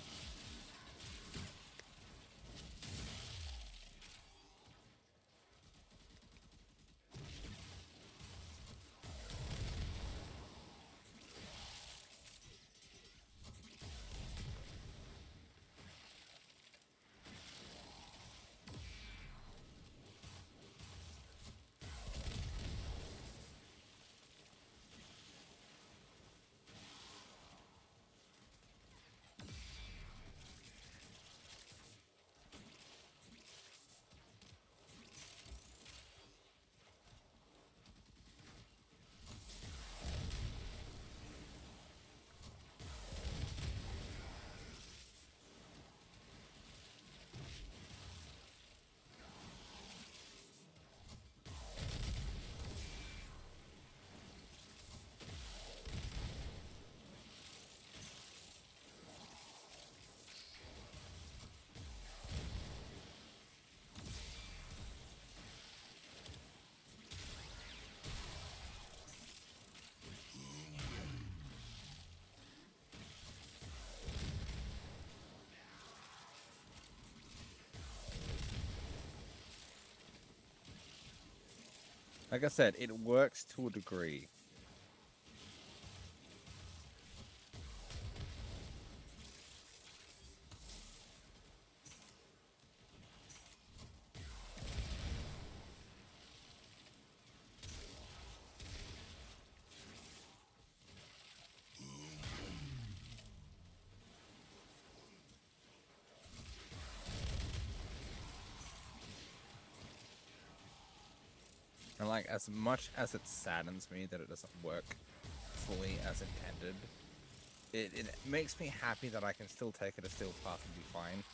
Like I said, it works to a degree. And like, as much as it saddens me that it doesn't work fully as intended, it makes me happy that I can still take it a steel path and be fine.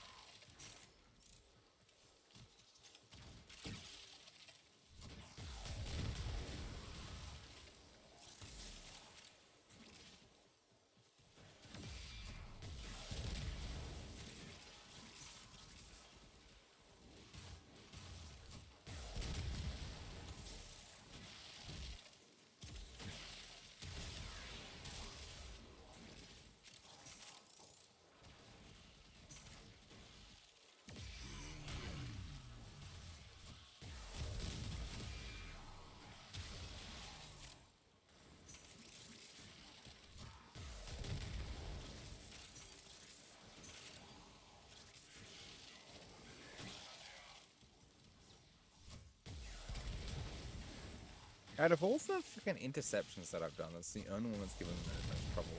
Out of all the freaking interceptions that I've done, that's the only one that's given me the most trouble.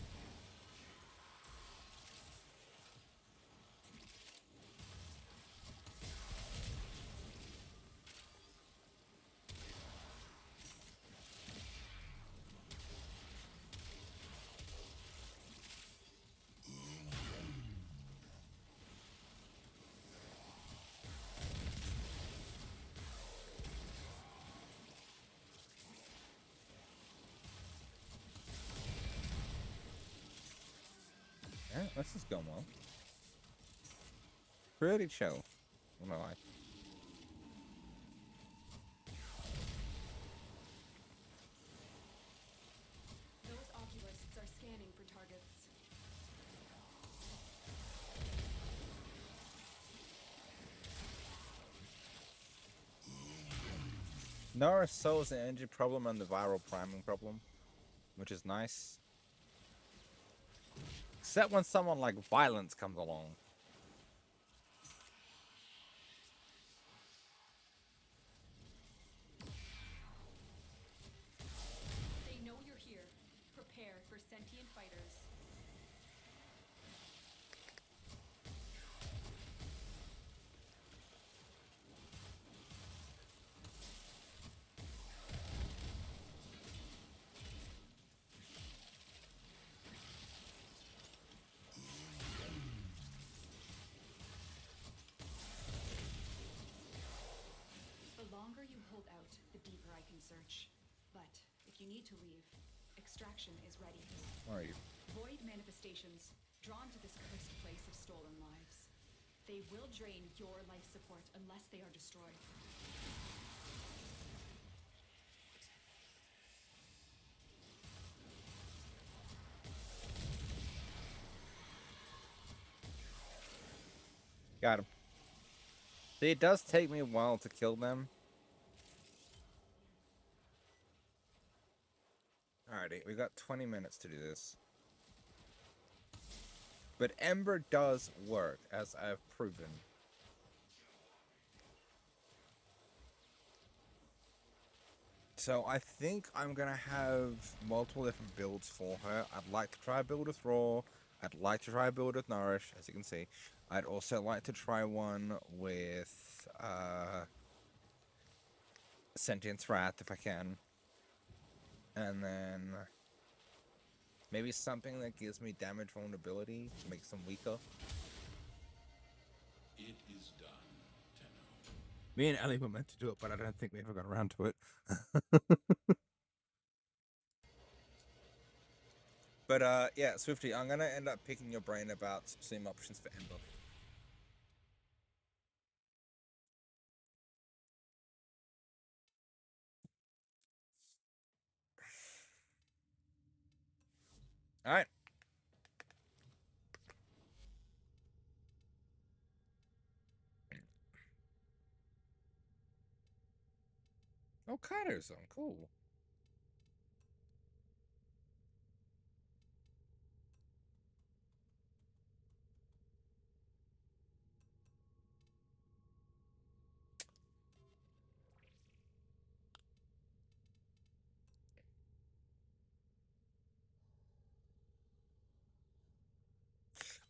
Yeah, this is going well. Pretty chill. No lie. Those oculists are scanning for targets. Norris solves the energy problem and the viral priming problem, which is nice. Except when someone like Violence comes along. They know you're here. Prepare for sentient fighters. The longer you hold out, the deeper I can search. But if you need to leave, extraction is ready. Where are you? Void manifestations, drawn to this cursed place of stolen lives. They will drain your life support unless they are destroyed. Got him. See, it does take me a while to kill them. Alrighty, we got 20 minutes to do this. But Ember does work, as I've proven. So I think I'm gonna have multiple different builds for her. I'd like to try a build with Raw. I'd like to try a build with Nourish, as you can see. I'd also like to try one with Sentience Wrath if I can. And then maybe something that gives me damage vulnerability to make them weaker. It is done, Tenno. Me and Ellie were meant to do it, but I don't think we ever got around to it. But yeah, Swifty, I'm gonna end up picking your brain about some options for Ember. Alright. Oh, Kaido Zone, cool.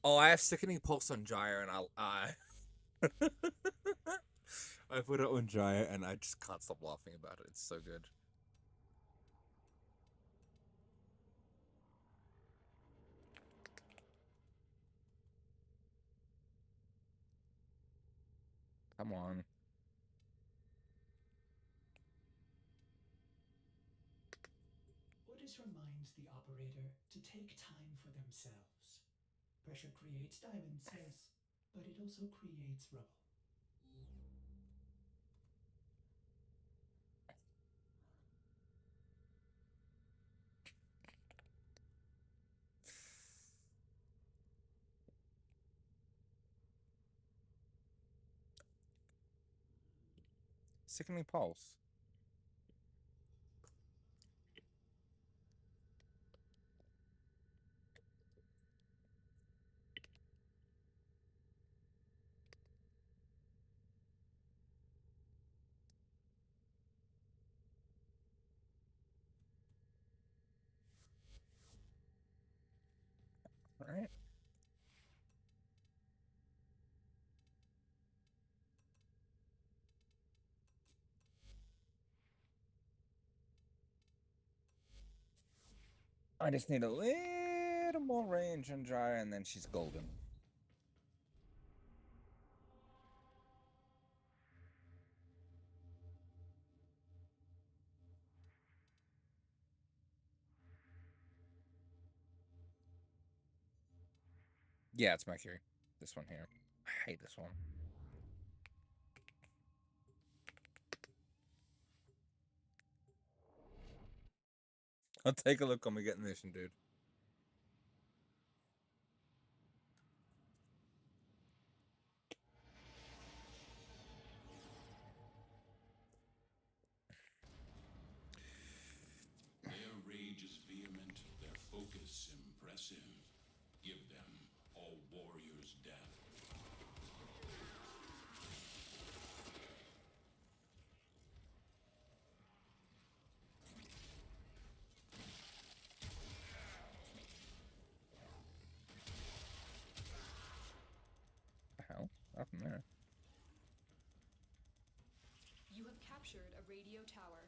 Oh, I have Sickening Pulse on Gyre, and I'll I put it on Giant and I just can't stop laughing about it. It's so good. Come on. Orders reminds the operator to take time for themselves. Pressure creates diamonds, yes, but it also creates rubble. Sickening pulse. All right. I just need a little more range on Jaya, and then she's golden. Yeah, it's Mercury. This one here. I hate this one. I'll take a look when we get in the mission, dude. Their rage is vehement, their focus impressive. Give them a warrior's death. What the hell? Up in there. You have captured a radio tower.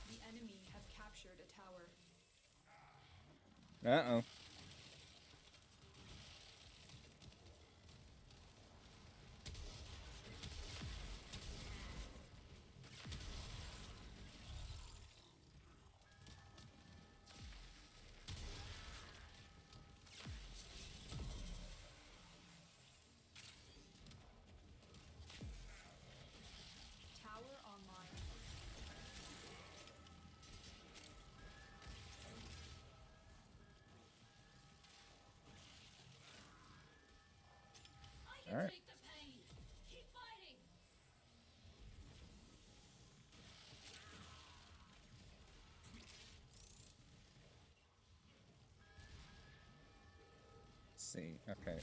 The enemy have captured a tower. Uh-oh. Tower online. All right. Take the pain. Keep fighting. Let's see. Okay.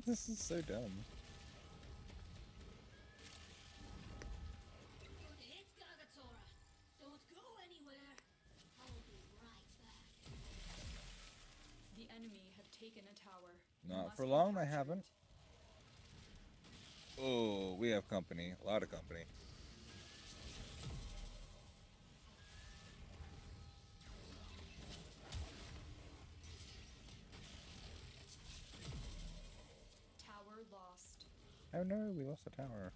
This is so dumb. Good hit, Gagatora. Don't go anywhere. I'll be right back. The enemy have taken a tower. Not Must for be long, they captured. haven't. Oh, we have company. A lot of company. Tower lost. Oh no, we lost the tower.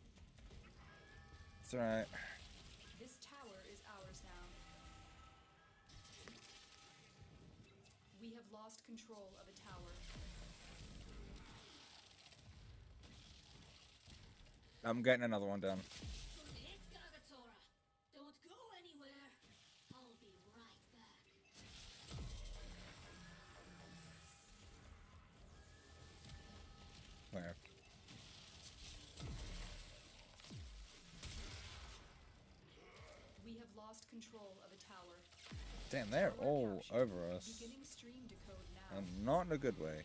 It's alright. This tower is ours now. We have lost control of a tower. I'm getting another one done. Good hit, Gagatora. Don't go anywhere. I'll be right back. lost control of a tower. Damn, they're Tower all captured. over us. Beginning stream decode now. And not in a good way.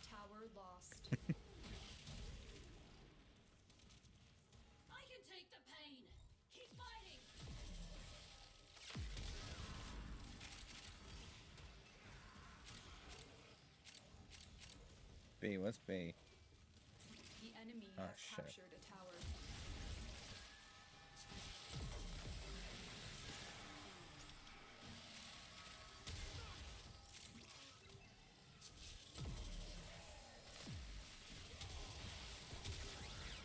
Tower lost. I can take the pain. Keep fighting. B, what's B? The enemy Ah, has shit. captured a tower.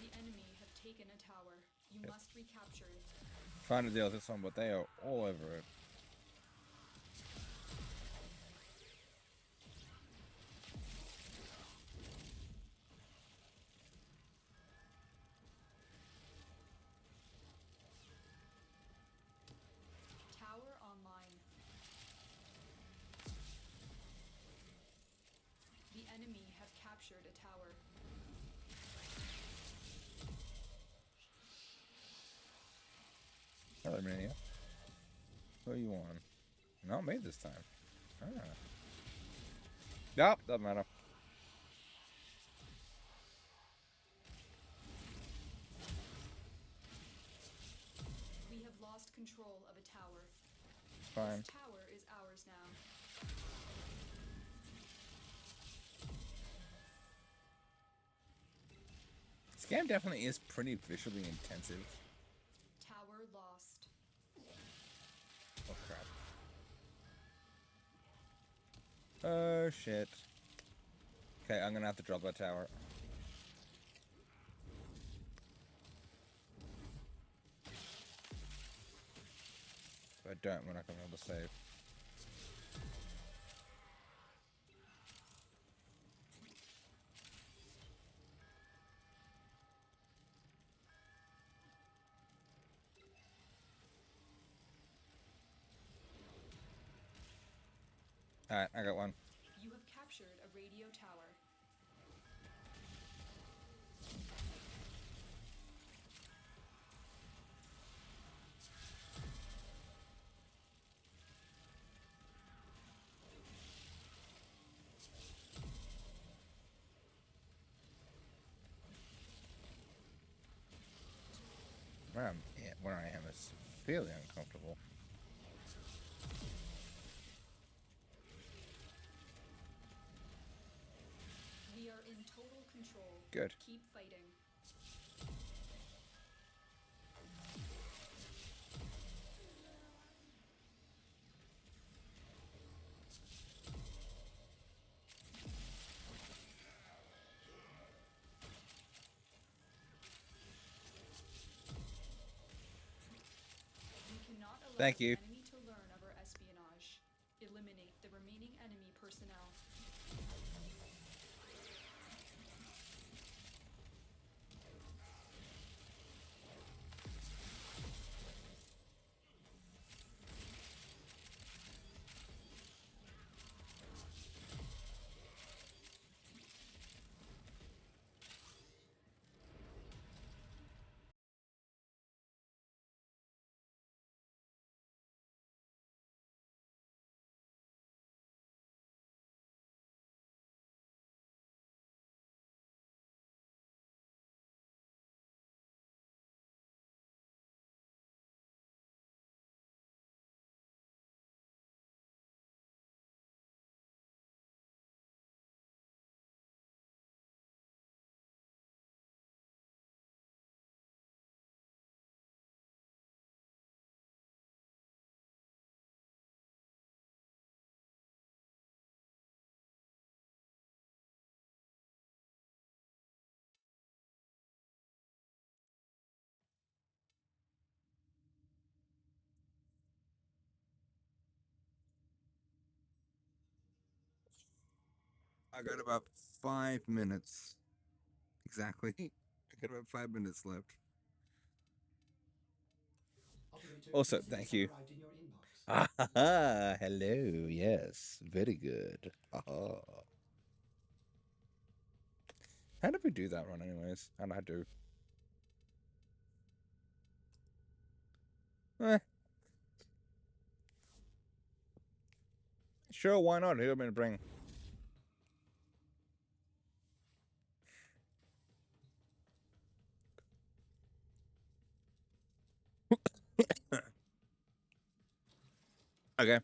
The enemy have taken a tower. You Yep. must recapture it. Trying to deal with this one, but they are all over it. Tower online. The enemy have captured a tower. Hello, Mania. Who are you on? Not me this time. Ah. Yup, doesn't matter. We have lost control of a tower. It's fine. This tower is ours now. This game definitely is pretty visually intensive. Tower lost. Oh crap. Oh shit. Okay, I'm gonna have to drop that tower. If I don't, we're not gonna be able to save. Alright, I got one. You have captured a radio tower. Where I am is fairly uncomfortable. We are in total control. Good. Keep fighting. We cannot allow Thank you. the enemy to learn of our espionage. Eliminate the remaining enemy personnel. I got about 5 minutes. Exactly. I got about 5 minutes left. Operator, Also, messages thank have you. arrived in your inbox. Ah, hello. Yes, very good. Aha. How did we do that one, anyways? How'd I do? Sure, why not? Who am I to bring? Okay.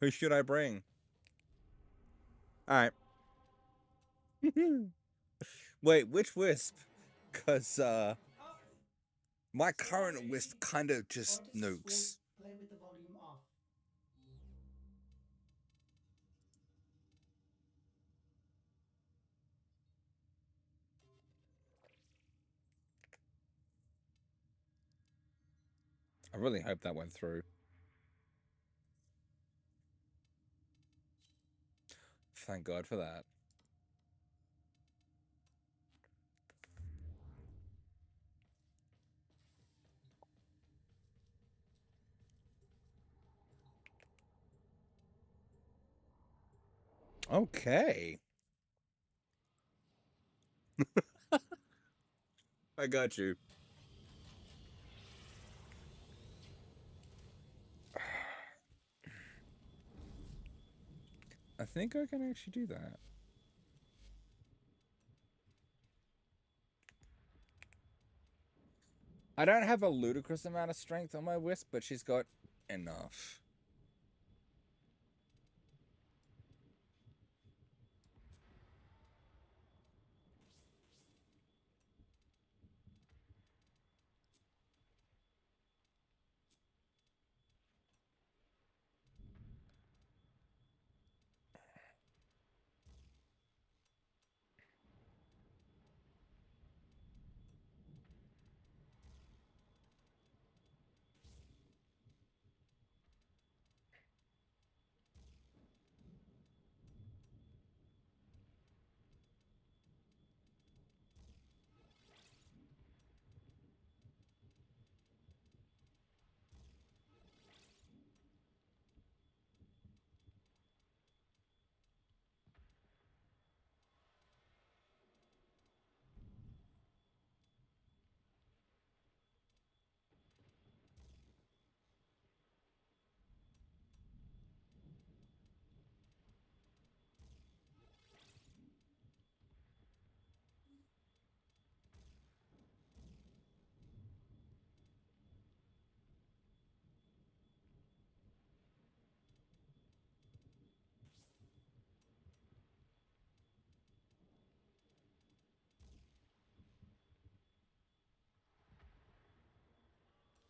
Who should I bring? All right. Wait, which wisp? Cause my current wisp kind of just nukes. Play with the volume off. I really hope that went through. Thank God for that. Okay. I got you. I think I can actually do that. I don't have a ludicrous amount of strength on my wisp, but she's got enough.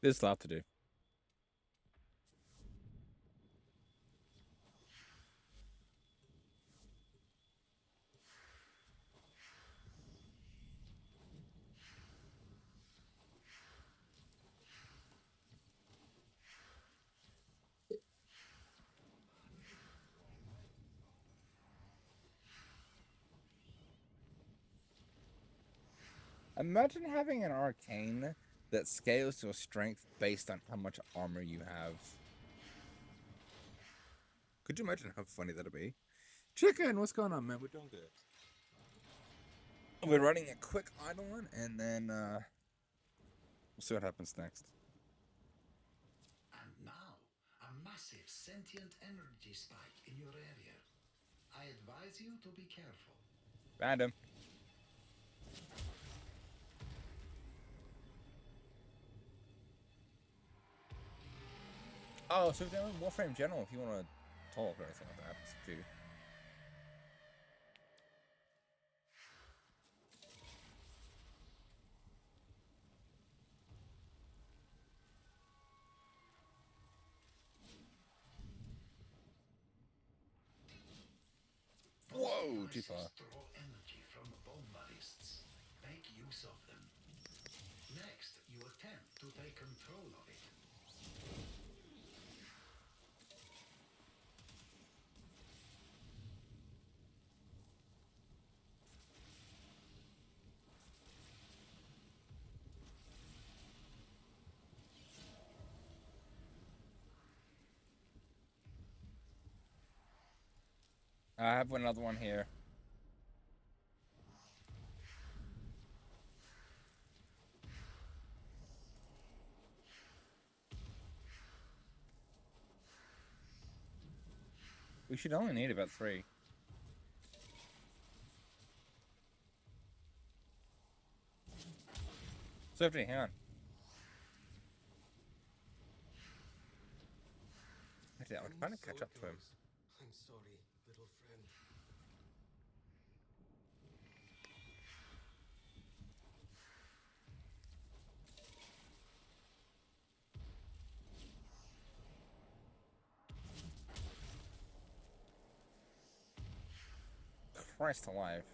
There's a lot to do. Imagine having an arcane that scales your strength based on how much armor you have. Could you imagine how funny that'd be? Chicken, what's going on, man? We're doing good. We're running a quick Eidolon, and then we'll see what happens next. And now, a massive sentient energy spike in your area. I advise you to be careful. Random. Oh, so we're doing Warframe General if you want to talk or anything like that. It's up to you. Whoa, too far. Draw energy from bone ballists. Make use of them. Next, you attempt to take control of it. I have another one here. We should only need about 3. Sophie, hang on. Actually, I'm trying to catch up to him. I'm sorry, little friend. Christ alive.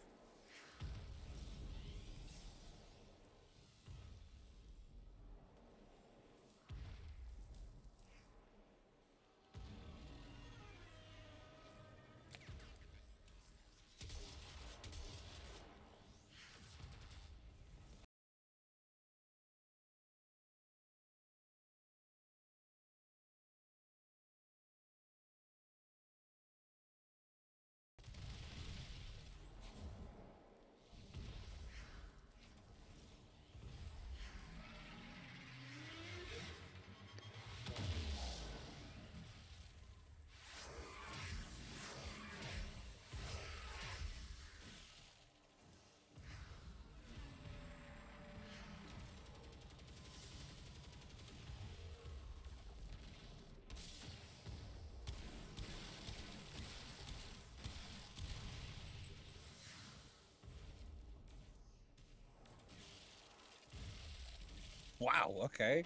Wow, okay.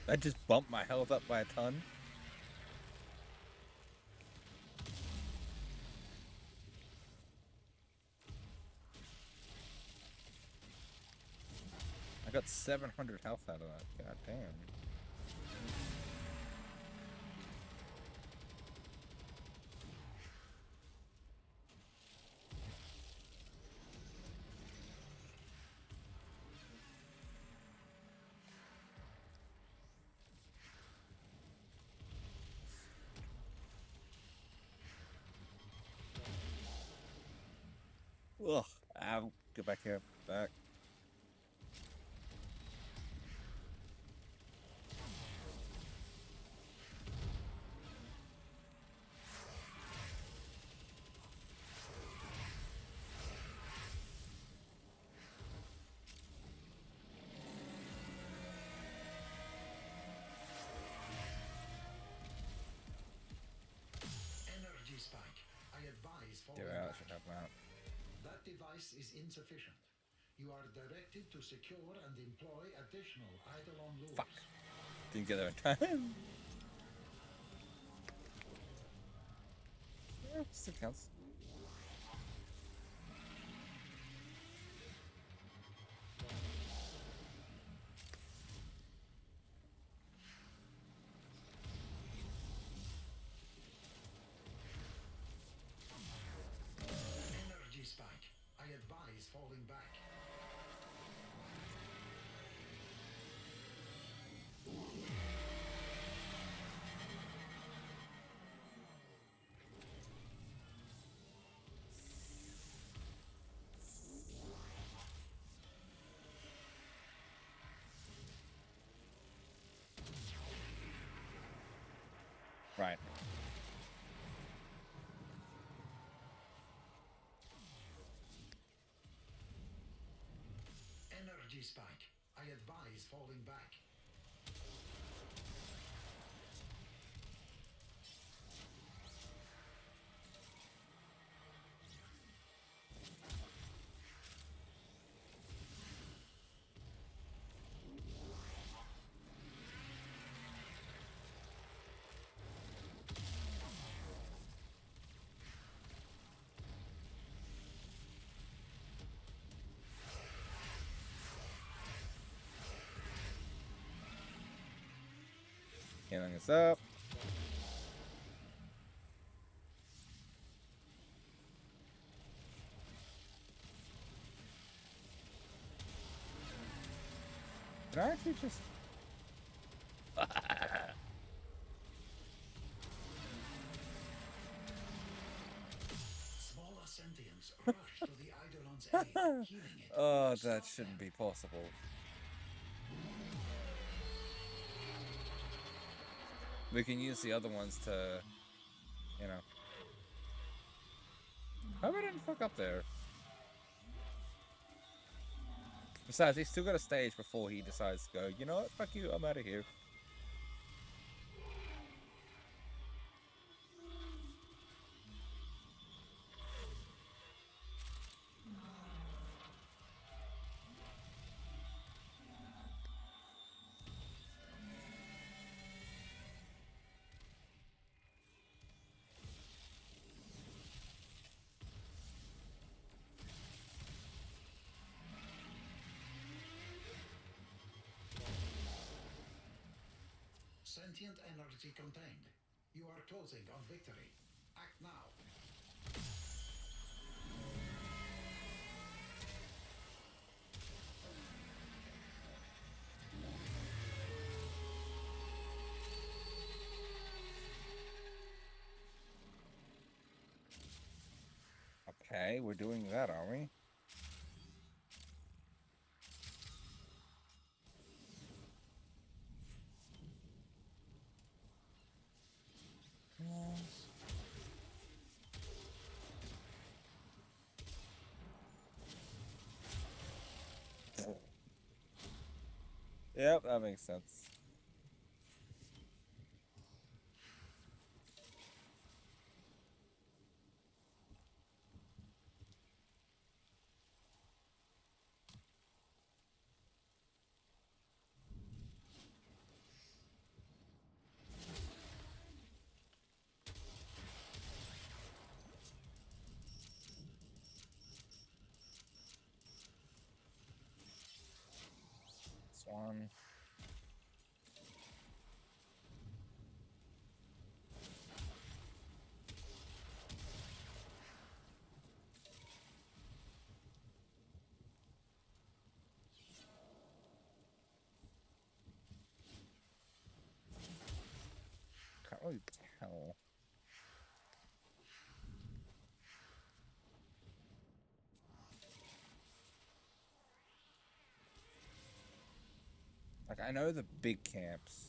That just bumped my health up by a ton. I got 700 health out of that. God damn. Ugh. Ow. Get back here. Back. Energy spike. I advise Yeah, falling that back. should help me out. That device is insufficient. You are directed to secure and employ additional eidolon lures. Fuck. Didn't get there in time. Yeah, still counts. Energy spike. I advise falling back. Right. Energy spike. I advise falling back. Healing us up. Did I actually just... healing it. Oh, Stop that shouldn't them. be possible. We can use the other ones to, you know. Hope I didn't fuck up there. Besides, he's still got a stage before he decides to go, you know what, fuck you, I'm out of here. Sentient energy contained. You are closing on victory. Act now. Okay, we're doing that, are we? Yep, that makes sense. Swan. Can't really tell. Like, I know the big camps.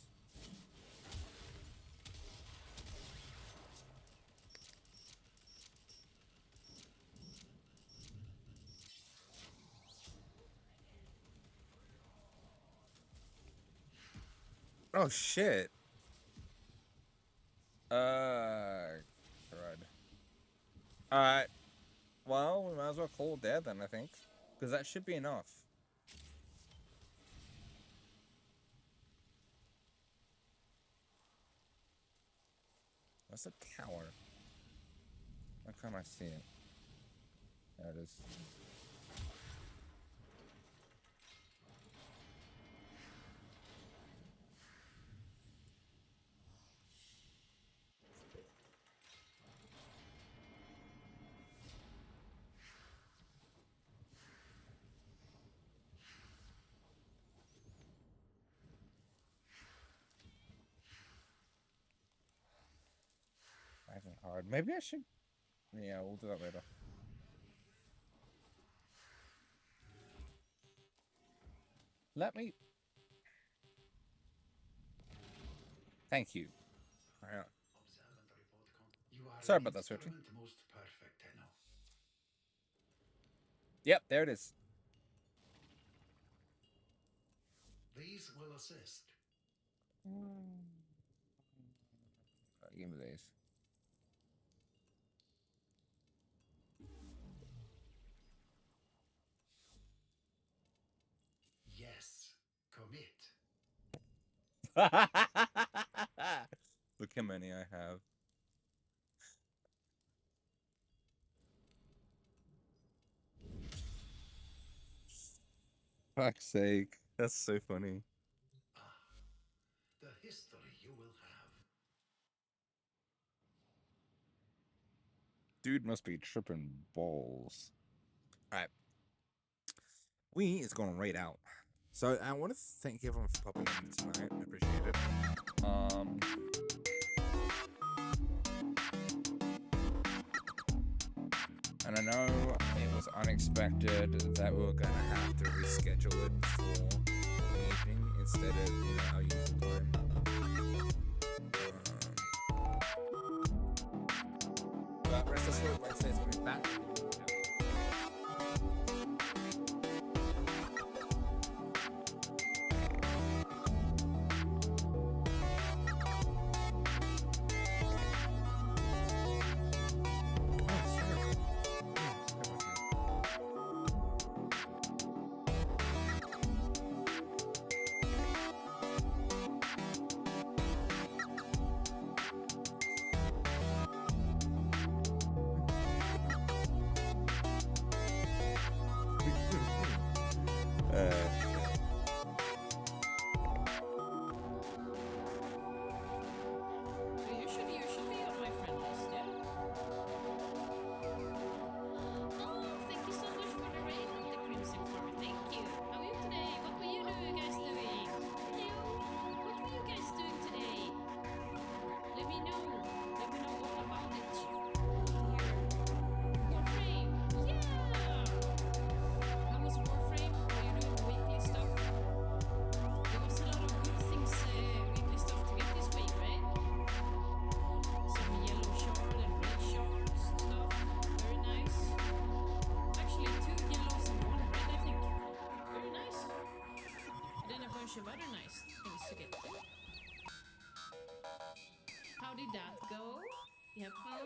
Oh, shit. Crud. Alright. Well, we might as well call it dead then, I think. Because that should be enough. That's a tower. Why can't I see it? There it is. Driving hard. Maybe I should... Yeah, we'll do that later. Let me... Thank you. Alright. Observant report you are Sorry the about that, Swifty. instrument most perfect, Tenno. Yep, there it is. These will assist. Give me these. Yes. Commit. Look how many I have. Fuck's sake. That's so funny. Ah, the history you will have. Dude must be tripping balls. Alright. We is going right out. So I want to thank everyone for popping in tonight. I appreciate it. And I know it was unexpected that we were gonna have to reschedule it for the evening instead of our usual time. But rest assured, Wednesday's gonna be back. You should be on my friend list, yeah? Oh, thank you so much for the raid, the Crimson Farmer. Thank you. How are you today? What were you guys doing? Hello? What were you guys doing today? Let me know. Let me know all about it. Here. Warframe! Yeah! How was Warframe? Were you doing weekly stuff? There was a lot of good things, weekly stuff to get this week, right? Some yellow shard and red shard stuff. Very nice. Actually, 2 yellows and 1 red, I think. Very nice. And then a bunch of other nice things to get. How did that go? You have fun?